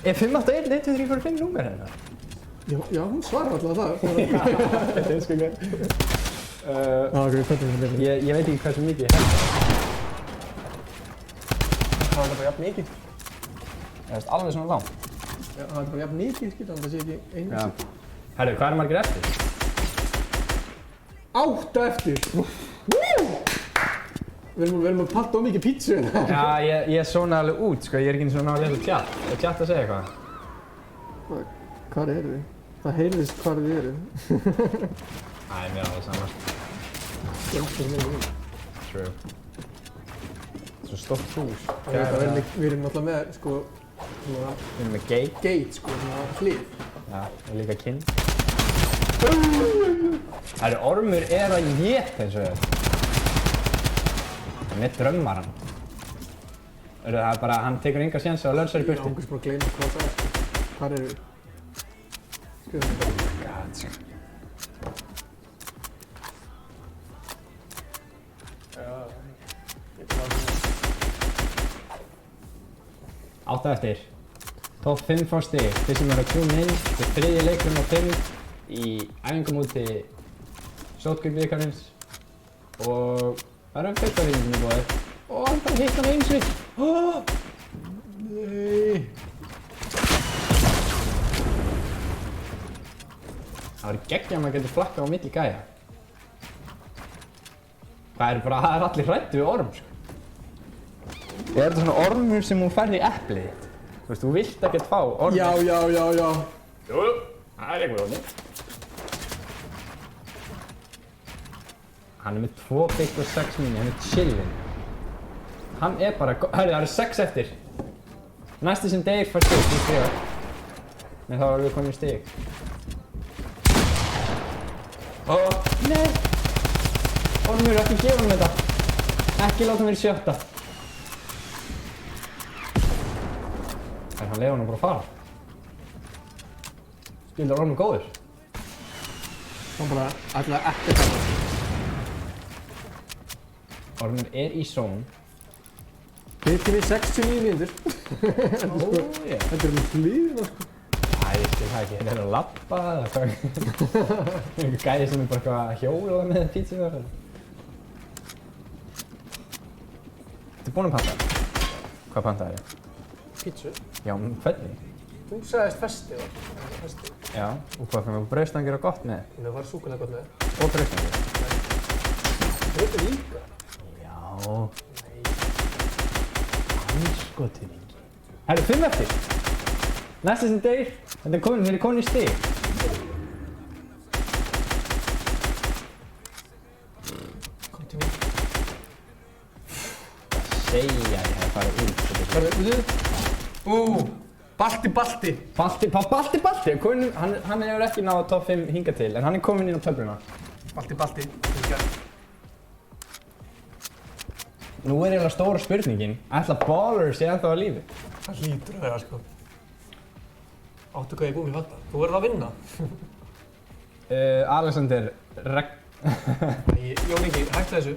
Er 581, 1, 2, 3, 4, 5 númer hennar? Já, hún svarar alltaf það. Þetta er sko ekki. Já, ok, við pöntum þetta nefnilega. Ég veit ekki hversu mikið ég held. Það er bara jafn mikið. Ég veist alveg svona langt. Já, það er bara jafn mikið, skilja, þannig að það sé ekki einu. Já. Herru, hvað er margir eftir? 8 eftir! Við erum að panta of mikið pítsu hérna. Já, ég svona alveg út, sko. Ég er ekki eins og ná að lesa tjatt. Er tjatt að segja eitthvað? Hvar eru þið? Það heyrðist hvar þið eru. Æ, mér er alveg saman. True. Svo stórt hús. Við erum alltaf með, sko, svona Við erum með gate. gate, sko, svona hlið. Já, og líka kinn. Herru, ormur er að éta eins og þetta. Hann er drömmar hann. Það er bara, hann tekur enga sénsa og lönsar í Ég burtu. ángust bara að gleyma hvað það er, sko. Hvar eru við? Skrifum þetta. God, sko. Átta eftir. Top 5 fá stig. Þeir sem eru að tune inn. Þetta er þriðji leikurinn á 5 í æfingamóti sótkvíkbikarins. Og það eru fyrstaríðin í bóði. Og hann bara hitt hann eins við. Nei. Það var geggjað að maður getur flakkað á milli gæja. Það er bara, það er allir hræddu við orm, sko. Og er þetta svona ormur sem hún færði í eplið þitt? Þú veist, þú vilt ekkert fá ormur. Já. Jú, það er einhver ormur. Hann er með 2 byggt og 6 mini, hann er chillin. Hann er bara, hörru, það eru 6 eftir. Næsti sem deyr fær stig, þú skrifar. Nei, þá erum við komin í stig. Nei! Ormur, ekki gefa hann þetta. Ekki láta mér sjötta. Hann leiði hann bara að fara. Skildar ormur góður. Hann bara ætlaði ekki að fara. Ormur er í zone. Hittum við 69 mínútur. Þetta er með hlýðina, sko. Æ, ég skil það ekki. Þetta er að labba eða hvað? Einhver gæði sem er bara eitthvað að hjóla með pítsu þar. Þetta er búinn að panta. Hvað pantaði ég? Pítsu? Já, hvernig? Þú sagðist festi, festi. Já, og hvað fyrir mig brauðstangir og gott með? Það var súkulega gott með. Og brauðstangir? Þetta líka? Já. Anskotin ekki. Herru, 5 eftir. Næsta sem deyr. Þetta er komin, við erum komin í stig. Continue. Segja ég hef farið út. Balti. Balti. Hann hefur ekki náð top 5 hingað til, en hann er komin inn á töfluna. Balti. Nú er eiginlega stóra spurningin, ætla Baller sé ennþá á lífi? Það hlýtur að vera, sko. Áttu hvað ég búið með þetta? Þú verður að vinna. Alexander, Jón Ingi, hættu þessu.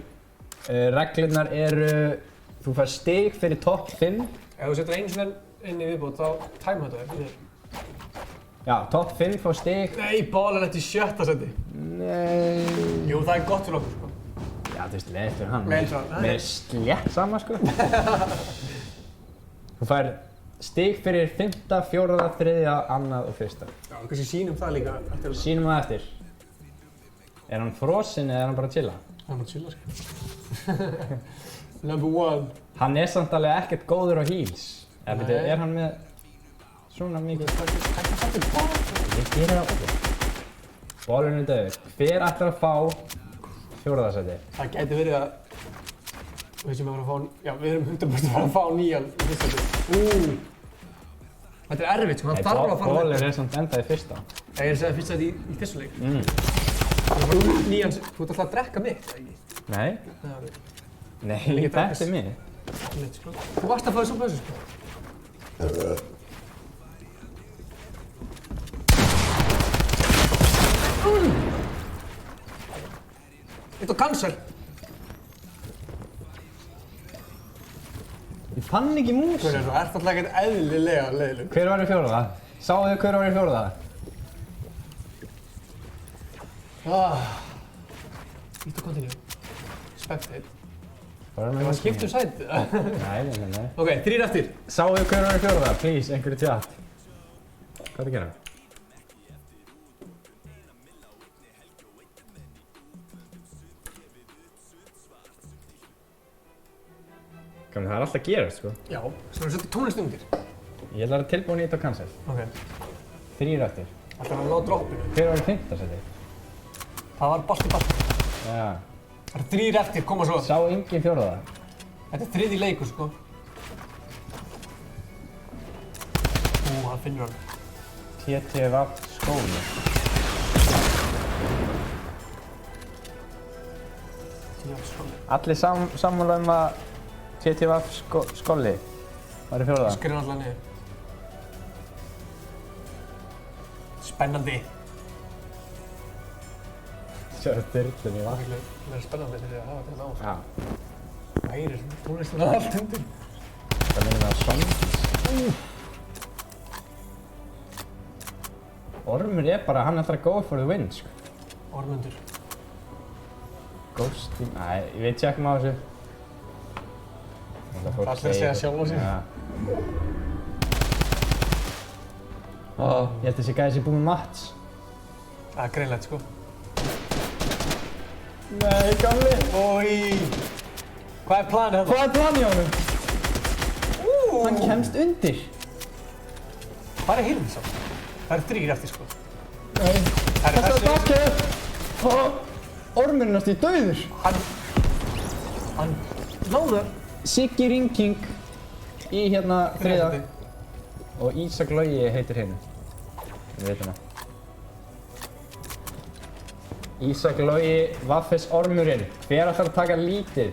reglurnar eru, þú fær stig fyrir top 5. Ef þú setur einu svona inn í viðbót, þá tæma þetta ekki. Já, top 5 fá stig. Nei, Baller eftir 7. seti. Nei. Jú, það er gott fyrir okkur, sko. Já, þú veist, leiðist fyrir hann. Leiðist fyrir hann. Mér er slétt sama, sko. Þú fær stig fyrir 5., 4., 3., 2. og 1. Já, kannski sýnum það líka eftir. Sýnum það eftir. Er hann frosinn eða er hann bara að chilla? Hann er að chilla, sko. Number 1. Hann er samt alveg ekkert góður á heals. Nei. Er hann með svona mikið? Þetta fættir bótt. Ég gerir það okkur. Bólurinn er döður. Hver ætlar að fá fjórðasæti? Það gæti verið að við sem erum að fá, já við erum 100% að fá nýjan í fyrsta sæti. Þetta er erfitt, sko, hann þarf að fara Bólur er samt endað í fyrsta. Ég er að segja fyrsta sæti í þessu leik. Það var nýjan, þú ert alltaf að drekka mitt, eða ekki? Nei. Nei, Ekki þetta drekka. er mig. Mitt, sko. Þú varst að fá þessu þessu, sko. Þetta er cancel. Ég fann ekki mús. Þú ert alltaf ekkert eðlilega leiðileg. Hver var í fjórða? Sáðu þið hver var í fjórða? Ítt og continue. Spectate. Var Ég var skipt sæti. Nei. Ok, 3 eftir. Sáðu þið hver var í fjórða? Please, einhverju tjátt. Hvað er að gera? Það er alltaf að gera, sko. Já, svo erum við tónlist undir. Ég ætla að vera tilbúin í þetta og cancel. Ok. 3 eftir. Ætlar að ná droppinu. Hver var í fimmta sæti? Það var balti. Já. Það eru 3 eftir, koma svo. Sá engin fjórða? Þetta er 3. leikur, sko. Hann finnur hann. TTV skóli. Allir sammála að TTV skóli var í fjórða? Skrifa alltaf niður. Spennandi. Sjáðu þyrlun í vatn. Það er spennandi fyrir að hafa þetta á. Já. Væri tónlistin að allt undir. Það minnir það songs. Ormur er bara, hann ætlar að go for the win, sko. Ormundur. Ghosting, næ, við tjekkum á þessu. Allir að segja sjálf á sig. Já. Ég held að þessi gæði sé búinn með Mats. Það er greinlegt, sko. Nei, gamli. Ói. Hvað er planið þetta? Hvað er planið á honum? Hann kemst undir. Hvað er hinn sá? Það eru 3 eftir, sko. Nei. Það er þessi. bakkið. Ormurinn átti dauður. Hann náðu það. Siggi Ringking í hérna þriða. Og Ísak Logi heitir hinn. Við veitum það. Ísak Logi, Vaffes Ormurinn. Hver ætlar að taka lítið?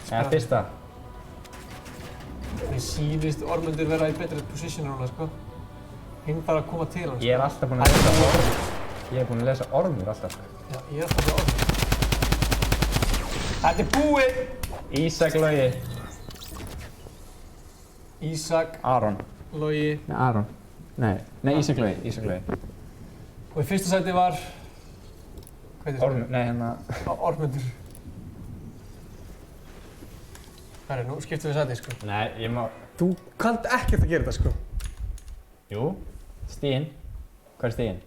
Eða fyrsta? Mér sýnist Ormundur vera í betri positionu núna, sko. Hinn þarf að koma til hans. Ég er alltaf búinn að lesa Ormur. Ég er búinn að lesa Ormur alltaf. Já, ég er alltaf að Ormundur. Þetta er búið! Ísak Logi. Ísak, Aron. Logi. Nei, Aron. Nei, Ísak Logi. Ísak Logi. Og í fyrsta sæti var... Hvað heitir Ormur, nei hérna... Ormundur. Herri, nú skiptum við sæti, sko. Nei, ég má... Þú kannt ekkert að gera þetta, sko. Jú. Stíinn. Hvað er stíinn?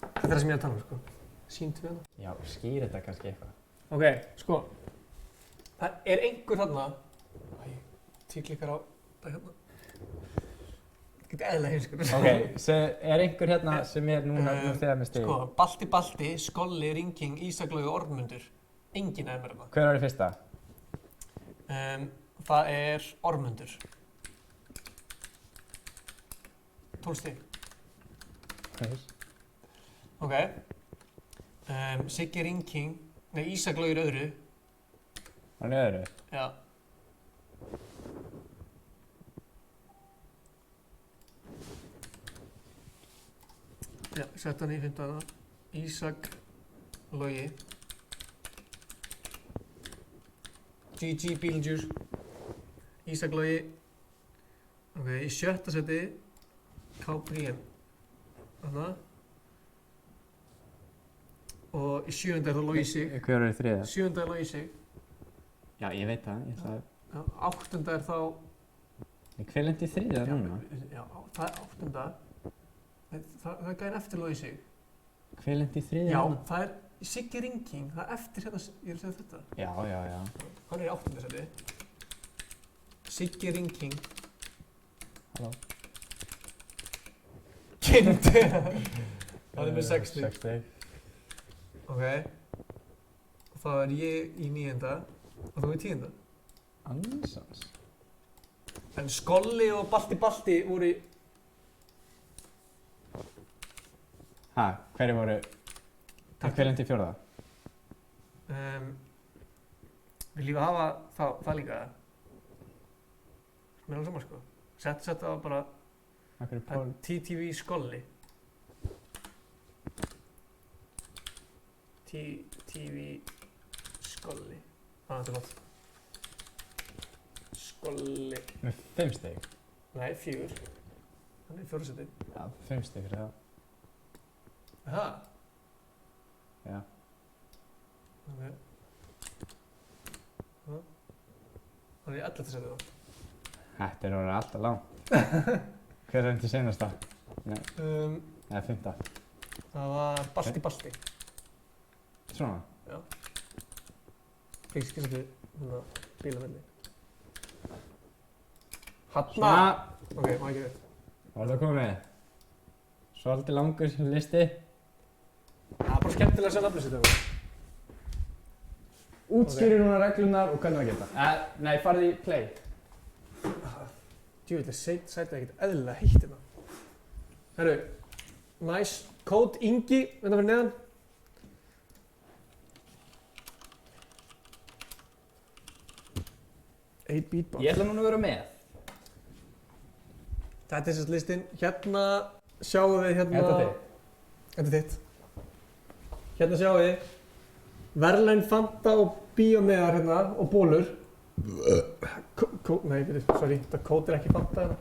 Þetta er það sem ég er að tala um, sko. Sýndu við hana. Já, skýr þetta kannski eitthvað. Ok, sko. Það er einhver þarna... Æ, tíklikkar á... Það hérna. Það getur eðlilega hins, sko. Ok, er einhver hérna sem er núna þegar með stíð? Sko, Balti, Skolli, Ringking, Ísak Logi, Ormundur. Enginn er með þarna. Hver var í fyrsta? Það er Ormundur. 12 stig. Ok. Siggi Ringking, nei Ísak Logi er öðru. Hann er öðru? Já. Já, sett hann í 15. Ísak Logi. GG Beetlejuice. Ísak Logi. Ok, í 7. seti KPM. Þarna. Og í 7. er það Logi Sig. Hver var í þriða? 7. er Logi Sig. Já, ég veit það. Ég ætlaði... Já, 8. er þá... Hver lendi í þriða núna? Já, það er 8. Það er gæðin eftir Logi Sig. Hver lendi í þriðja? Já, það er Siggi Ringking, það er eftir hérna, ég er að segja þetta. Já. Hann er í 8. seti. Siggi Ringking. Halló. Kynnti. Hann er með 6 stig. 6 stig. Ok. Og þá er ég í 9. og þú í 10. Ansans. En Skolli og Balti voru í... Ha, hverju voru... Hver lendi í 4.? Viljum við hafa það líka? Mér er alveg saman sko. Setta á bara TTV Skolli. TTV Skolli. Þetta er gott. Skolli. Með 5 stig? Nei, 4. Hann er í 4. seti. Já, 5 stig fyrir það. Aha. Já. Ok. Hann er í 11. seti þá. Þetta er orðið alltaf langt. Hver lendi í seinasta? Nei, eða 5. Það var Balti. Svona? Já. Frískið setið hérna bílamelli. Hanna! Ok, má ekki veit. Var það komið? Svolítið langur listi. Það er bara skemmtilega að segja nafnið sitt eða. Útskýrir núna reglunar og hvernig það geta. Nei, farið í play. Djúvillig, sætið ekkert eðlilega heitt hérna. Herru, nice. Code Ingi, hérna fyrir neðan. Eitt beatbox. Ég ætla núna að vera með. Þetta er sérst listinn. Hérna sjáum við hérna... Þetta er þitt. Hérna sjáum við verðlaun Fanta og bíómiðar hérna og bólur. Nei, sorry, þetta kód er ekki Fanta hérna.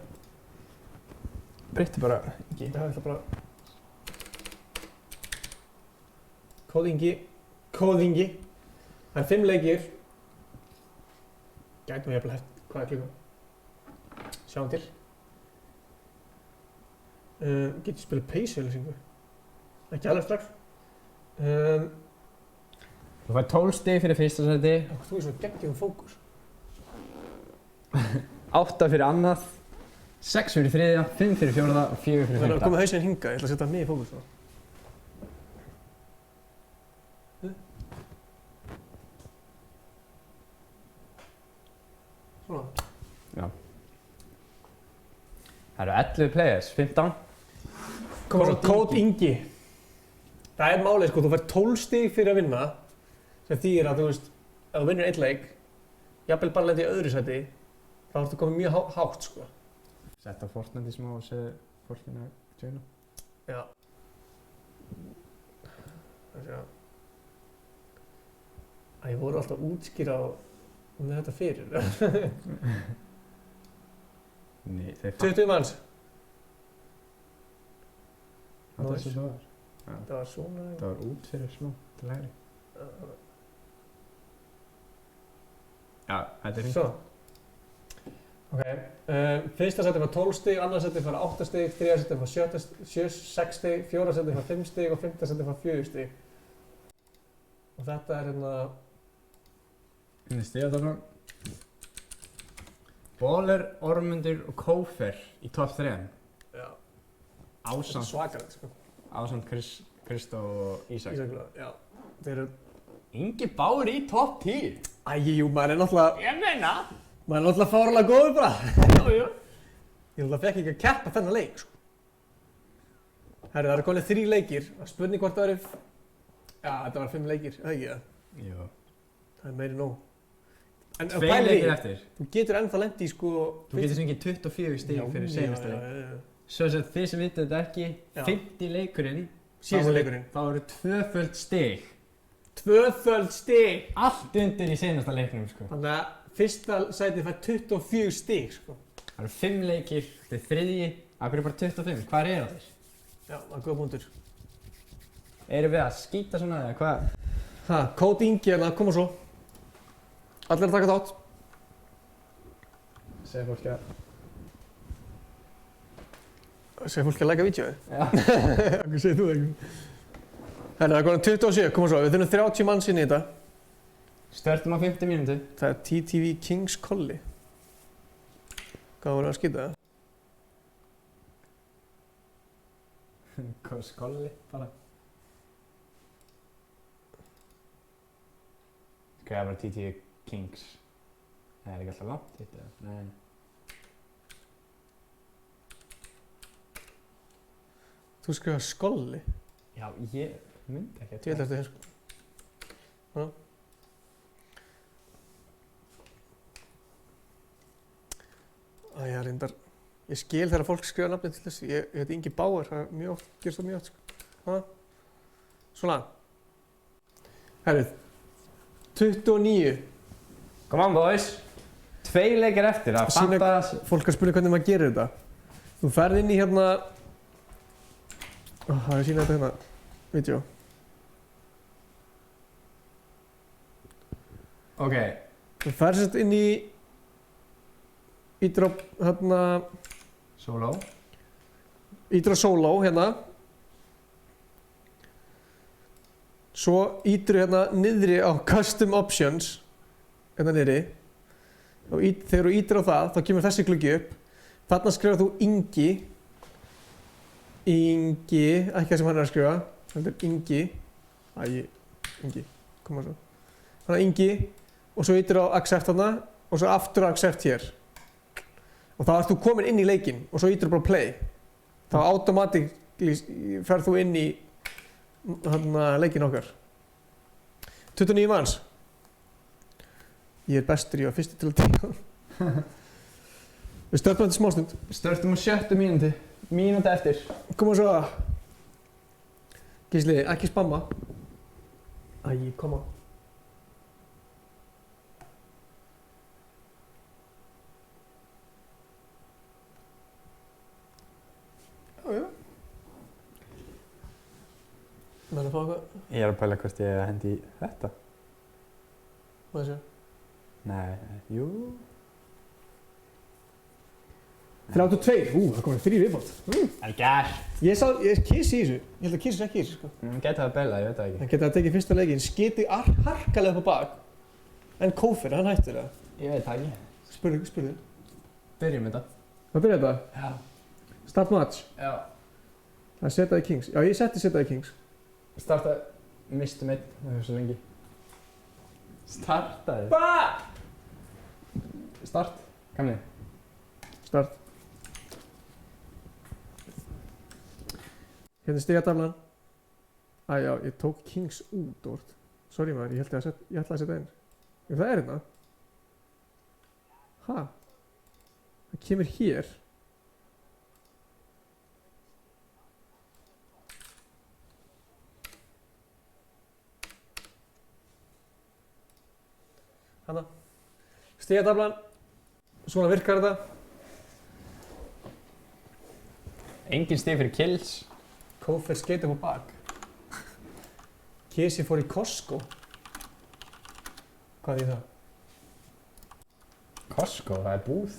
Breytti bara Ingi. Það er bara... Kóð Ingi. Það er 5 leikir. Gætum við jafnvel hægt. Hvað er klukkan? Sjáum til. Getur spilað peysu-auglýsingu? Ekki alveg strax. Þú fær 12 stig fyrir fyrsta seti. Þú er svo geggjum fókus. 8 fyrir annað. 6 fyrir þriðja, 5 fyrir fjórða og 4 fyrir Það er að fymta. koma hausinn hingað, ég ætla að setja mig í fókus þá. Svona. Já. Það eru 11 players, 15. Code Ingi. Það er málið sko, þú fær 12 stig fyrir að vinna sem þýðir að þú veist, ef þú vinnur einn leik jafnvel bara lendið í öðru sæti þá ertu komið mjög hátt sko. Sett á Fortnite í smá og segðu fólkinu að tjóna. Já. Það sé að ég voru alltaf að útskýra með þetta fyrir. Nei, þeir 20 manns. Það var svo það var. Það var svona. Það var út fyrir smá, til hægri. Já, þetta er fínt. Svo. Ok, fyrsta seti var 12 stig, annað seti var 8 stig, þriðja seti var 6 stig, fjóra seti var 5 stig og fimmta seti var 4 stig. Og þetta er hérna... Hérna er stigatöflan. Bóler, Ormundur og Kófer í topp 3. Já. Ásamt Svakalegt, sko. Ásamt Kristó og Ísak. Ísaklega, já. Þeir eru... Ingi Báur í topp 10. Æjú, maður er náttúrulega... Ég meina. Maður er náttúrulega fárlega góður bara. Já. Ég náttúrulega fekk ekki að keppa þennan leik, sko. Herru, það eru komin 3 leikir. Spurning hvort það eru... Já, þetta var 5 leikir, eða ekki það? Jú. Það er meiri nóg. En 2 leikir eftir. Þú getur ennþá lent í, sko... Þú getur fengið 24 stig fyrir seinasta leik. Svo sem þið sem vitið þetta ekki, 50 leikurinn. Síðasta leikurinn. Þá eru 2-föld stig. 2-föld stig! Allt undir í seinasta leiknum, sko. Þannig að fyrsta sætið fær 24 stig, sko. Það eru 5 leikir, þetta er þriðji, akkur er bara 25, hvað er það þér? Já, það er góða punktur. Erum við að skýta svona eða hvað? Ha, Code Ingi hérna, koma svo. Allir að taka þátt. Segir fólki að... Segir fólki að læka vídeoið? Já. Akkur segir þú það ekki? Herra, það er komin 27, koma svo, við þurfum 30 manns inn í þetta. Störtum á 50 mínútu. Það er TTV Kings Colli. Hvað voru að skýta það? Hvað skolli, bara. Skrifa bara TTV Kings. Það er ekki alltaf langt hitt eða? Nei. Þú skrifar Skolli? Já, ég myndi ekki að Ég held eftir hér. Æja, reyndar. Ég skil þegar fólk skrifa nafnið til þess. Ég heit Ingi Bauer, það er mjög oft, gerst það mjög oft, sko. Svona. Herrið. 29. Come on boys. 2 leikir eftir, það Sýna- fattas. Fólk að spyrja hvernig maður gerir þetta. Þú ferð inn í hérna... Það er að sýna þetta hérna. Vídeó. Ok. Þú ferð sérst inn í... Ídra hérna... Solo. Ídra Solo hérna. Svo ídru hérna niðri á Custom Options. Hérna niðri. Og þegar þú ídru á það, þá kemur þessi gluggi upp. Þarna skrifar þú Ingi. Ingi, ekki það sem hann er að skrifa. Þetta er Ingi. Ingi, koma svo. Þannig Ingi. Og svo ídru á Accept þarna. Og svo aftur á Accept hér. Og þá ert þú komin inn í leikinn. Og svo ídru bara Play. Þá automatically ferð þú inn í leikinn okkar. 29 manns. Ég er bestur, ég var fyrstur til að tíma. Við stöðum þetta smástund. Störtum á 7 mínútu. Mínúta eftir. Koma svo. Gísli, ekki spamma. Koma. Já. Menn að fá eitthvað? Ég er að pæla hvort ég hendi í þetta. Hvað sé? Nei, jú. 32. Það komið 3 viðbót. En gært. Ég kissi í þessu. Ég held að kissi ekki í þessu, sko. Gæti það að beila, ég veit það ekki. Hann geti að tekið fyrsta leikinn, skiti harkalega upp á bak. En Kófir, hann hættir það. Ég veit það ekki. Spurðu. Byrjum þetta. Hvað byrjaði þetta? Já. Start match. Já. Það er setaði Kings. Já, ég setti setaði Kings. Starta, mistum einn, það er svo lengi. Startaði. Start, gamli. Start. Hérna er stigataflan. Já, ég tók Kings út, Dórt. Sorry maður, ég ætlaði að setja inn. Já, það er hérna. Ha? Það kemur hér. Hanna. Stigataflan. Svona virkar þetta. Engin stig fyrir kills. Kófir skeit upp á bak. Kesi fór í Costco. Hvað er það? Costco, það er búð.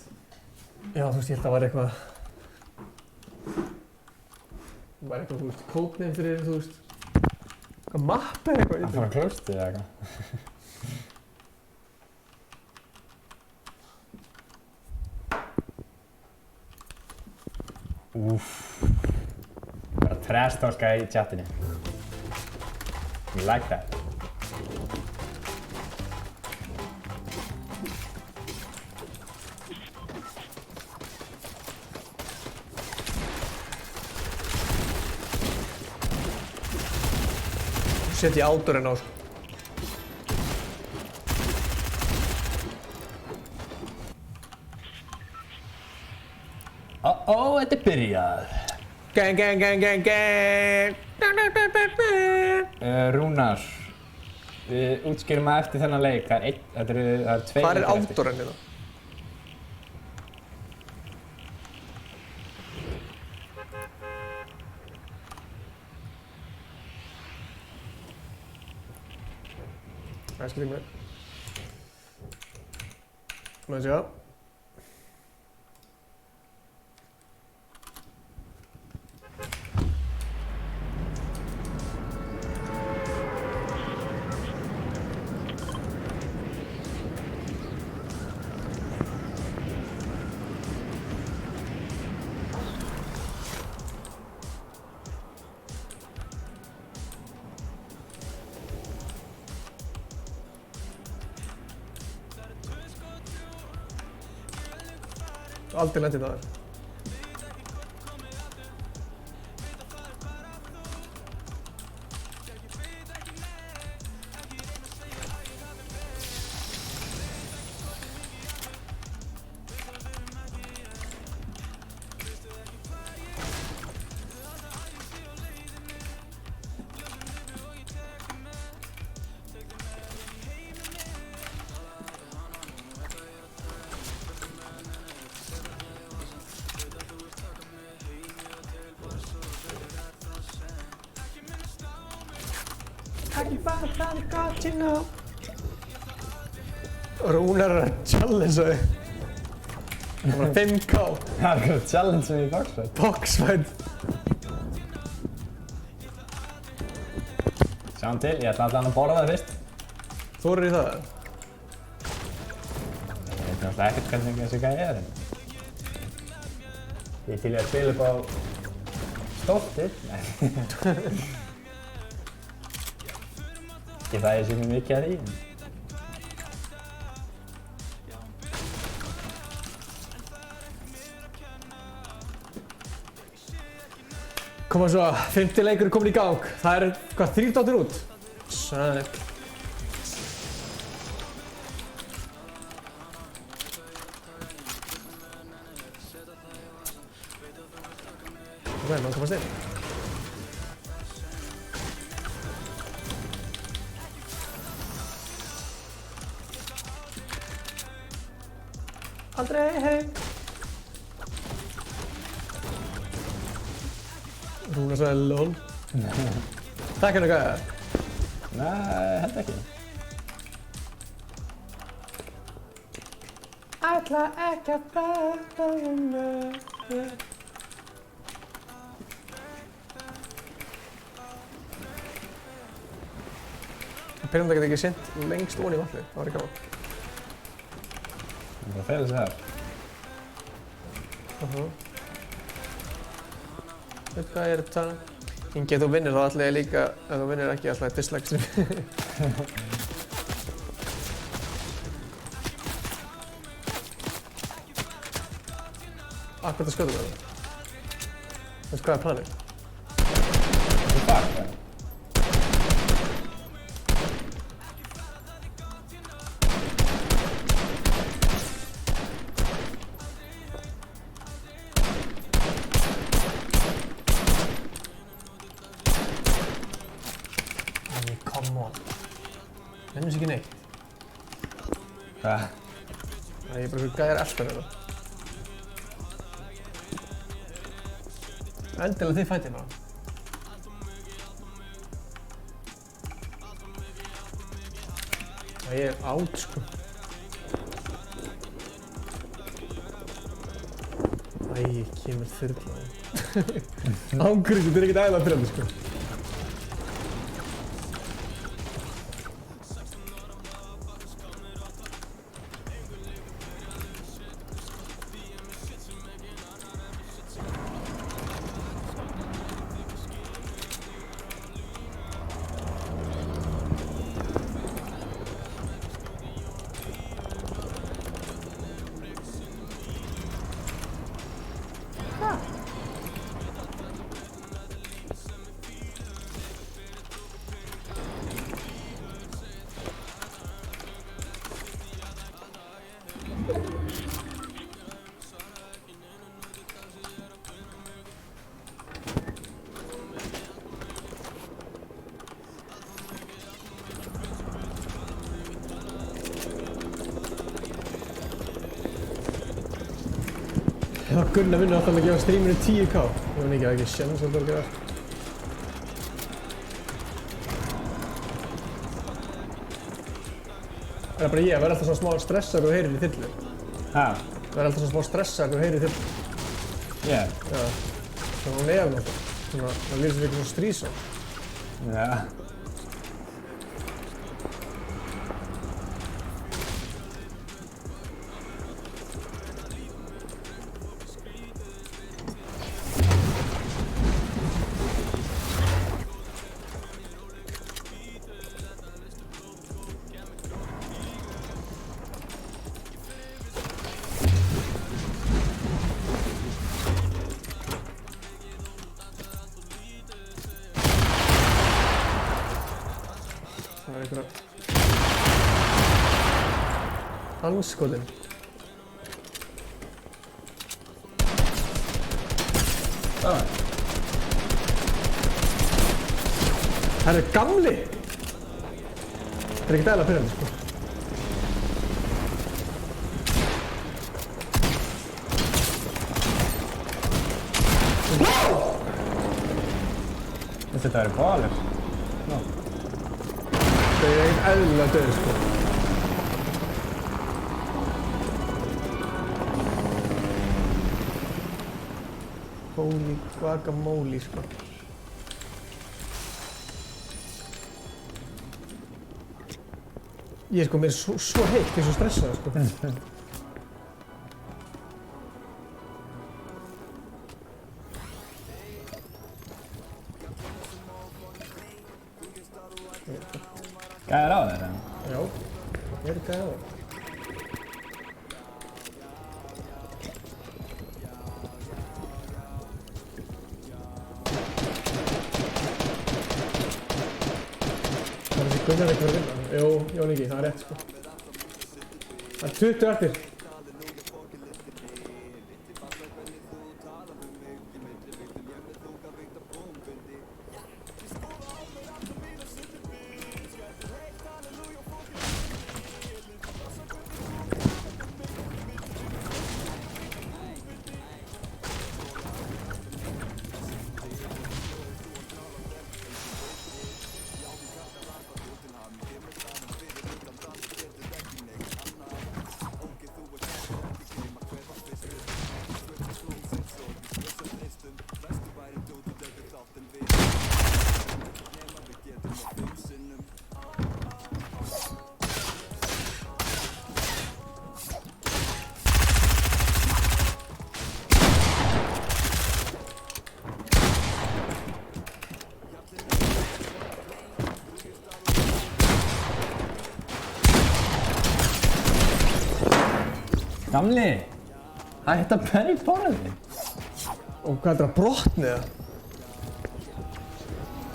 Já, þú veist, ég held að það var eitthvað... Það var eitthvað, þú veist, kóknefn fyrir, þú veist... Eitthvað mapp eða eitthvað. Það fara klósti eða eitthvað. Bara trash-talka í chatinu. You like that? Sett ég outdoorinn á, sko. Þetta er byrjað. Gang, gang, gang, gang, gang. Rúnar, við útskýrum að eftir þennan leik. Það er 2 leikir Hvað er eftir. outdoorinn hérna? Það skilur mér. Má sjá. aldrei lent í það. Rúnar er að challengea þig. Það var 5K. Það er eitthvað challenge í boxfight. Boxfight. Sjáum til, ég ætla allan að borða það fyrst. Þorir í það? Ég veit náttúrulega ekkert hvernig þessi gæi er. Ég til ég að spila upp á stoltið. Ekki það ég sé mér mikið að því. Koma svo, 50 leikur er komin í gang. Það er, hvað, 3 dáttir út? Sæl. Ok, maður komast inn. Aldrei heim. Rúnar sagði LOL. Takk hérna gæða. Nei, held ekki. Ætla ekki að prata mig. Pyrrandi geti ekki sent lengst ofan í vatnið. Það var ekki gaman. Það fæði þessi þar. Veit hvað er þetta? Ingi, ef þú vinnir þá ætla ég líka, ef þú vinnir ekki ætla ég dislike stream. Akkurat að skjóta með það. Veistu hvað er planið? Það er bak, ja. Nefnum sér ekki neitt. Hvað? Það er bara svo gæðir eltar þetta. Endilega þið fætið bara. Það er átt sko. Æ, kemur þyrla. Ángrið, þetta er ekkert ægilega þyrla sko. Ef Gunnar vinnur alltaf að gefa streaminu 10K. Ég veit ekki, það er ekki sjans að það gera. Það er bara ég, verður alltaf svona smá stressaður og heyrir í þyrlu. Hæ? Verður alltaf svona smá stressaður og heyrir í þyrlu. Ég? Já. Svona á nefn alltaf. Svona, það lýsir eitthvað svona strísa. Já. Það er einhverja... Anskotin. Það. Það er gamli! Það er ekkert eðla pyrrandi, sko. Þetta væri baller. Það er ekkert eðla döð, sko. Holy guacamole, sko. Ég er sko, mér er svo heitt, ég er svo stressað, sko. Gæðir á þér, Já, ég er gæðið á það. Það er þessi Gunnar ekki verið að vinna. Jú, Jón Ingi, það er rétt, sko. Það er 20 eftir. Gamli! Hætt að berja í borðið! Og hvað er það að brotni það?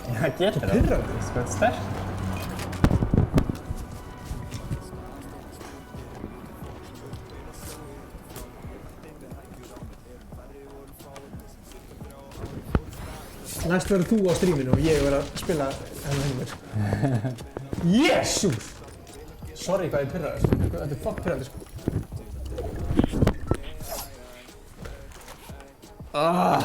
Já, það getur það. Pirrandi. Sko, þetta er sterkt. Næst verður þú á stríminu og ég verður að spila hennar heimir. Jesús! Sorry hvað ég pirraði, sko. Þetta er fuck pirrandi, sko. Ah!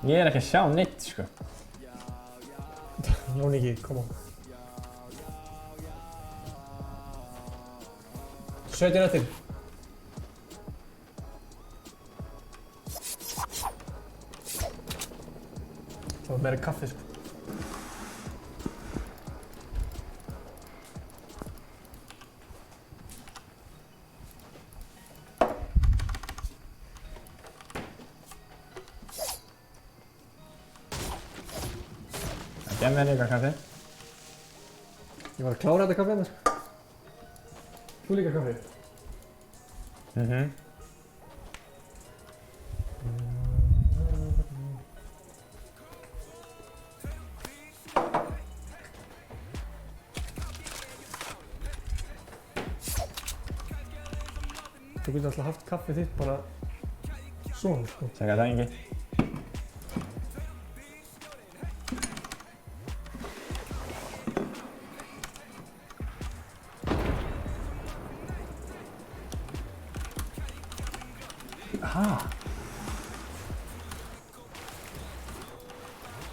Ég er ekki að sjá neitt, sko. Jón Ingi, come on. 17 eftir. Það var meira kaffi, sko. Gef mér líka kaffi. Ég var að klára þetta kaffi hennar. Þú líka kaffi? Þú getur alltaf haft kaffið þitt bara svona, sko. Segja það, Ingi.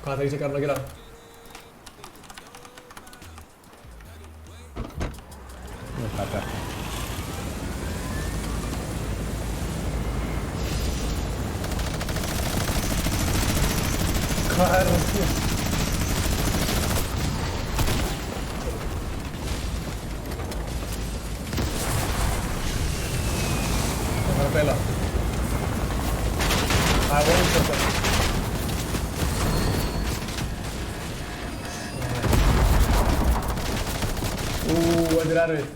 Hvað er þessi garn að gera? Nú er þetta. Hvað er það hér? Það er að beila. Það er vonið þetta. þetta er erfitt.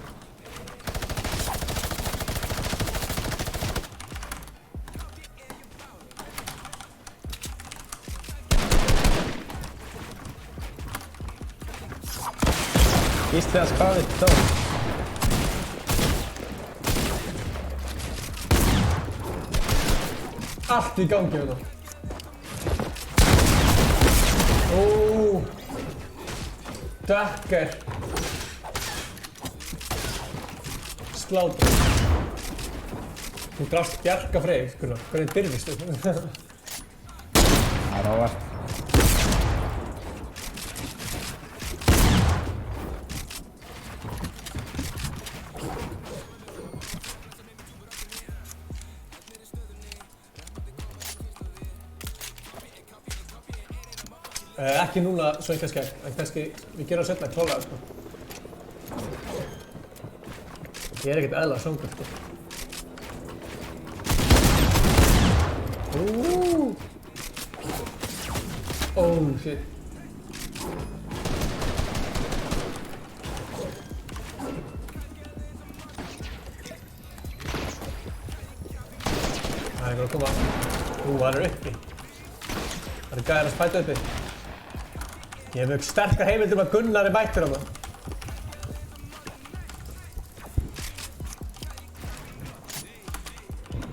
Gísli að spara þetta dó. Allt í gangi hérna. Ó. Dökker. Slátur. Þú drafst Bjarka Freyr, Gunnar. Hvernig byrðist þú? Það er óvart. Ekki núna sveinkaskegg, en kannski við gerum það seinna klálega, sko. Ég er ekkert eðla svöngur, sko. Oh shit. Það er einhver að koma. Það er uppi. Það er gæðir að spæta uppi. Ég hef mjög sterkar heimildir að Gunnar er mættur á það.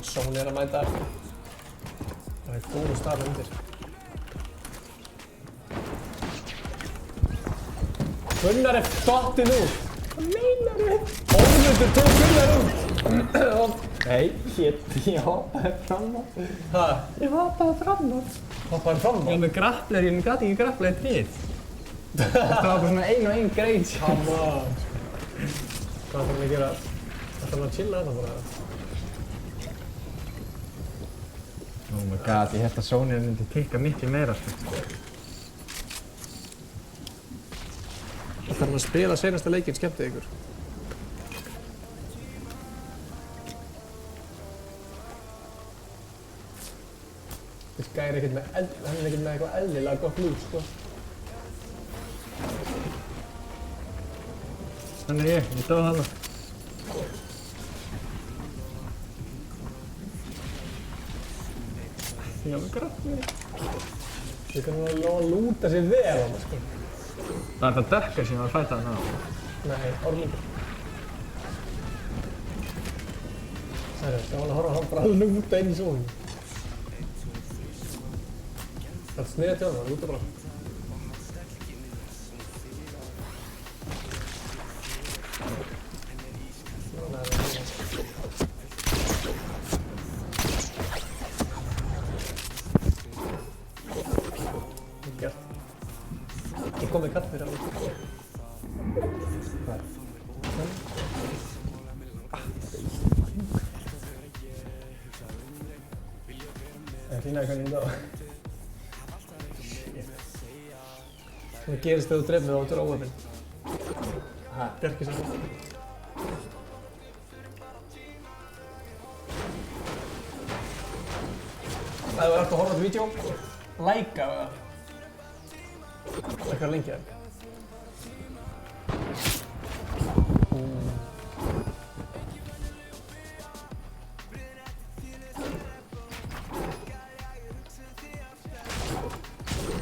Sóni er að mæta. Það er góður stað undir. Gunnar er dottinn út. Hvað meinar þú? Ómundur tók Gunnar út. Nei, shit, ég hoppaði fram á. Hæ? Ég hoppaði fram á. Hoppaði fram á? Ég var með grappler, ég gæti ekki grappler í tríð. Það var bara svona ein og ein grein. Come on. Hvað þarf að gera? Það þarf að chilla þetta bara. Oh my god, ég held að Sóni myndi tikka miklu meira, sko. Það þarf að spila seinasta leikinn, skemmtið ykkur. Þessi gæri er ekkert með eitthvað eðlilega gott lúk, sko. Þannig ég dó hana. Ég var með grappler. Þið kannum að lúta sér vel á það, sko. Það er það Dökker sem var að fæta hana á. Nei, Ormundur. Það er gaman að horfa á hann bara að lúta inn í sónu. Það er sniðið til hann, það lúta bara. Ég kom með kall fyrir alveg. Það hlýnaði hvernig þetta á. Það gerist þegar þú dreifir það og þú er óöfinn. Bjarki saman. Ef þú ert að horfa á þetta vídeo, læka það. Lækka lengi það.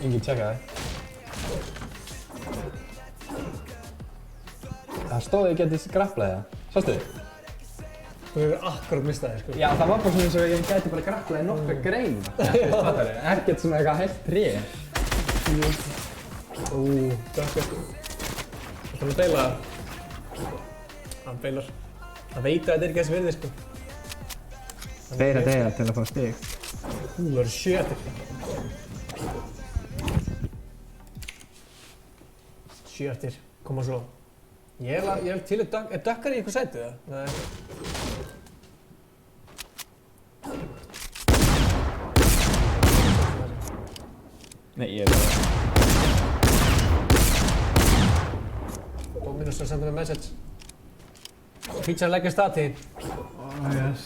Engin tjekka það. Það stóði ekki að þessi grapplaði það. Sástu? Þú hefur akkurat mistað þér, sko. Já, það var bara svona eins og ég gæti bara grapplaði nokkra grein. Ekkert svona eitthvað heilt tré. Dökker. Það er að beila það. Hann beilar. Hann veit að þetta er ekki þessi virði, sko. Þeir að deyja til að fá stig. Það eru sjötir. Sjötir. Koma svo. Ég er til að er Dökker í eitthvað sætið, eða? Nei. Nei, ég er það. Dominus að senda mig message. Pizza leggja stati. Oh, yes.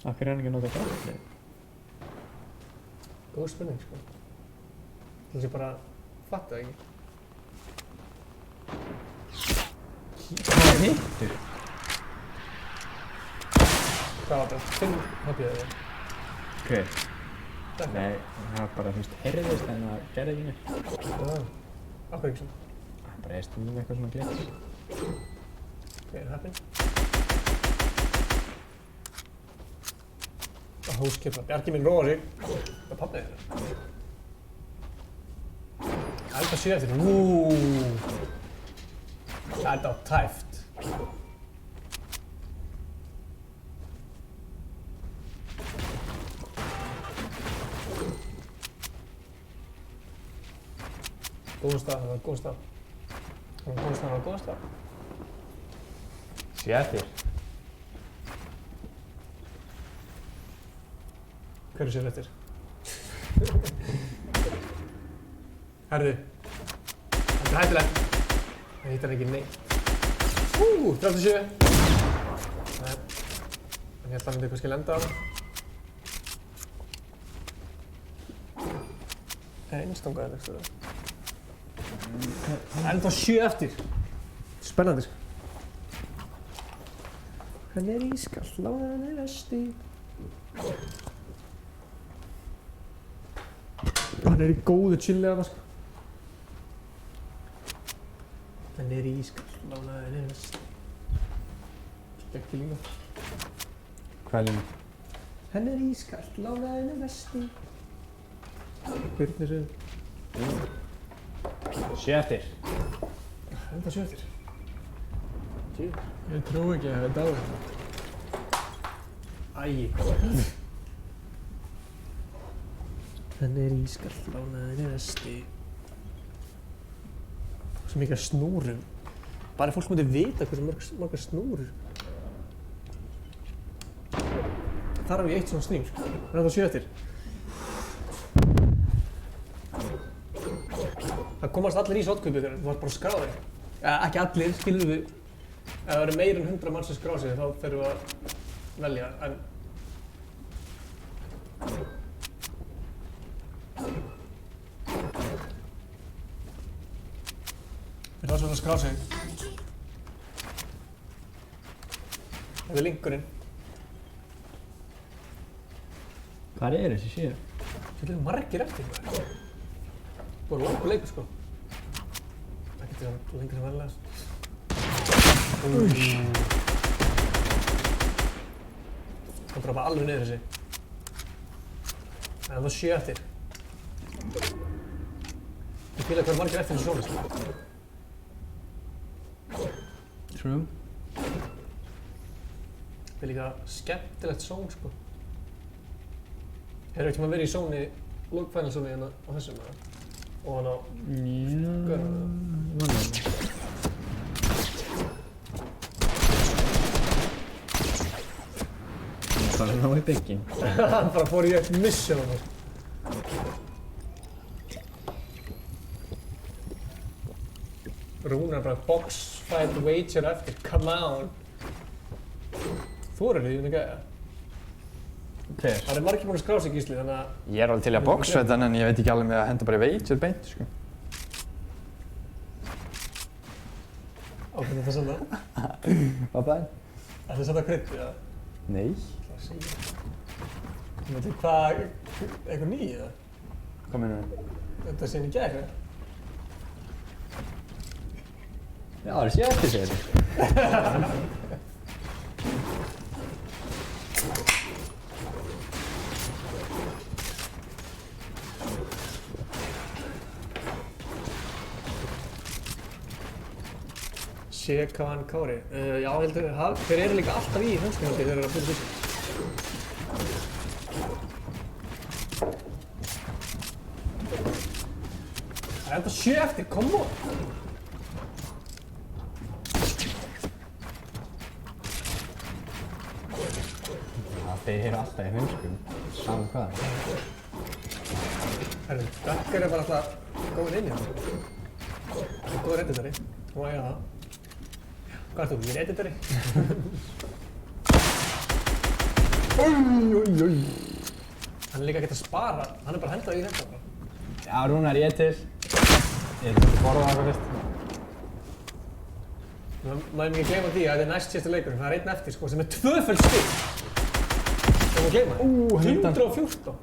Af hverju er hann ekki að nota gafli? Góð spurning, sko. Það sé bara, fatta það ekki. Hvað hittur? Það var bara 5 HP eða. Hver? Þetta. Nei, það var bara, þú veist, heyrðist en það gerði ekki neitt. Akkur ekki svona. Það bara er stundum eitthvað svona glitch. Ok, heppin. Hóskipa, Bjarki minn róa sig. Það er pappið þér. Elda 7 eftir. Þetta var tæft. Góðan stað, það var góðan stað. Það var góðan stað. Sé eftir. Hver er sér eftir? Herðu. Þetta er hættulegt. Það hittar ekki neitt. 37. Nei. Ég held að það myndi kannski lenda á það. Einstungaðið ekki það. Enda 7 eftir. Spennandi. Hann er ískall, láðan er vesti. Hann er í góðu chilli að það, sko. Hann er ískall, láðan er vesti. Ekki líka. Hvað er líka? Hann er ískall, láðan er vesti. Byrnir sig. 7 eftir. Enda 7 eftir. Ég trú ekki að þetta á þetta. Æ, hvað er það? Hann er ískall, lánaði vesti. Svo mikið af snúrum. Bara fólk myndi vita hversu margar snúrur. Þar hef ég eitt svona sným, sko. Það er það 7 eftir. Það komast allir í sótkaupi þegar þú varst bara að skrá þig. Ja, ekki allir, skilur við. Ef það eru meira en 100 mann sem skrá sig þá þurfum við að velja, en... Við erum að skrá sig. Þetta er linkurinn. Hvað er þessi 7? Þetta er margir eftir. Það var langur leikur, sko. Það getur lengur sem venlega. Það droppa alveg niður þessi. En það var 7 eftir. Ég fíla hvað margir eftir þessu sónu, sko. True. Það er líka skemmtilegt són, sko. Hefur ekkert maður verið í sóni, lókfænalsóni hérna á þessum, eða? Og hann á görðunum. Það er ná í bygging. Hann bara fór í eitt mission á það. Rúnar bara box fight wager eftir, come on. Þú eru því, ekki að? Hver? Það er margir búin að skrá sig, Gísli, þannig að... Ég er alveg til að boxfetta en ég veit ekki alveg með að henda bara í wager beint, sko. Ákveðin það sann það? Hvað það er? Það er sann að krydd, já. Nei. Það sé ég. Þú veit hvað, eitthvað ný, eða? Hvað meinarðu? Þetta sé henni gegn, eða? Já, það er 7 eftir sér. Sekavan Kári. Já, heldur, þeir eru líka alltaf í hönskunhaldi þegar þeir eru að byrja þessu. Það er enda 7 eftir, come on! Já, þeir eru alltaf í hönskum. Saman hvað. Herru, Bekkar er bara alltaf góður inn í það. Það er góður editari. Má ég það? Hvað ert þú? Ég er editari. Hann er líka ekkert að spara, hann er bara að henda í þetta bara. Já, Rúnar, ég til. Ég er að borða það fyrst. Maður ekki gleyma því að þetta er næst síðasta leikurinn, það er einn eftir sko, sem er 2 stig. Það má gleyma. 114.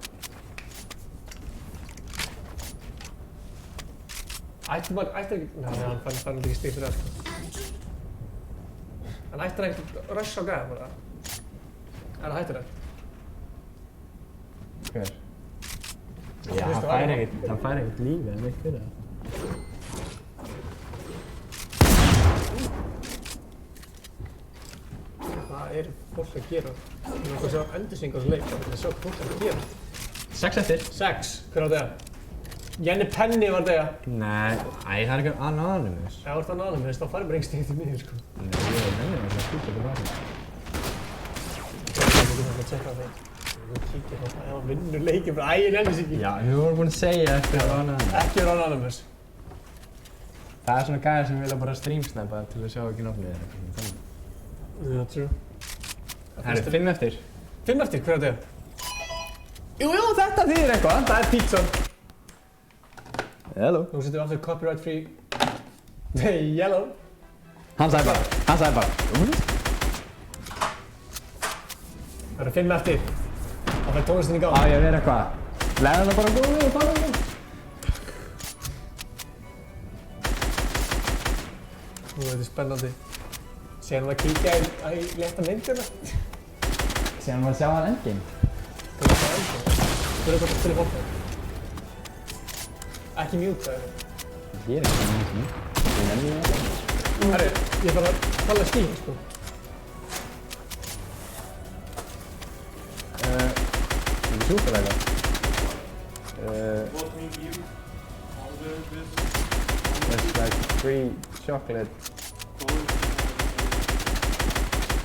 Ætti ekki... Nei, hann fann ekki stig fyrir það sko. Hann ættir ekkert að rössa á gæða bara. Það hættir það. Hver? Já, hann fær ekkert lífið en ekki fyrir það. Hvað er fólk að gera? Ég vil að sjá endursýningu á þessu leik, ég vil að sjá hvað fólk er að gera. 6 eftir. 6, hver á þegar? Jenny Penny var þegar. Nei, það er ekki anonymous. Já, það er anonymous, þá farið bara einn stig til miður sko. Nei, ég er anonymous að skýta tilbaka. Ég vil að tjekka á þeim. Ég kíkja á það, ef hann vinnur leikinn bara, ég nennis ekki. Já, við vorum búin að segja eftir að anonymous. Ekki vera anonymous. Það er svona gæðar sem vilja bara streamsnappa til að sjá ekki nafnið þeirra. Já, true. Herri, 5 eftir. 5 eftir, hver á þegar? Jú, þetta þýðir eitthvað. Það er pizza. Hello. Nú setur við aftur copyright free. Hey, yellow. Hann sagði bara. Það eru 5 eftir. Það fær tónlistin í gang. Á ég að vera eitthvað. Legðu það bara góðu og fara það. Nú er þetta spennandi. Sér hann að kíkja í létta myndina. Síðan var að sjá hann endgame. Það er það endin. Þú eru bara að spila fólk. Ekki mjúta þér. Ég er ekki mjög mjög. Ég nefnir það. Herri, ég þarf að tala stíl, sko. Ekki súkulega. There's like free chocolate.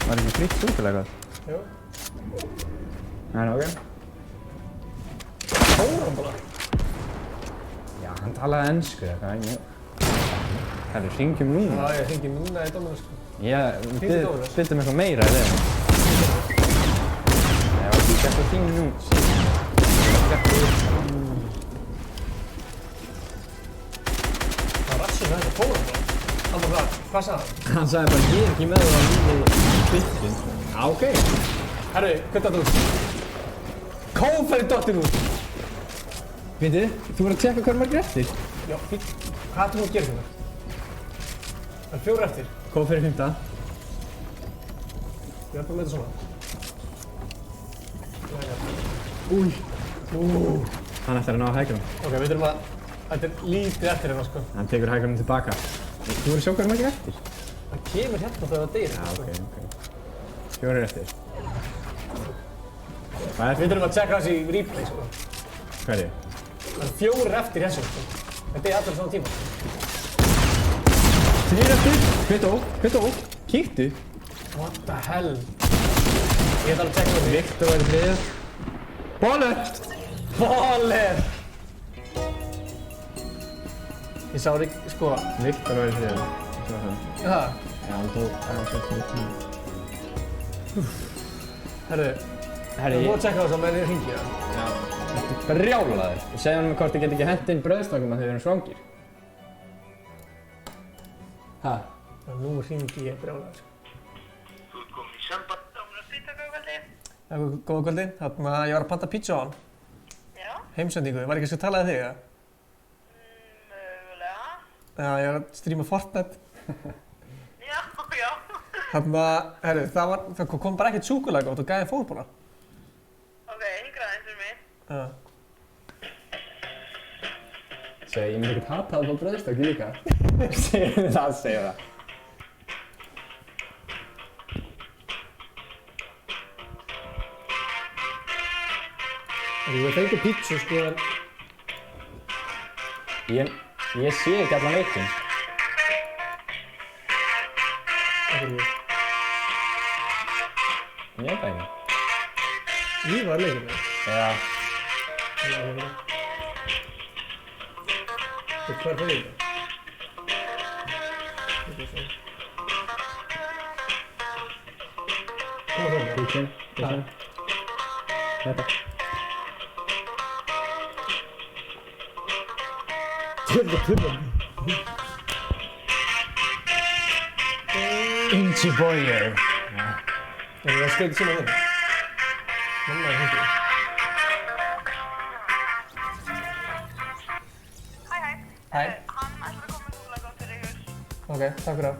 Var ekki fritt súkulega? Jú. Nei, ok. Fórum bara. Já, hann talaði ensku eða hvað, Herri, hringjum núna. Já, ég hringi núna í dóminu, sko. Ég Hringdu Dóminus. byrjum eitthvað meira í þeim. Nei, var ekki gert á þínu nú. Það rassið með þetta fórum bara. Hann bara það, hvað sagði hann? Hann sagði bara, ég er ekki með það á lífi byttin. Já, ok. Herri, hvernig það út? Kófæri dottin út. Veitu, þú voru að tjekka hvað margir eftir. Já, fínt. Hvað ætlum þú að gera þetta? Það er 4 eftir. Kom fyrir 5. Ég er bara með þetta svona. Hann ætlar að ná hægrum. Ok, við þurfum að... Þetta er lítið eftir hérna, sko. Hann tekur hægrum tilbaka. Þú voru að sjá hvað margir eftir. Það kemur hérna þegar það deyr. Já, ok. 4 eftir. Hvað er Við þurfum að tjekka þessi í replay, sko. hverju? Það er 4 eftir þessu, sko. Þetta er allir svona tíma. 3 eftir. Hvitt ó. Kíktu. What the hell? Ég þarf að tjekka þessi. Viktor var í þriðja. Bóler! Bóler! Ég sá þig, sko. Viktor var í þriðja. Já. Já, hann tók fyrir tíma. Herru, Herri, þú má tjekka þessu að menn ég hringi það. Já. Þetta er brjálaður. Og segja hann hvort ég get ekki hent inn brauðstangum að þau eru svangir. Ha? Nú hringi ég brjálaður, sko. Þú ert komin í samband. Dóminus Vítakauðveldi. Góða kvöldi. Þarna, ég var að panta pizza á hann. Já, Heimsendingu. Var ekki að tala þig, eða? mögulega. Já, ég var að stríma Fortnite. Já. Þarna, herru, það kom bara ekkert súkulega gott og gæðin fór bara. Ok, hingra aðeins fyrir mig. Já. Segja, ég myndi ekkert hata að fá brauðstöng líka. Segðu það, segja það. Við fengum pizza, sko, en... Ég sé ekki allan leikinn. Akkur við. Ég veit það ekki. Við var leikinn, eða? Já. Hvað er það í þetta? Koma frá mér. Kíkinn. Ha? Þetta. Inchi Boyer. Erum við að skreita síma þinn? Mamma er hengið. Hæ, hæ. Hæ. Hann ætlar að koma með súrlaga fyrir í hús. Ok, takk fyrir það.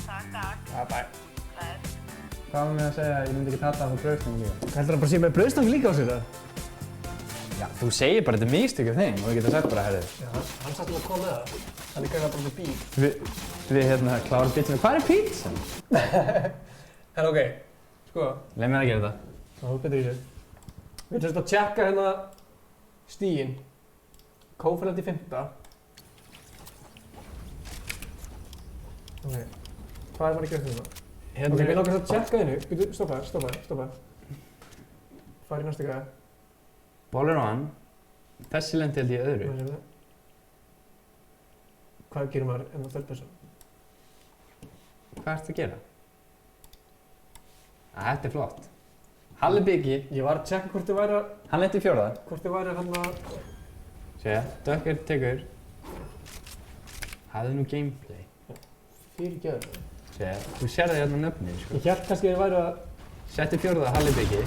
Takk, takk. Ja, bæ. Bless. Hvað var með að segja að ég myndi ekki tata á brauðstangum líka? Heldur hann bara sé með brauðstang líka á sig það? Já, þú segir bara þetta er mistök af þeim og við getum sagt bara, herrið. Já, hann satt alveg að koma með það. Hann líka bara með bíl. Við hérna klárum pizzan. Hvað er pizzan? En ok, sko. Leif mér að gera þetta. Það var betur í sig. Við ætlum að tjekka hérna stíginn. Kófærandi í 5. Ok, hvað er maður að gera þetta? Ok, við langar að tjekka þinnu. Byrju, stoppa. Fara í næstu gæða. Bólur á hann. Þessi lendi held ég í öðru. Hvað gerir maður ef maður þelpessa? Hvað ertu að gera? Þetta er flott. Halli Biggi. Ég var að tjekka hvort þið væri að... Hann lendi í 4. Hvort þið væri hann að... Sér, Dökker tekur. Hafðu nú gameplay. Fyrirgefðu. Sér, þú sér það hérna nöfnin, sko. Ég hélt kannski að þið væri að... Setti 4. Halli Biggi.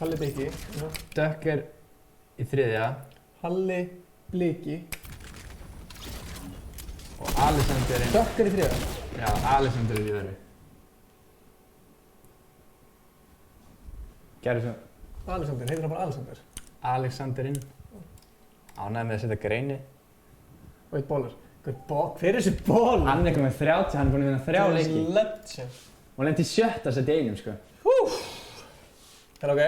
Halli Bliki. Já. Dökker í 3. Halli Bliki. Og Alexanderinn. Dökkar í 3. Já, Alexander er í öðru. Gerðu svo. Alexander, heitir hann bara Alexander? Alexanderinn. Ánægði með að setja greini. Og eitt bólar. Hver er þessi bólar? Hann er eitthvað með 30, hann er búinn að vinna 3 leiki. Legend. Og lendi í 7. seti einum, sko. Það er ok.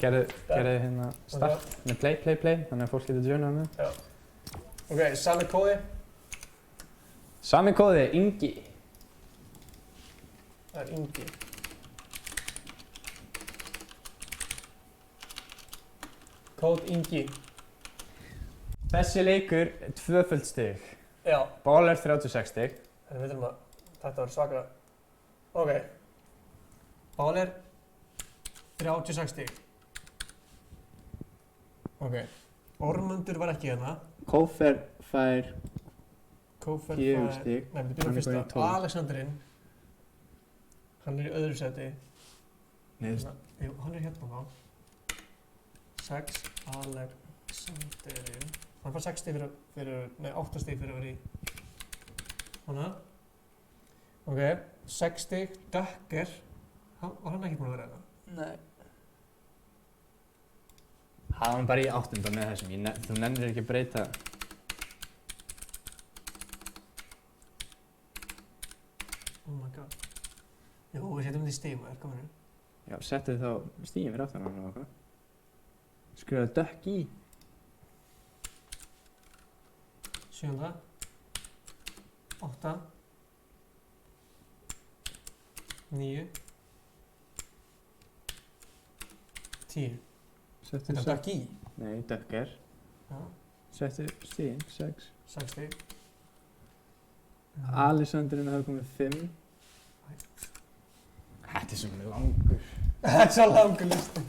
Gerðu hérna start með play, þannig að fólk getur joinað með. Já. Ok, sami kóði. Sami kóði, Ingi. Það er Ingi. Kóð Ingi. Þessi leikur er 2 stig. Já. Bólar 36 stig. Við veitum að þetta var svakra. Ok. Bálir 36 stig. Ok. Ormundur var ekki hérna. Kófer fær Kófer 4 stig. Nei, við byrjum fyrsta. Alexanderinn. Hann er í öðru seti. Neðst. Jú, hann er hérna þá. 6. Alexanderinn. Hann fær 6 stig nei, 8 stig fyrir að vera í. Svona. Ok. 6 stig. Dökker. Var hann ekki búinn að vera hérna? Nei. Það var bara í 8. með þessum. Þú nennir ekki að breyta. Oh my god. Jú, við setjum þetta í stíma, kominu. Já, settu þá stíðin fyrir aftan hann og eitthvað. Skrifaðu dökk í. 7. 8. 9. 10. Settu Þetta er dökk í. Nei, dökker. Já. Settu stíðin, 6. 6 stig. Alexanderinn hafa komið 5. Þetta er svona langur. Þetta er svo langur listi.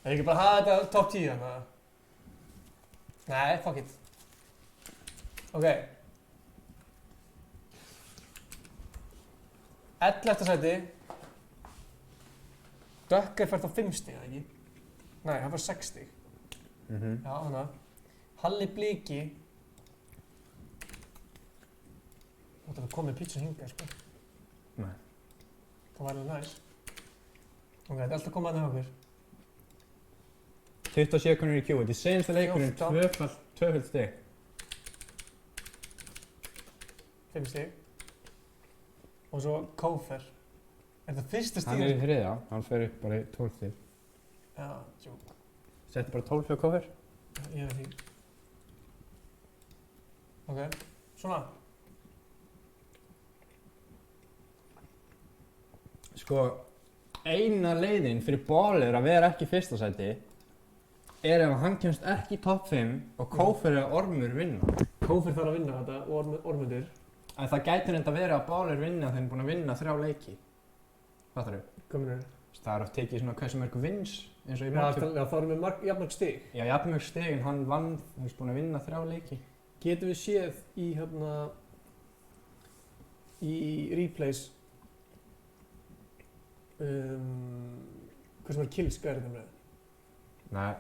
Er ekki bara að hafa þetta top 10 hérna? Nei, fuck it. Ok. 11. sæti. Dökker fært á 5 stig, eða ekki? Nei, hann fær 6 stig. Já, þannig að. Halli Bliki. Þetta var komið pítsu hingað, sko. Nei. Það var alveg næs. Ok, þetta er alltaf komað að okkur. 27 konur í Q. Þetta er seinasta leikurinn 2 stig. 5 stig. Og svo Kófer. Er þetta fyrsta stig? Hann er í 3. Hann fer upp bara í 12 stig. Já, tjók. Settu bara 12 fyrir Kófer. Ég er því. Ok, svona. Sko, eina leiðin fyrir Bólir að vera ekki í fyrsta sæti er ef hann kemst ekki í topp 5 og Kófer eða Ormur vinna. Kófer þarf að vinna þetta og Ormundur. En það gæti reynda verið að Bólir vinna þegar hann er búinn að vinna 3 leiki. Fattar þú? Hvað minnur? Það er oft tekið svona hversu mörg vins eins og í Já, mótum. þá erum við jafnmörg stig. Já, jafnmörg stig en hann vann, hann er búinn að vinna 3 leiki. Getum við séð í replays hversu mörg kills gæri þetta með? Nei.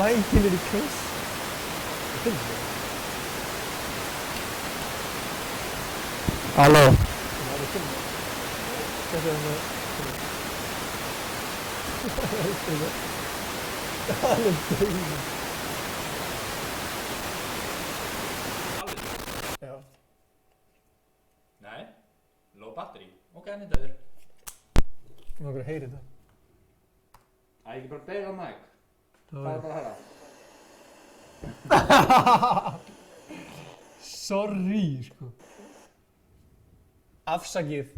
Mækin er í kviss. Halló. Þetta er Já. Nei. Low battery. Ok, nýttaður. Má okkur að heyri þetta. Það er ekki bara beig á mic. Það er bara að höra. Sorry, sko. Afsakið.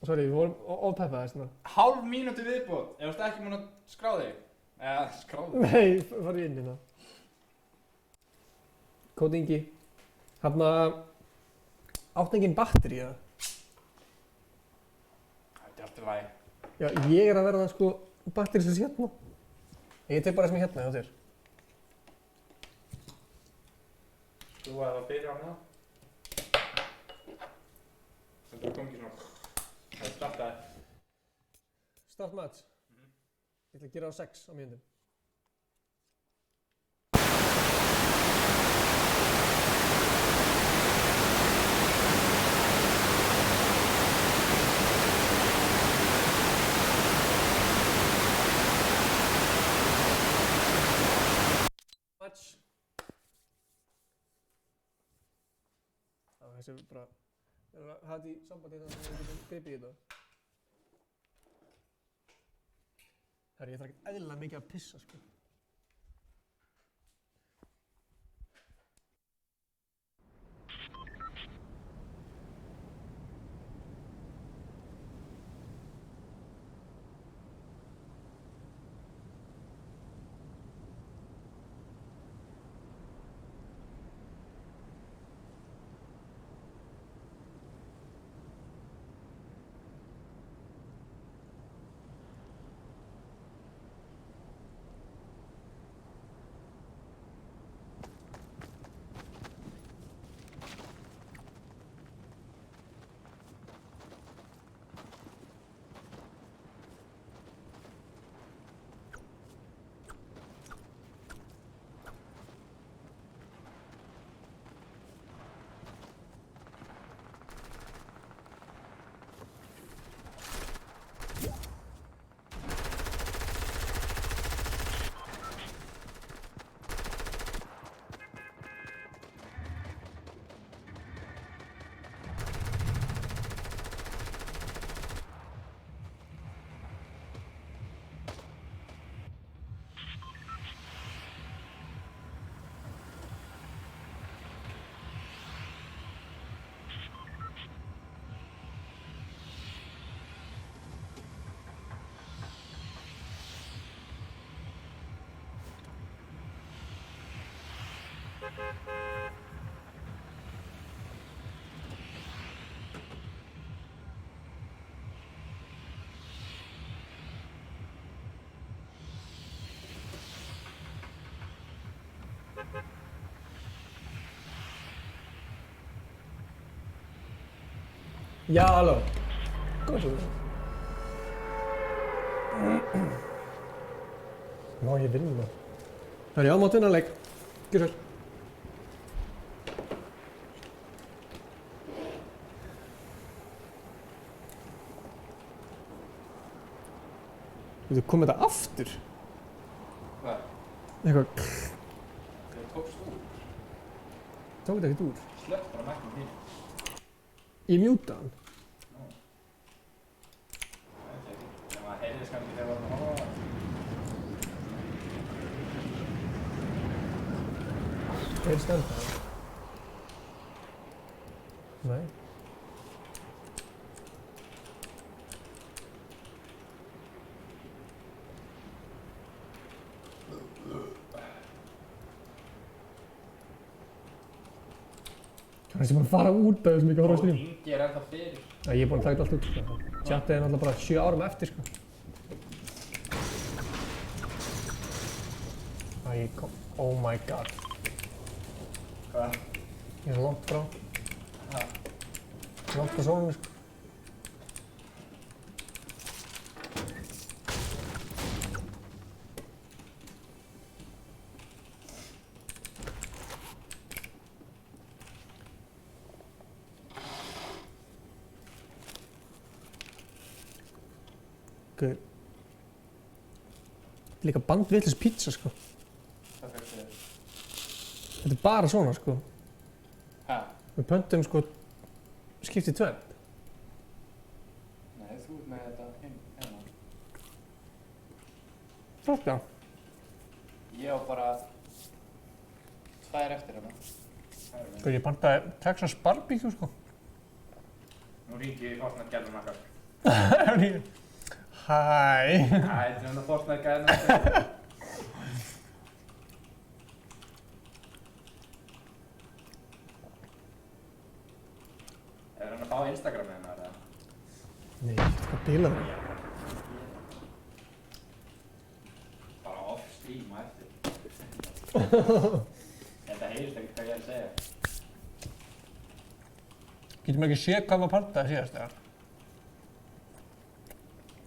Sorry, við vorum ofpeppaðir svona. Hálf mínútu viðbót, ef þú ert ekki múin að skrá þig. Eða, skrá þig. Nei, farið inn hérna. Kóti Ingi. Þarna átti engin batteri, eða? Þetta er alltaf læg. Já, ég er að verða sko batteri sem sé hérna. Ég tek bara sem ég hérna hjá þér. Þú að það byrja á með það. Þetta kom ekki svona. Það er startaði. Start match. Ég ætla að gera á 6 á mínútum. Match. Það er bara hafa þetta í sambandi þannig að við getum gripið í þetta. Herri, ég þarf ekkert eðlilega mikið að pissa, sko. Já, halló. Góð svo. Má ég vinna? Það er já, máttu vinna leik. Gjör svo. Þú komið þetta aftur? Hvað? Eitthvað, Ég tókst úr. tók þetta ekkert úr. Slöpp bara mæknum þín. Ég mjúta hann. Það var heyrðis kannski þegar við varum að horfa á það. Þeir stenda það. Nei. Kannski bara fara út af þessum ekki að horfa á stream. Ingi er ennþá fyrir. Ég er búinn að taka þetta allt út, sko. Chatið er náttúrulega bara 7 árum eftir, sko. Kom. Oh my god. Hvað? Ég er langt frá. Langt frá sólunni, sko. Þetta er líka bandvitlaus pizza, sko. Hvað fyrst þér? Þetta er bara svona, sko. Hæ? Við pöntum, sko, skipt í tvennt. Nei, þú ert með þetta hérna. Þetta? Ég á bara 2 eftir hérna. Sko, ég pantaði Texas barbecue, sko. Nú ringi ég í Fortnite gælum okkar. Hæ. Æ, þetta er hérna Fortnite gælum okkar. Er hann að fá Instagram með hennar, eða? Nei, hvað bílaðu? Bara off stream á eftir. Þetta heyrist ekkert hvað ég er að segja. Getur maður ekki séð hvað maður pantaði síðast, eða?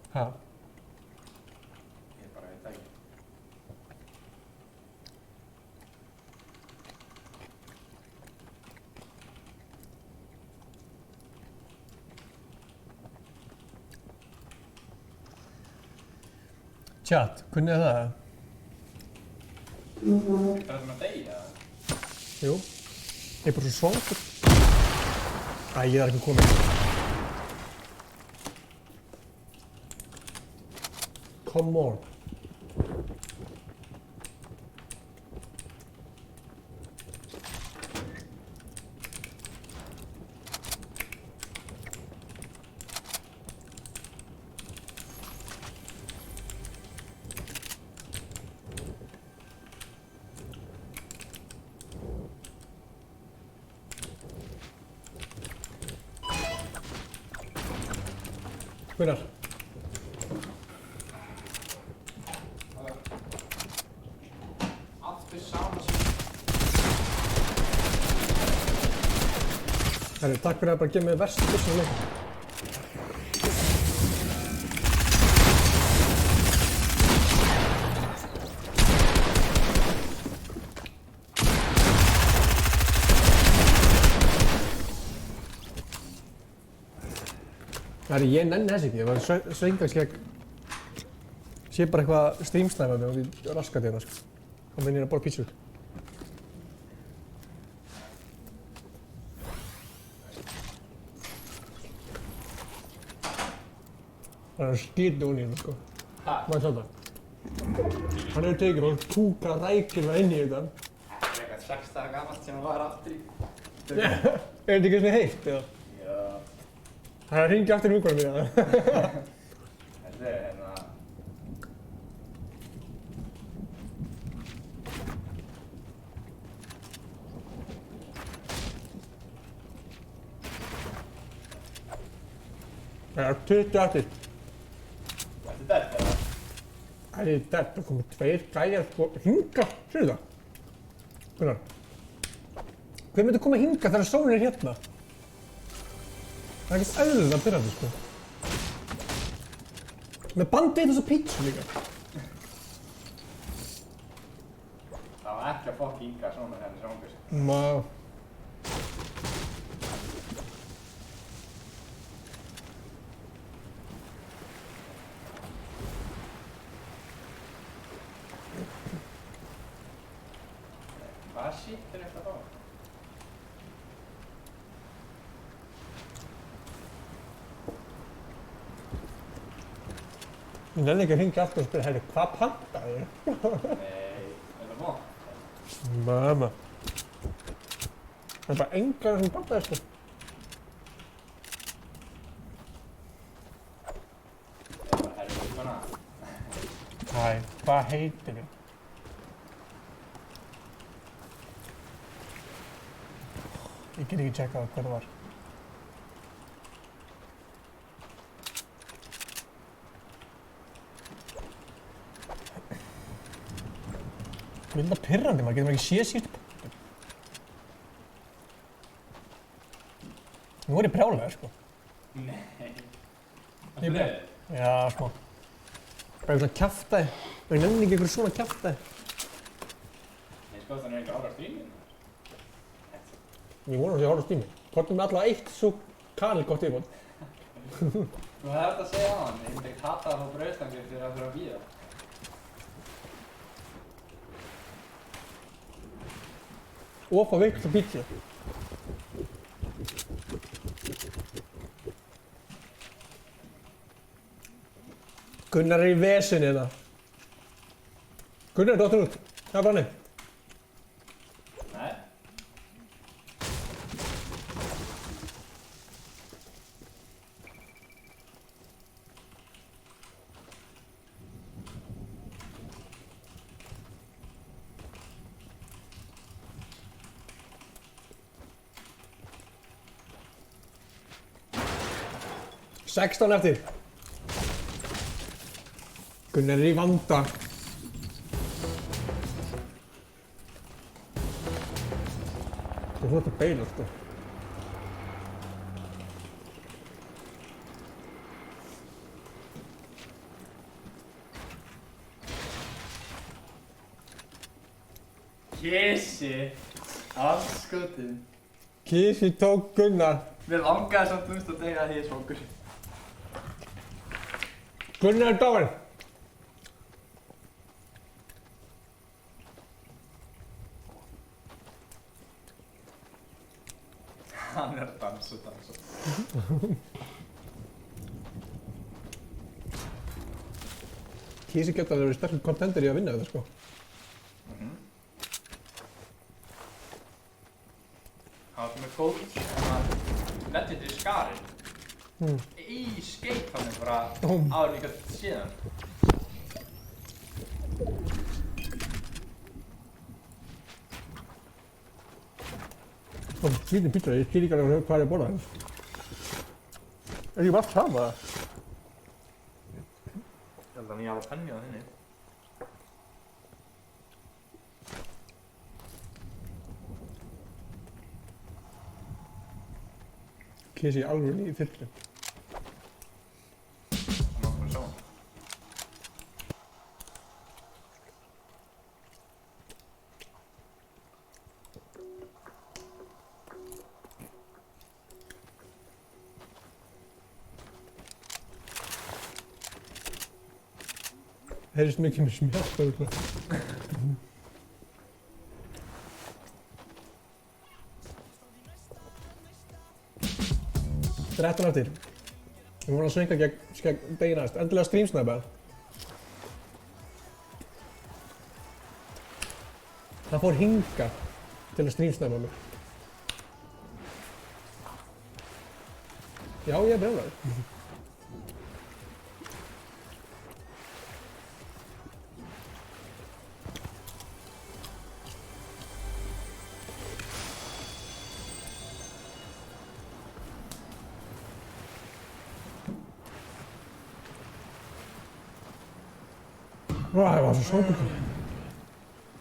Hæ? Ég bara veit það ekki. Chat, hvernig er það? Það er svona degi, eða? Jú. Ég er bara svo svangur. Æ, ég er ekki kominn. Come on. Gunnar. Aftur saman sem... Herri, takk fyrir að bara gefa mig verstu byssuna leik. Herri, ég nenni þess ekki, ég var sveingaskegg. Sé bara eitthvað streamsnæfað mig og ég raskat hérna, sko. Og minn ég að borða pítsu. Það er skýtið hún í hérna, sko. Ha? Maður sjá það. Hann hefur tekið og kúkað rækilega inn í þetta. Þetta er eitthvað 6 daga gamalt sem hann var aftur í. Er þetta ekki svona heitt, eða? Já. Það er að hringja aftur í vinkonum mína. Þetta er hérna... Það er 20 eftir. Þetta er þetta, eða? Það er þetta, komið 2 gæjar sko hingað, sérðu það? Gunnar. Hver myndi koma hingað þegar sólin er hérna? Það er ekkert eðlilega pirrandi sko. Með bandið þessu pítsu líka. Það var ekki að fokk Inga svona henni svangur. Má. Hvaða shit er þetta þá? Ég nenni ekki að hringja aftur og spyrja, herri, hvað pantaði ég? Nei, þetta er vont. Mamma. Það er bara engar sem pantaði sko. Þetta er bara herrið svona. Hæ, hvað heitir þið? Ég get ekki tjekkað hvað það var. Ég vil það pirrandi, maður getur ekki séð síðustu punktum. Nú er ég brjálæður, sko. Nei. Ég er brjálæður. Já, smá. Bara eitthvað kjaftaði. Ég nenni ekki eitthvað svona kjaftaði. Nei, sko, þannig er ekki ára stríminn. Ég vona að ég horfa á stími. Hvort með allavega eitt svo kanil gott yfirbót. Þú hefði þetta að segja á hann. Ég myndi ekki hata það á brauðstangir fyrir að þurfa að bíða. Og fá veikt á pítsu. Gunnar er í vesinni hérna. Gunnar er dottin út. Það er bara hann. Nei. Sextán eftir. Gunnar er í vanda. Þú ert að beina, sko. Kissi. Afskotinn. Kissi tók Gunnar. Mér langaði samt að deyja að ég er svangur. Gunnar er dáinn. Hann er að dansa. Kissi geta að vera sterkur kontender í að vinna þetta, sko. Hann var með coach, legendary Skarinn. Í skeitt hann bara áður líka síðan. Svítin pizza, ég skil ekki alveg hvað er að borða hans. Er ekki bara sama það? Ég held að hann ég hafa penni á þinni. Kissi alveg í þyrlu. Hann var bara að sjá hann. Heyrðist mikið með smjátt örugglega. 13 eftir. Við vorum að svinga gegn degi næst. Endilega streamsnæpa. Það fór hingað til að streamsnæpa mig. Já, ég er brjálaður. Það var svo svangur.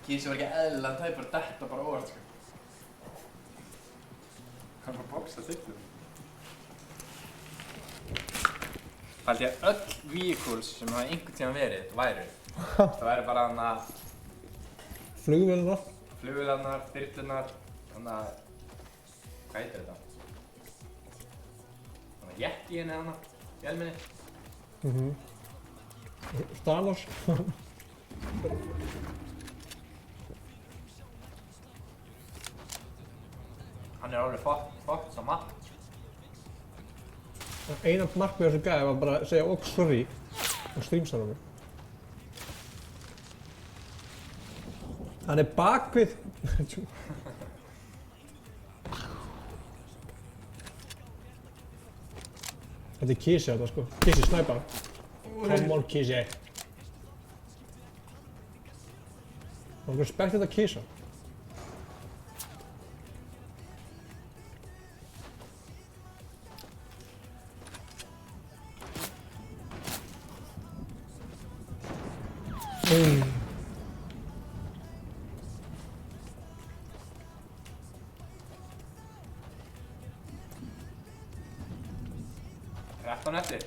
Kísi var ekki eðlilega tæpur, detta bara óvart, sko. Hann var að boxa þyklu. Hald ég að öll vehicles sem hafa einhvern tímann verið væru. Það væri bara hann að Flugvélarnar. flugvélarnar, þyrlurnar, hann að, hvað heitir þetta? Hann að jettíinn eða hann að, í elminni. Star-Wars. Hann er alveg fokkt svo matt. Eina markmið þessu gæði var bara að segja ok sorry og streamsa hann. Hann er bakvið. Þetta er Kísi þetta sko. Kísi snæpar. Come on Kísi. Það er respekt þetta Kísa. Rætt hann eftir.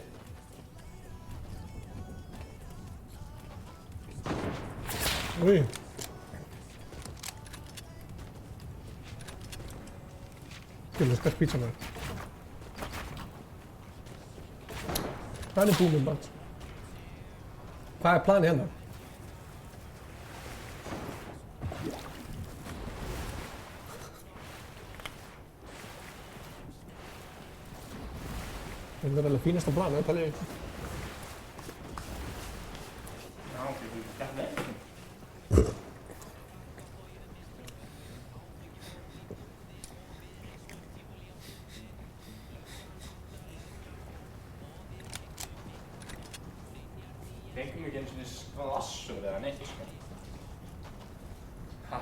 Új. Skilur skar pizza með. Hvað er búmið band? Hvað er planið hérna? Þetta er alveg fínasta planið, þetta er ég. Já, ok, þú gætt með. Fengum ekki eins og því lassur eða neitt, sko. Ha,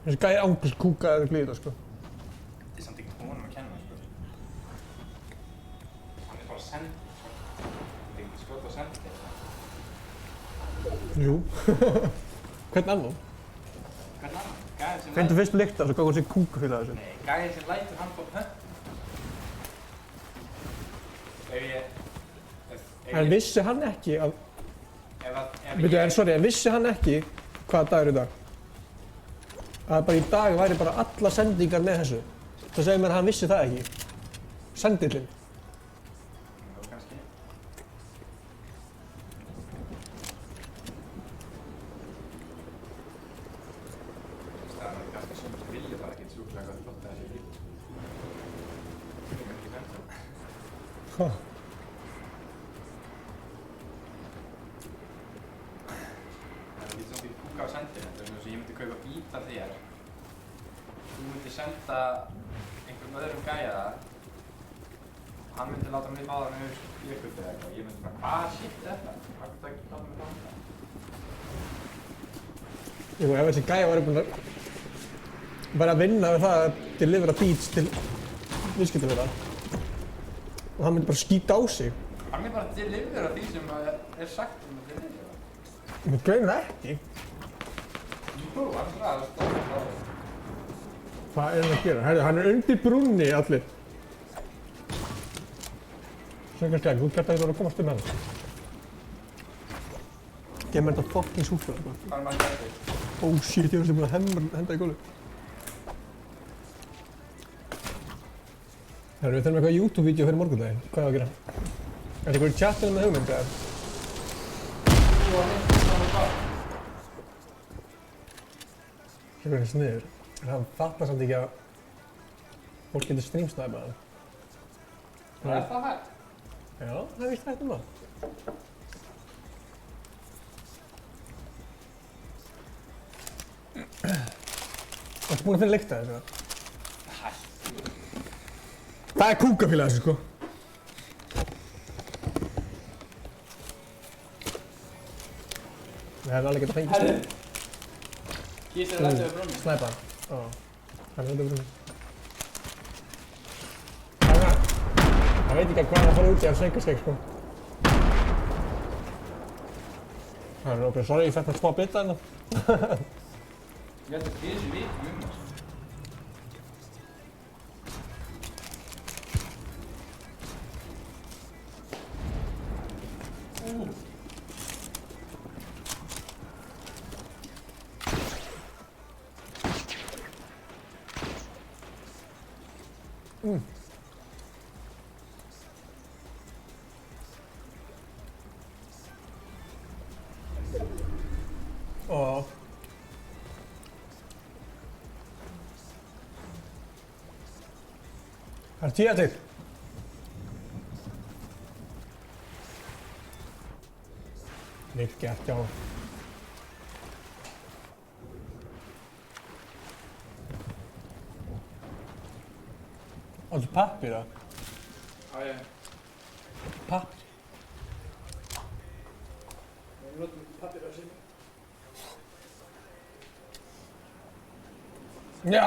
Þessi gæði ángurs kúkaði glíða, sko. þetta er samt ekki honum að kenna, sko. Hann er bara sendur, sko. Þetta er ekki skot á sendir. Jú. Hvern annan? Hvern annan? Gæðin sem Fyndu fyrst lykta, svo gáði þessi kúka fyrir þessu. Nei, gæðin sem lætur hann fá pönt. En vissi hann ekki að... Ef Byrju, en sorry, en vissi hann ekki hvaða dagur er í dag? Að bara í dag væri bara alla sendingar með þessu. Það segir mér að hann vissi það ekki. Sendillinn. Jú, kannski. Það er kannski sem vilja bara ekki sjúklega gott flott að þessi bíl. Það er ekki sendum. Ha. Það er ekki svona fyrir kúka á sendinu. Það er eins og ég myndi kaupa bíl af þér. Þú myndi senda einhverjum öðrum gæja það. Hann myndi láta mig báða mig yfir jökulti eða eitthvað. Ég myndi bara, hvað shit er þetta? Hvað getur það ekki láta mig báða það? Jú, ef þessi gæja væri búinn að... bara að vinna við það að delivera beats til viðskiptafélaga. Og hann myndi bara skýta á sig. Hann er bara að delivera því sem er sagt um að delivera. Mér gleymir það ekki. Jú, hann er að stóða það. Hvað er hann að gera? Herðu, hann er undir brúnni allir. Söngarskæg, þú gert að þetta var að komast um hann. Gef mér þetta fucking súkkulaði bara. Hvað er maður að gera? Oh shit, ég var sem búinn að henda í gólfið. Herru, við þurfum eitthvað YouTube-vídeó fyrir morgundaginn. Hvað er að gera? Er þetta ykkur í chatinu með hugmynd eða? Það er sniður. En hann fattar samt ekki að fólk getur streamsnæpað hann. Það er það hægt. Já, það er víst hægt um það. Ertu búinn að finna lykta þessu? Það er kúkafélag þessu, sko. Við hefum alveg getað fengið Herru! Kísir þetta yfir brúnni. snæpa hann. Já, hann er þetta brúnni. Það veit ekki hvað hann fara út í af söngarskegg, sko. Það er okkur, sorry, ég fekk mér smá bita hérna. Ég held að þessi viti það. Það er 10 eftir. Vel gert, já. Áttu pappír, eða? Já, ég. Pappír? Við notum pappír á síðan. Já.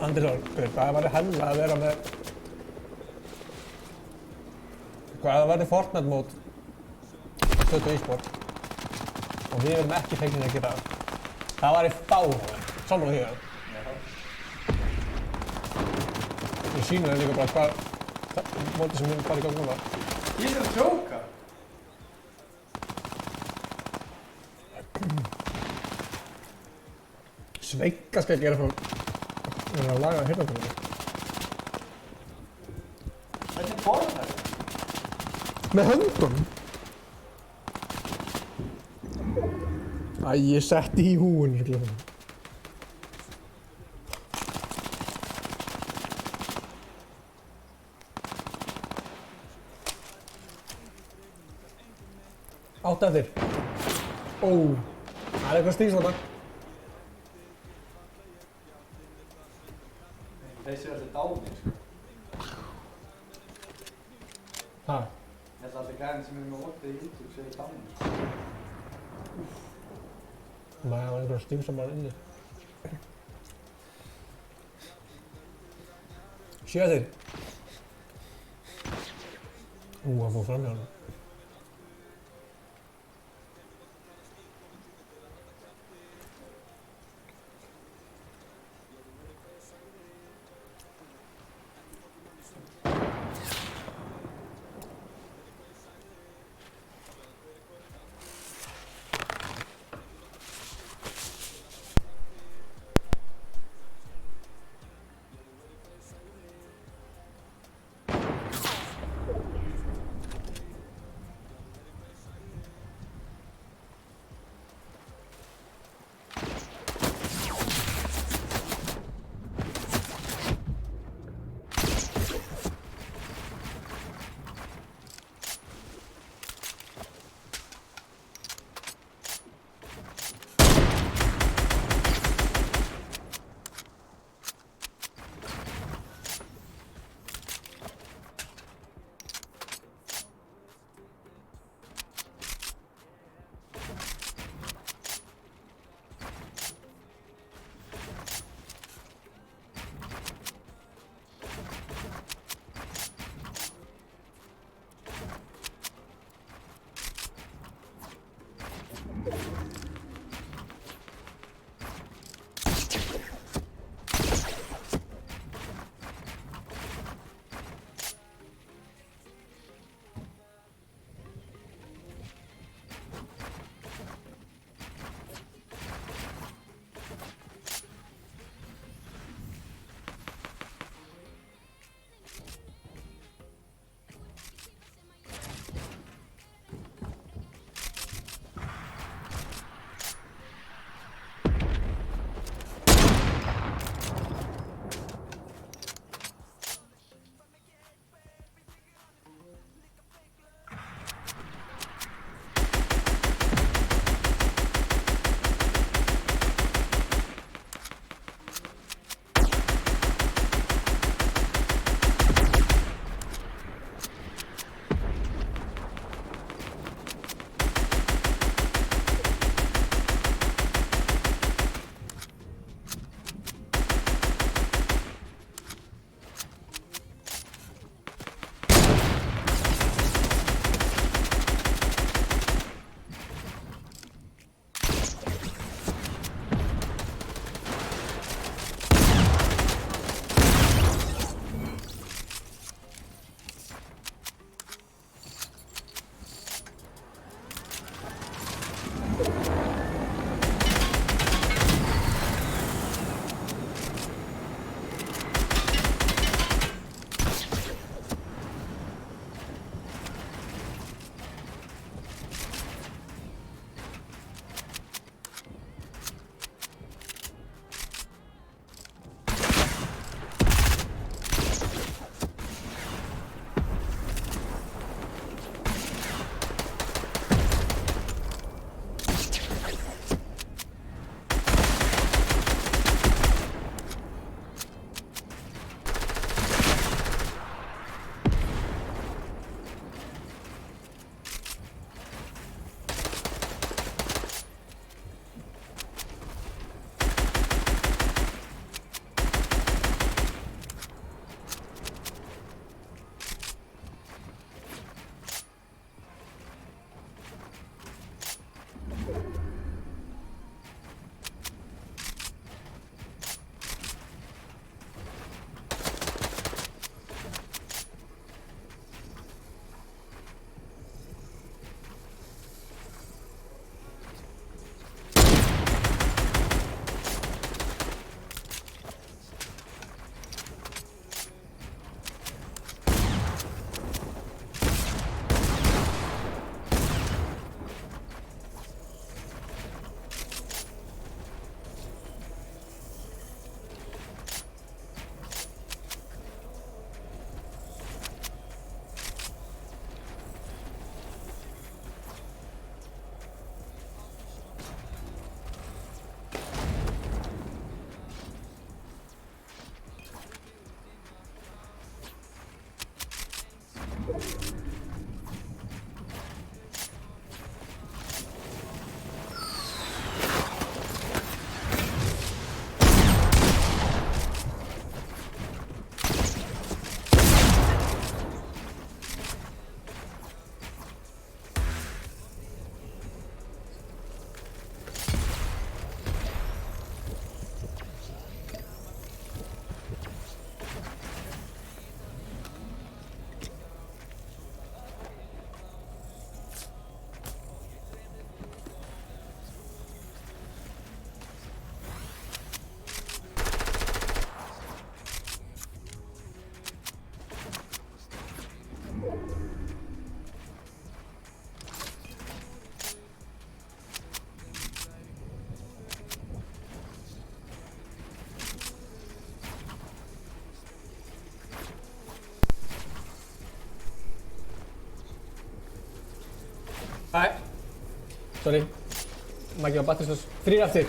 Andri Þór, hvað væri hella að vera með... Hvað væri Fortnite mót 20 e-sport og við verðum ekki fengnir að gera það. Það væri fáránlegt, sammála því það. Ég sýni þér líka bara hvað mótið sem við erum farið í gang núna. Ég er að tjóka! Sveika skal ég gera frá að laga heyrnartólinu. Hvernig borðar það? Með höndum? Æ, ég setti í húin svo glöfum. Átta eftir. Ó, það er eitthvað stíls þarna. Þessi er alltaf dánir, sko. Ha? Ég held að alltaf gæðin sem er með opið í YouTube séu dánir. Nei, það var einhverja stífsar bara inni. 7 eftir. Það fór fram hjá hann. Æ. Sorry. Maggi var batterislaus. 3 eftir.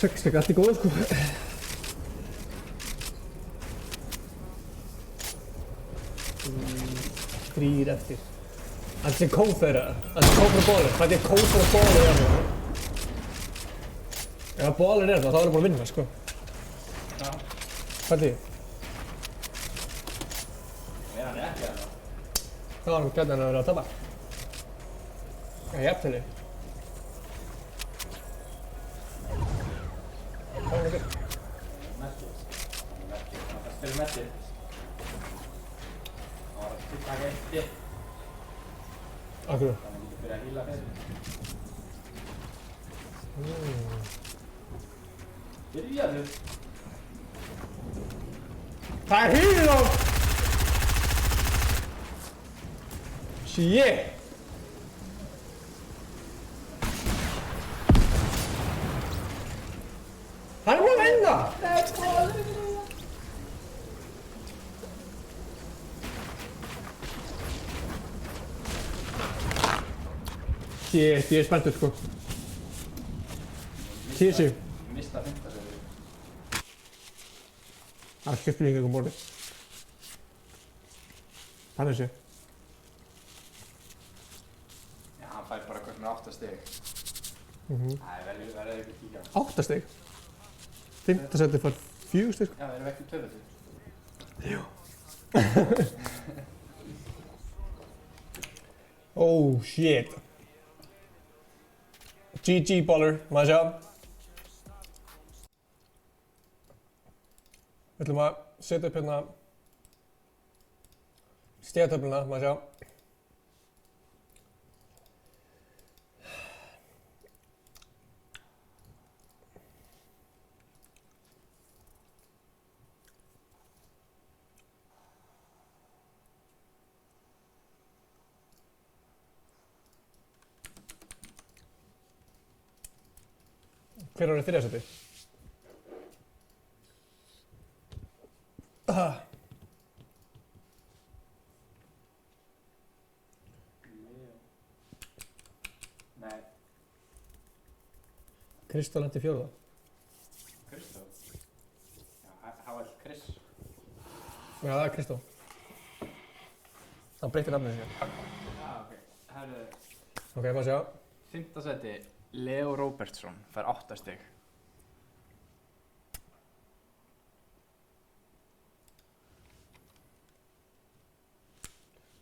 6 stygg, allt í góðu, sko. 3 eftir. Það sé kófer, það sé kófer og bólir. Það er kófer og bólir hérna. Ef það bólir er það, þá erum við búin að vinna, sko. Já. Hvað er því? Er hann ekki að það? Það var hann gætið hann að vera að tapa. Ég til því. Hvað er hann að gera? Það spilur Messi. Það var að taka eitt. Akkur. Þannig að ég byrja að hýla fyrir. Byrjaðu. Það er hýrinn á! Shit! Hann er búinn að vinna! Shit, ég er spenntur, sko. Kísi. Mista 5. seti. Það skiptir líka um borðið. Þannig sé. Já, hann fær bara eitthvað svona 8 stig. Það verður ekki kíkja. 8 stig. 5. seti fær 4 stig. Já, erum við ekki 2 stig? Jú. Oh shit. GG baller, maður sjá. Við ætlum að setja upp hérna stigatöfluna, maður sjá. Hver var í 3. seti? Nei. Kristó lenti í 4. Kristó? Já, HL Chris. Já, það er Kristó. Hann breytti nafninu sér. Já, ok. Herðu, Ok, maður sjá. 5. seti, Leo Robertsson, fær 8 stig.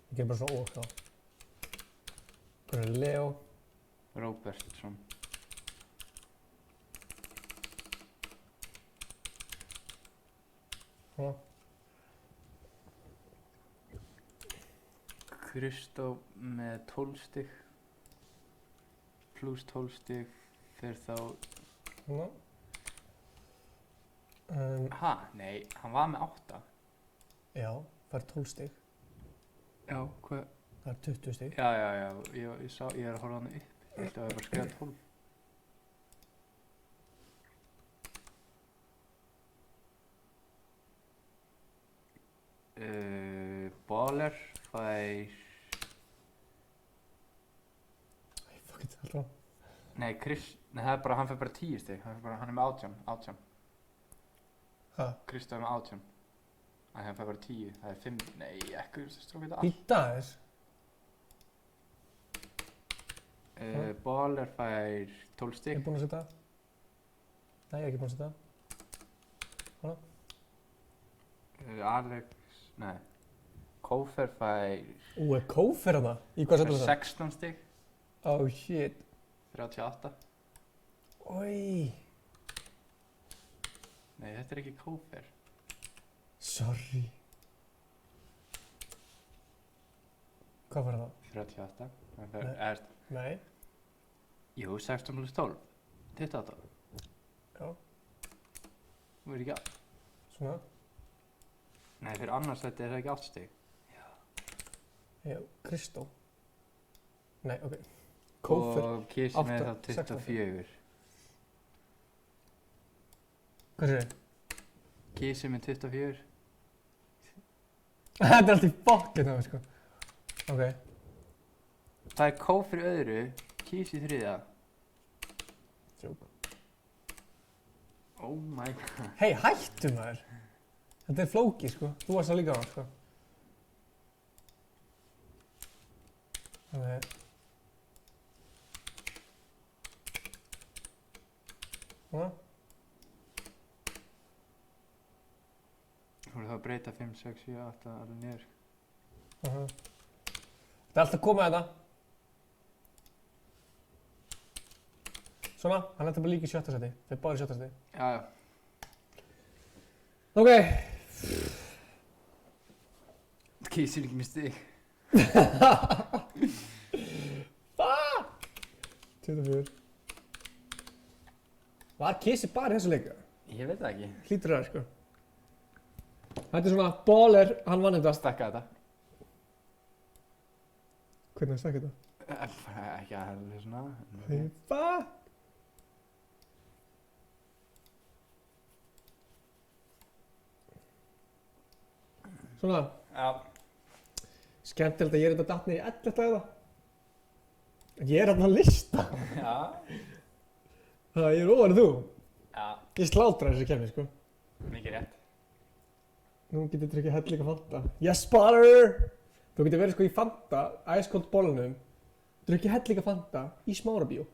Ég ger bara svona ók þá. Hvað er Leo? Robertsson. Svona. Kristó með 12 stig. Plus 12 stig fyrir þá... Svona. Ha? Nei, hann var með 8. Já, fær 12 stig. Já, hvað? Það er 20 stig. Já, ég sá, ég er að horfa hann upp. Ég held að það var bara að skrifa 12. Baller fær... Fuck it, alltaf. Nei, það er bara, hann fær bara 10 stig. Hann er með 18. Ha? Kristó er með 18. Hann fær bara 10. Það er 5... Nei, ekki, strókið þetta allt. Býta aðeins. Baller fær 12 Ég stig. er búinn að setja. Nei, ég er ekki búinn að setja. Alex... Nei. Kófer fær... Er kófer hana? Í hvað setjum þetta? 16 stig. Oh shit. 38. Oi. Nei, þetta er ekki kófer. Sorry. Hvað var það? 38. Nei. Nei. Jú, 16 plus 12. 28. Já. Þú veit ekki að. Svona. Nei, fyrir annars þetta er það ekki 8 stig. Já, Kristó. Nei, ok. Kófer. Og Kísi með þá 24. Hvað sér þið? Kísi með 24. Þetta er allt í fokkinn á mig, sko. Ok. Það er K fyrir öðru, Kís í þriðja. Tjók. Oh my god. Hei, hættu maður. Þetta er flókið, sko. Þú varst það líka á, sko. Þannig... Svona. Þú voru þá að breyta 5, 6, 7, 8 alveg niður. Það er alltaf komið að þetta. Svona, hann er bara líka í 7. seti. Þeir báðir í 7. seti. Já, já. Ok. Kís er ekki með stig. 24. Var Kisi bara í þessu leika? Ég veit það ekki. Hlýtur það, sko. Þetta er svona, Baller, hann vann þetta. Stakka þetta. Hvernig er stakka þetta? Ekki alveg svona. Fuck. Svona. Já. Skemmtilegt að ég er þetta datt niður í 11. eða. Ég er hérna að lista. Já. Það ég er ofar en þú. Já. Ég slátra þessu kemni, sko. Mikið rétt. Nú getur ég drukkið hellinga Fanta. Yes, Baller! Þú getur verið sko í Fanta, Ice Cold bollunum, drukkið hellinga Fanta í Smárabíó.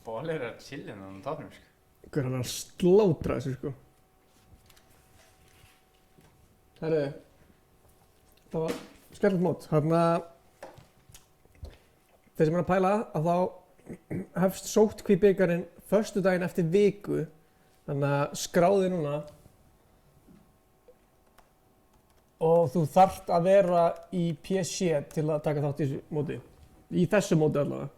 Baller er að chillin á tóknum, sko. Hver hann er að slátra þessu, sko. Herru, það var skemmtilegt mót. Þarna, þeir sem er að pæla að þá hefst sóttkví-bikarinn föstudaginn eftir viku. Þannig að skráði núna og þú þarft að vera í PSG til að taka þátt í þessu móti. Í þessu móti allavega.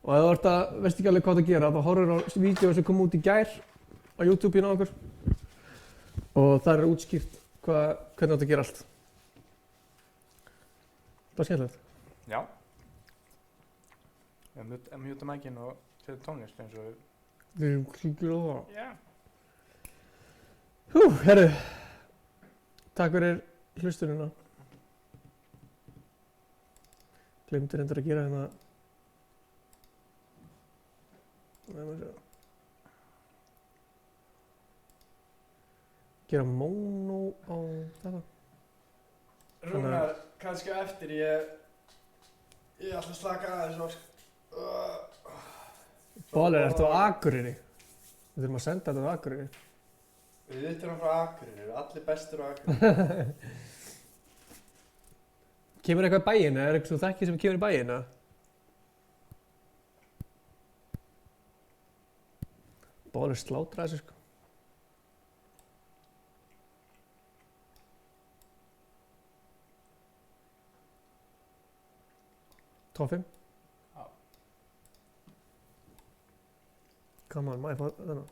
Og ef þú ert að, veist ekki alveg hvað það gera, þá horfir á vídeo sem kom út í gær á YouTube-inu á okkur. Og það er útskýrt hvernig þetta gera allt. Það var skemmtilegt. Já. Ég mjúta mækinn og setja tónlist eins og... Við erum klíkur á það. Já. Hú, herru. Takk fyrir hlustunina. Gleymdi reyndar að gera hérna... Nei, maður sjá. Gera mónó á þetta. Rúnar, kannski á eftir ég ætla að slaka aðeins á. Baller, ertu á Akureyri? Við þurfum að senda þetta á Akureyri. Við erum frá Akureyri, allir bestur á Akureyri. Kemur eitthvað í bæinn, eða er eitthvað þú þekkir sem kemur í bæinn, eða? Baller slátra þessu, sko. Top 5? Já. Come on, maður fá þennan.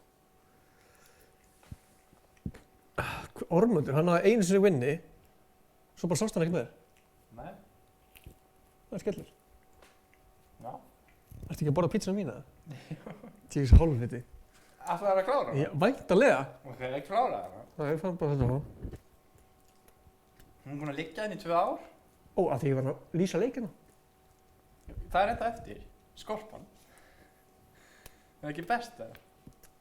Ormundur, hann hafði einu sinni winni, svo bara sást hann ekki með þér. Nei. Það er skellur. Já. Ertu ekki að borða pítsuna mína? Tíus hálfviti. Ætlaðu að klára hana? Já, væntanlega. Ok, ekki klára hana. Það er fann bara þetta á. Hún er búin að liggja henni í 2 ár. Ó, að því ég var að lýsa leikina. Það er þetta eftir. Skorpan. Það er ekki best það.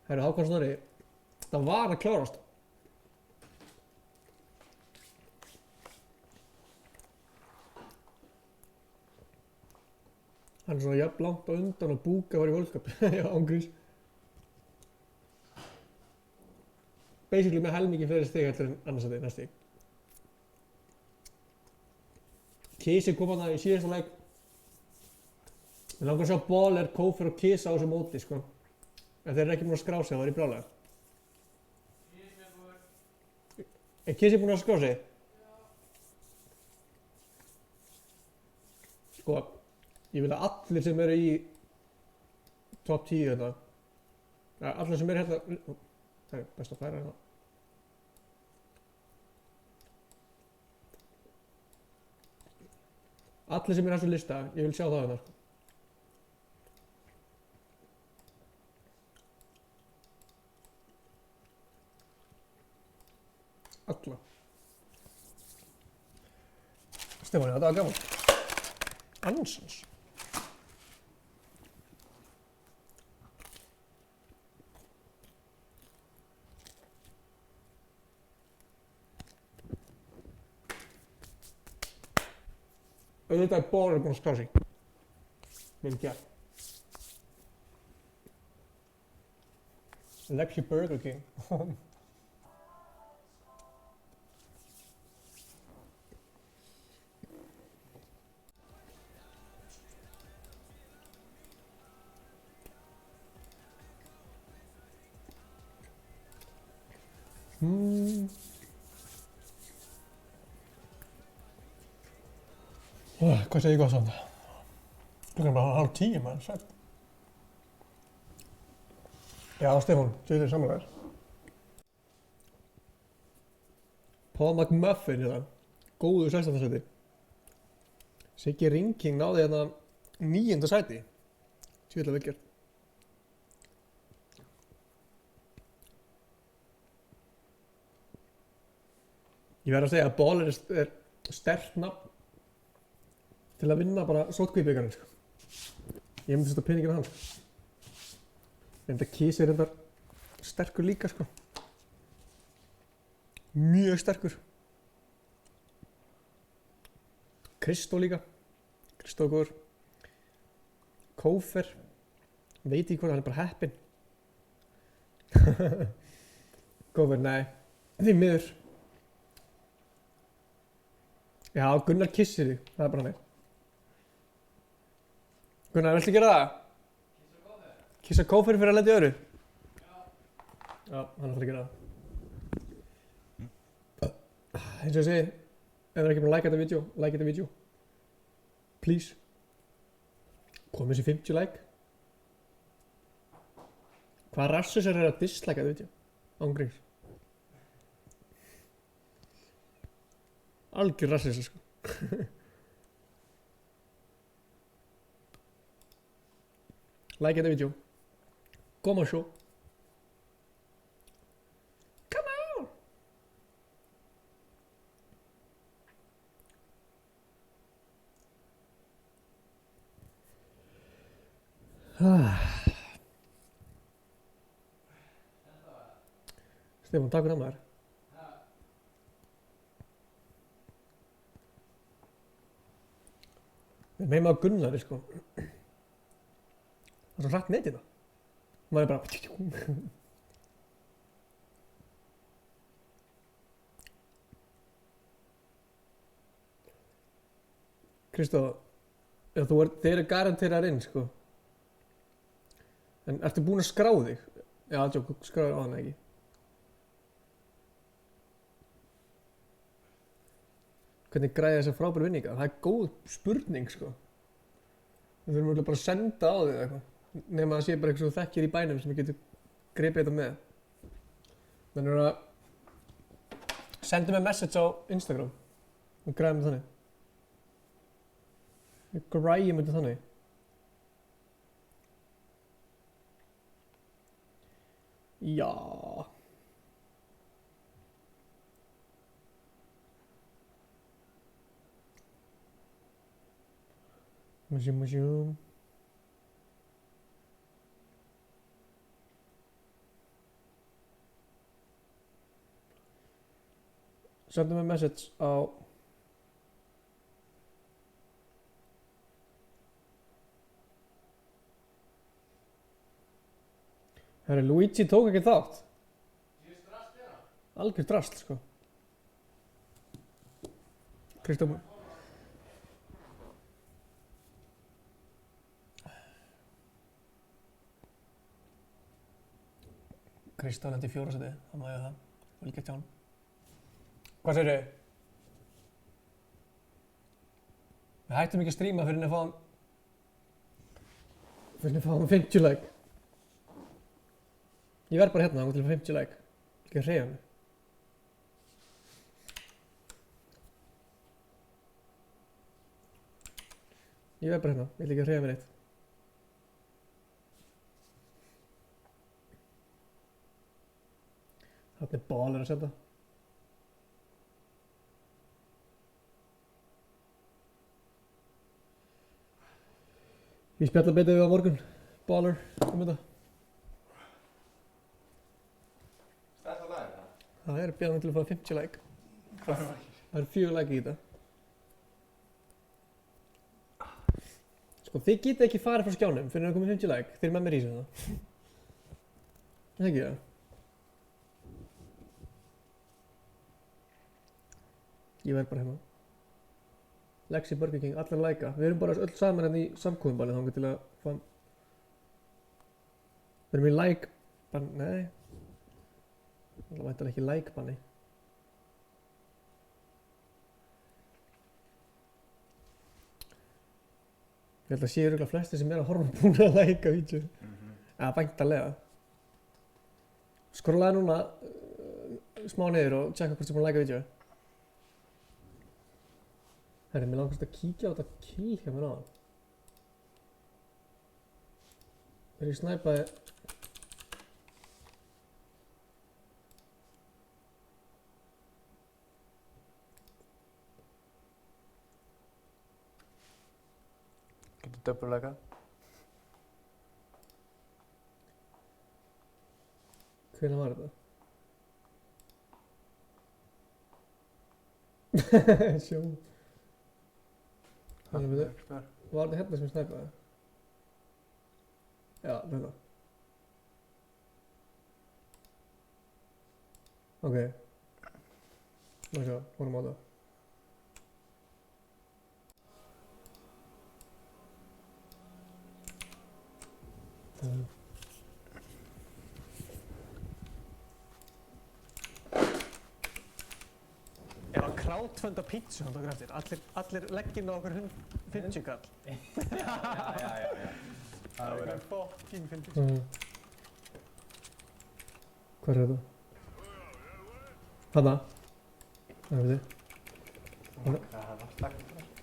Herru, Hákon Snorri, það var að klárast. Hann er svona jafn langt á undan og Búka var í World Cup. Já, ángríns. Basically með helmingi fleiri stig eftir en annars að þið næst stig. Kisi kom hann í síðasta leik. Við langar að sjá Baller, Kófer og Kisa á þessu móti, sko. En þeir eru ekki búin að skrá sig, það var í brjálæði. Er Kisi búin að skrá sig? Sko, ég vil að allir sem eru í top 10 hérna, allir sem eru hérna, það er best að færa hérna. Allir sem eru á þessu lista, ég vil sjá það hérna. Alla. Stefáni, þetta var gaman. Ansans. Auðvitað er Baller búinn að skrá sig. Vel gert. Lexi Burger King. Hvað segir ég gott samt? Klukkan er bara 9:30 maður, sætt. Já, Stefán, þið samanlegar. Paul McMuffin hérna, góður 16. sæti. Siggi Ringking náði hérna 9. sæti. Tjóðlega vel gert. Ég verð að segja að Baller er sterkt nafn til að vinna bara sótkvíbikarinn, sko. Ég myndi setja peningin á hann, sko. En þetta Kiss er reyndar sterkur líka, sko. Mjög sterkur. Kristó líka. Kristó er góður. Kófer. Veit ekki hvort, hann er bara heppinn. Kófer, nei. Því miður. Já, Gunnar kissir þig. Það er bara hann. Gunnar, viltu gera það? Kissa Kófer fyrir að lenda í öðru? Já, hann ætlar að gera það. Eins og ég segi, ef þið er ekki búin að like þetta vídeo. Please. Komið sér 50 like. Hvað rassus er að dislike þetta vídeo? Ángríns. Algjör rassus, sko. Like þetta vídeo. Kom á sjó. Come on! Stefán, takk fyrir að maður. Við meðum að Gunnari, sko. Það er svo hratt netið það. Maður er bara... Kristó, þeir eru garanterar inn, sko. En ertu búinn að skrá þig? Já, skráður á hana ekki. Hvernig græði þessa frábæru vinninga? Það er góð spurning, sko. Við þurfum bara að senda á þig eða eitthvað. Nefn að það sé bara eitthvað sem þú þekkir í bænum sem við getum gripið þetta með. Þannig að sendu mig message á Instagram. Við græðum þetta þannig. Við græjum þetta þannig. Já. Musjum. Sendu mig message á Herri, Luigi tók ekki þátt. Algjör drasl, sko. Kristófur. Kristó lendi í 4. sæti, það má ég það. Og líka tján. Hvað segir þau? Við hættum ekki að stríma fyrir að fáum 50 like. Ég verð bara hérna til að fá 50 like. Ekki að hreyfa mig. Ég verð bara hérna, ég vil ekki að hreyfa mig neitt. Þarna er Baller að senda. Ég spjalla betur við á morgun, baller, þetta. Þetta lag það? Það er björnum til að fá 50 like. Það er 4 like í þetta. Sko, þið getið ekki farið frá skjánum fyrir að koma 50 like. Þið eru með mér í þessu það. Það ekki það? Ég verð bara hérna. Lexi, Burger King, allar læka. Við erum bara öll saman hérna í samkúðumbalið þangað til að fá... Við erum í like... Nei. Það vænt ekki like banni. Ég held að séu örugglega flestir sem að horfa búin að læka vídeo. Eða væntanlega. Skrollaði núna smá niður og tjekka hvort þið búin að læka vídeo. Herri, mér langast að kíkja á þetta kill hjá mér á. Þegar ég snæpaði... Getur döpurleika. Hvenær var þetta? Sjó. Var þetta hérna sem snæpaði? Já, þetta. Ok. Má sjá, horfum á það. Ef að crowdfunda pítsu hann tókur eftir, allir legginn á okkur 50 kall. Já. Það er eitthvað fucking 50. Hvað er þetta? Þarna? Það er við þið. Það var stakkt.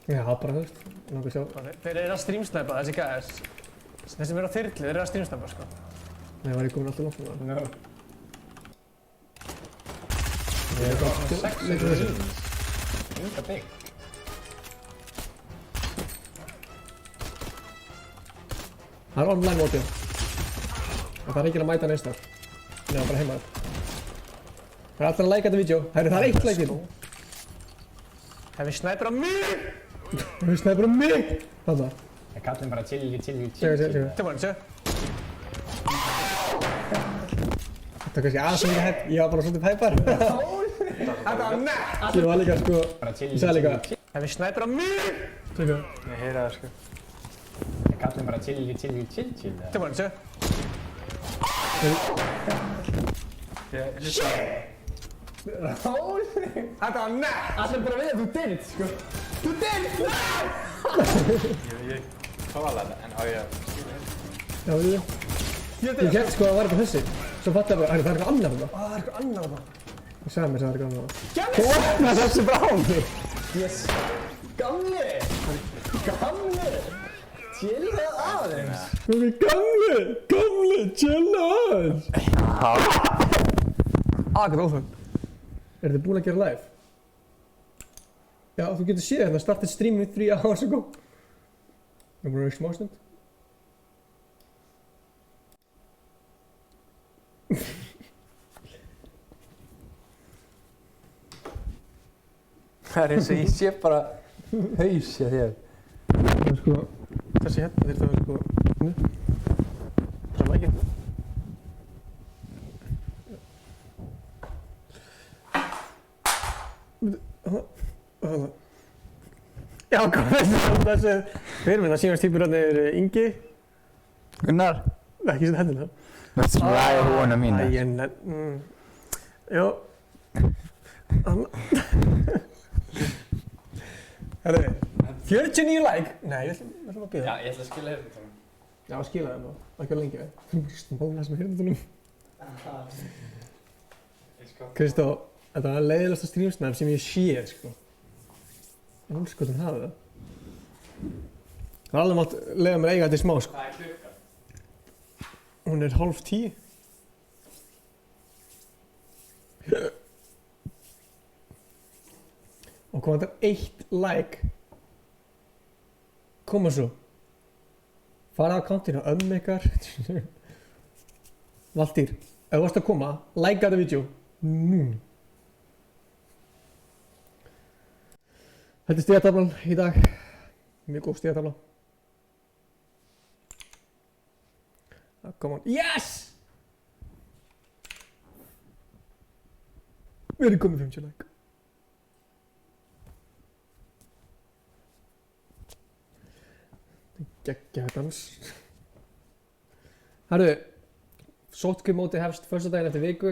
Já, bara höfst. Langar að sjá. Þeir eru að streamsnæpa þessi gæðis. Þeir sem eru á þyrlu, þeir eru að streamsnæpa sko. Nei, var ég komin alltaf langt með það? No. Ég er bara 6 leikur þessi. Inga bygg. Það er online mótið. Það er ekki að mæta neins þar. Nei, bara heima þar. Það er allir að læka þetta vídeo. Það er eitt lækinn. Hefði snæpur á mig! Hefði snæpur á mig! Þarna. Ég kalli bara chill. Sjá. Sjá. Þetta er kannski aðeins mikið hætt. Ég var bara svolítið hæpar. Þetta var nett! Ég var líka sko... Ég sagði líka... Hefði snæpur á mig! Sjá. Ég heyra það sko. Ég kalli bara chill. Sjá. Ég hlusta það. Þetta var nett! Allir bara við að þú dyrnt, sko. Þú dyrnt! Ég kóla þetta, en á ég að skilja þetta. Já, ég held sko að það var eitthvað þessi. Svo fattaði bara, það er eitthvað annar þarna. Það er eitthvað annar þarna. Ég sagði mér að það er eitthvað annar þarna. Þú opnaði þessi bara á mig! Yes! Gamli! Chilla aðeins! Gamli, chilla aðeins! Hvað óþögn. Eru þið búin að gera live? Já, þú getur séð hérna, startið streaming 3 hours ago. Það er búin að vera í smástund. Það er eins og ég sé bara haus hjá þér. Það er sko, þessi hérna þurfti að vera sko, fram ekki. Já, hvað þessi fyrirmynda síðast týpurarnir eru Ingi. Gunnar? Ekki setja hendina. Þú ert sem ræði húna mína. Jó. Herri, 49 like. Nei, við ætlum að bíða. Já, ég ætla að skila hérna. Já, skila þeim þá. Ekki að lengi. Þú erum bara smána sem hérna. Kristó, þetta var leiðilegasta streamsnap sem ég séð, sko. En hún sko hafa það. Það er alveg mátt leiða mér eiga þetta í smá, sko. Hvað er klukkan? Hún er 9:30. Og hvað þetta er 1 like. Koma svo. Fara á akkantinu, ykkar. Valtýr, ef þú varst að koma, like þetta vídeo. Þetta er stíðataflan í dag. Mjög góð stíðatafla. Come on, yes! Við erum komið 50 like. Geggjaður dans. Herru, sótkvímóti hefst föstudaginn eftir viku.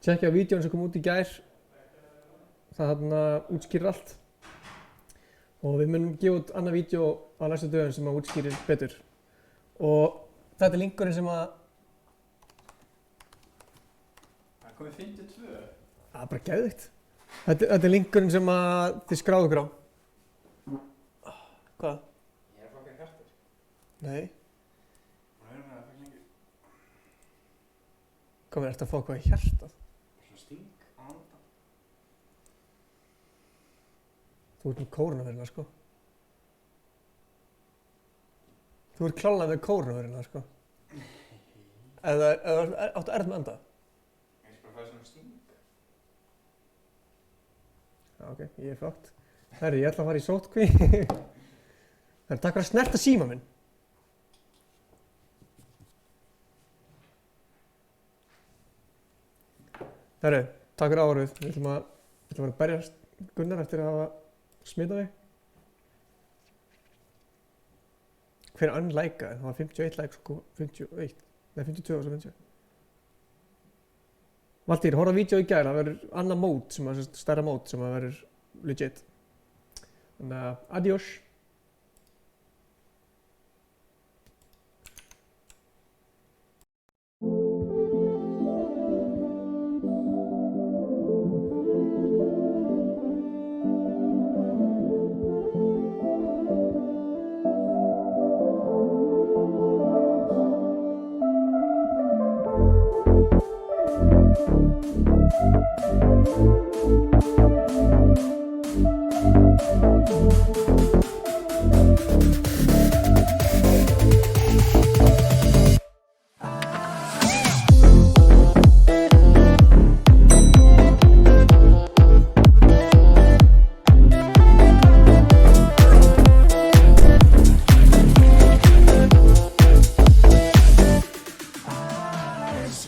Tjekkja á vídeónu sem kom út í gær. Það þarna útskýrir allt. Og við munum gefa út annað vídeo á næstu dögum sem útskýrir betur. Og þetta er linkurinn sem að... Það komið 52. Það er bara geðvikt. Þetta er linkurinn sem að þið skráðu ykkur á. Hvað? Ég er að fokka hjartur. Nei. Það er með það fokka lengi. Hvað er þetta að fá hvað í hjartað? Svona sting á handa. Þú ert með kórónuveiruna, sko. Þú ert klálega með kórónuveiruna, sko. Eða áttu erð með anda? Ég skal bara fæða svona sting. Já, ok, ég er flott. Herri, ég ætla að fara í sótkví. Herri, takk fyrir að snerta síma minn. Herri, takk fyrir áhorfið. Við ætlum að fara að berjast Gunnar eftir að hafa smitað þig. Hver unlikeaði? Það var 51 like, sko, 51. Nei, 52 og svo 50. Valtýr, horfðu á vídeo í gær, það verður annað mót, sem að stærra mót sem að verður legit. Þannig að, adiós.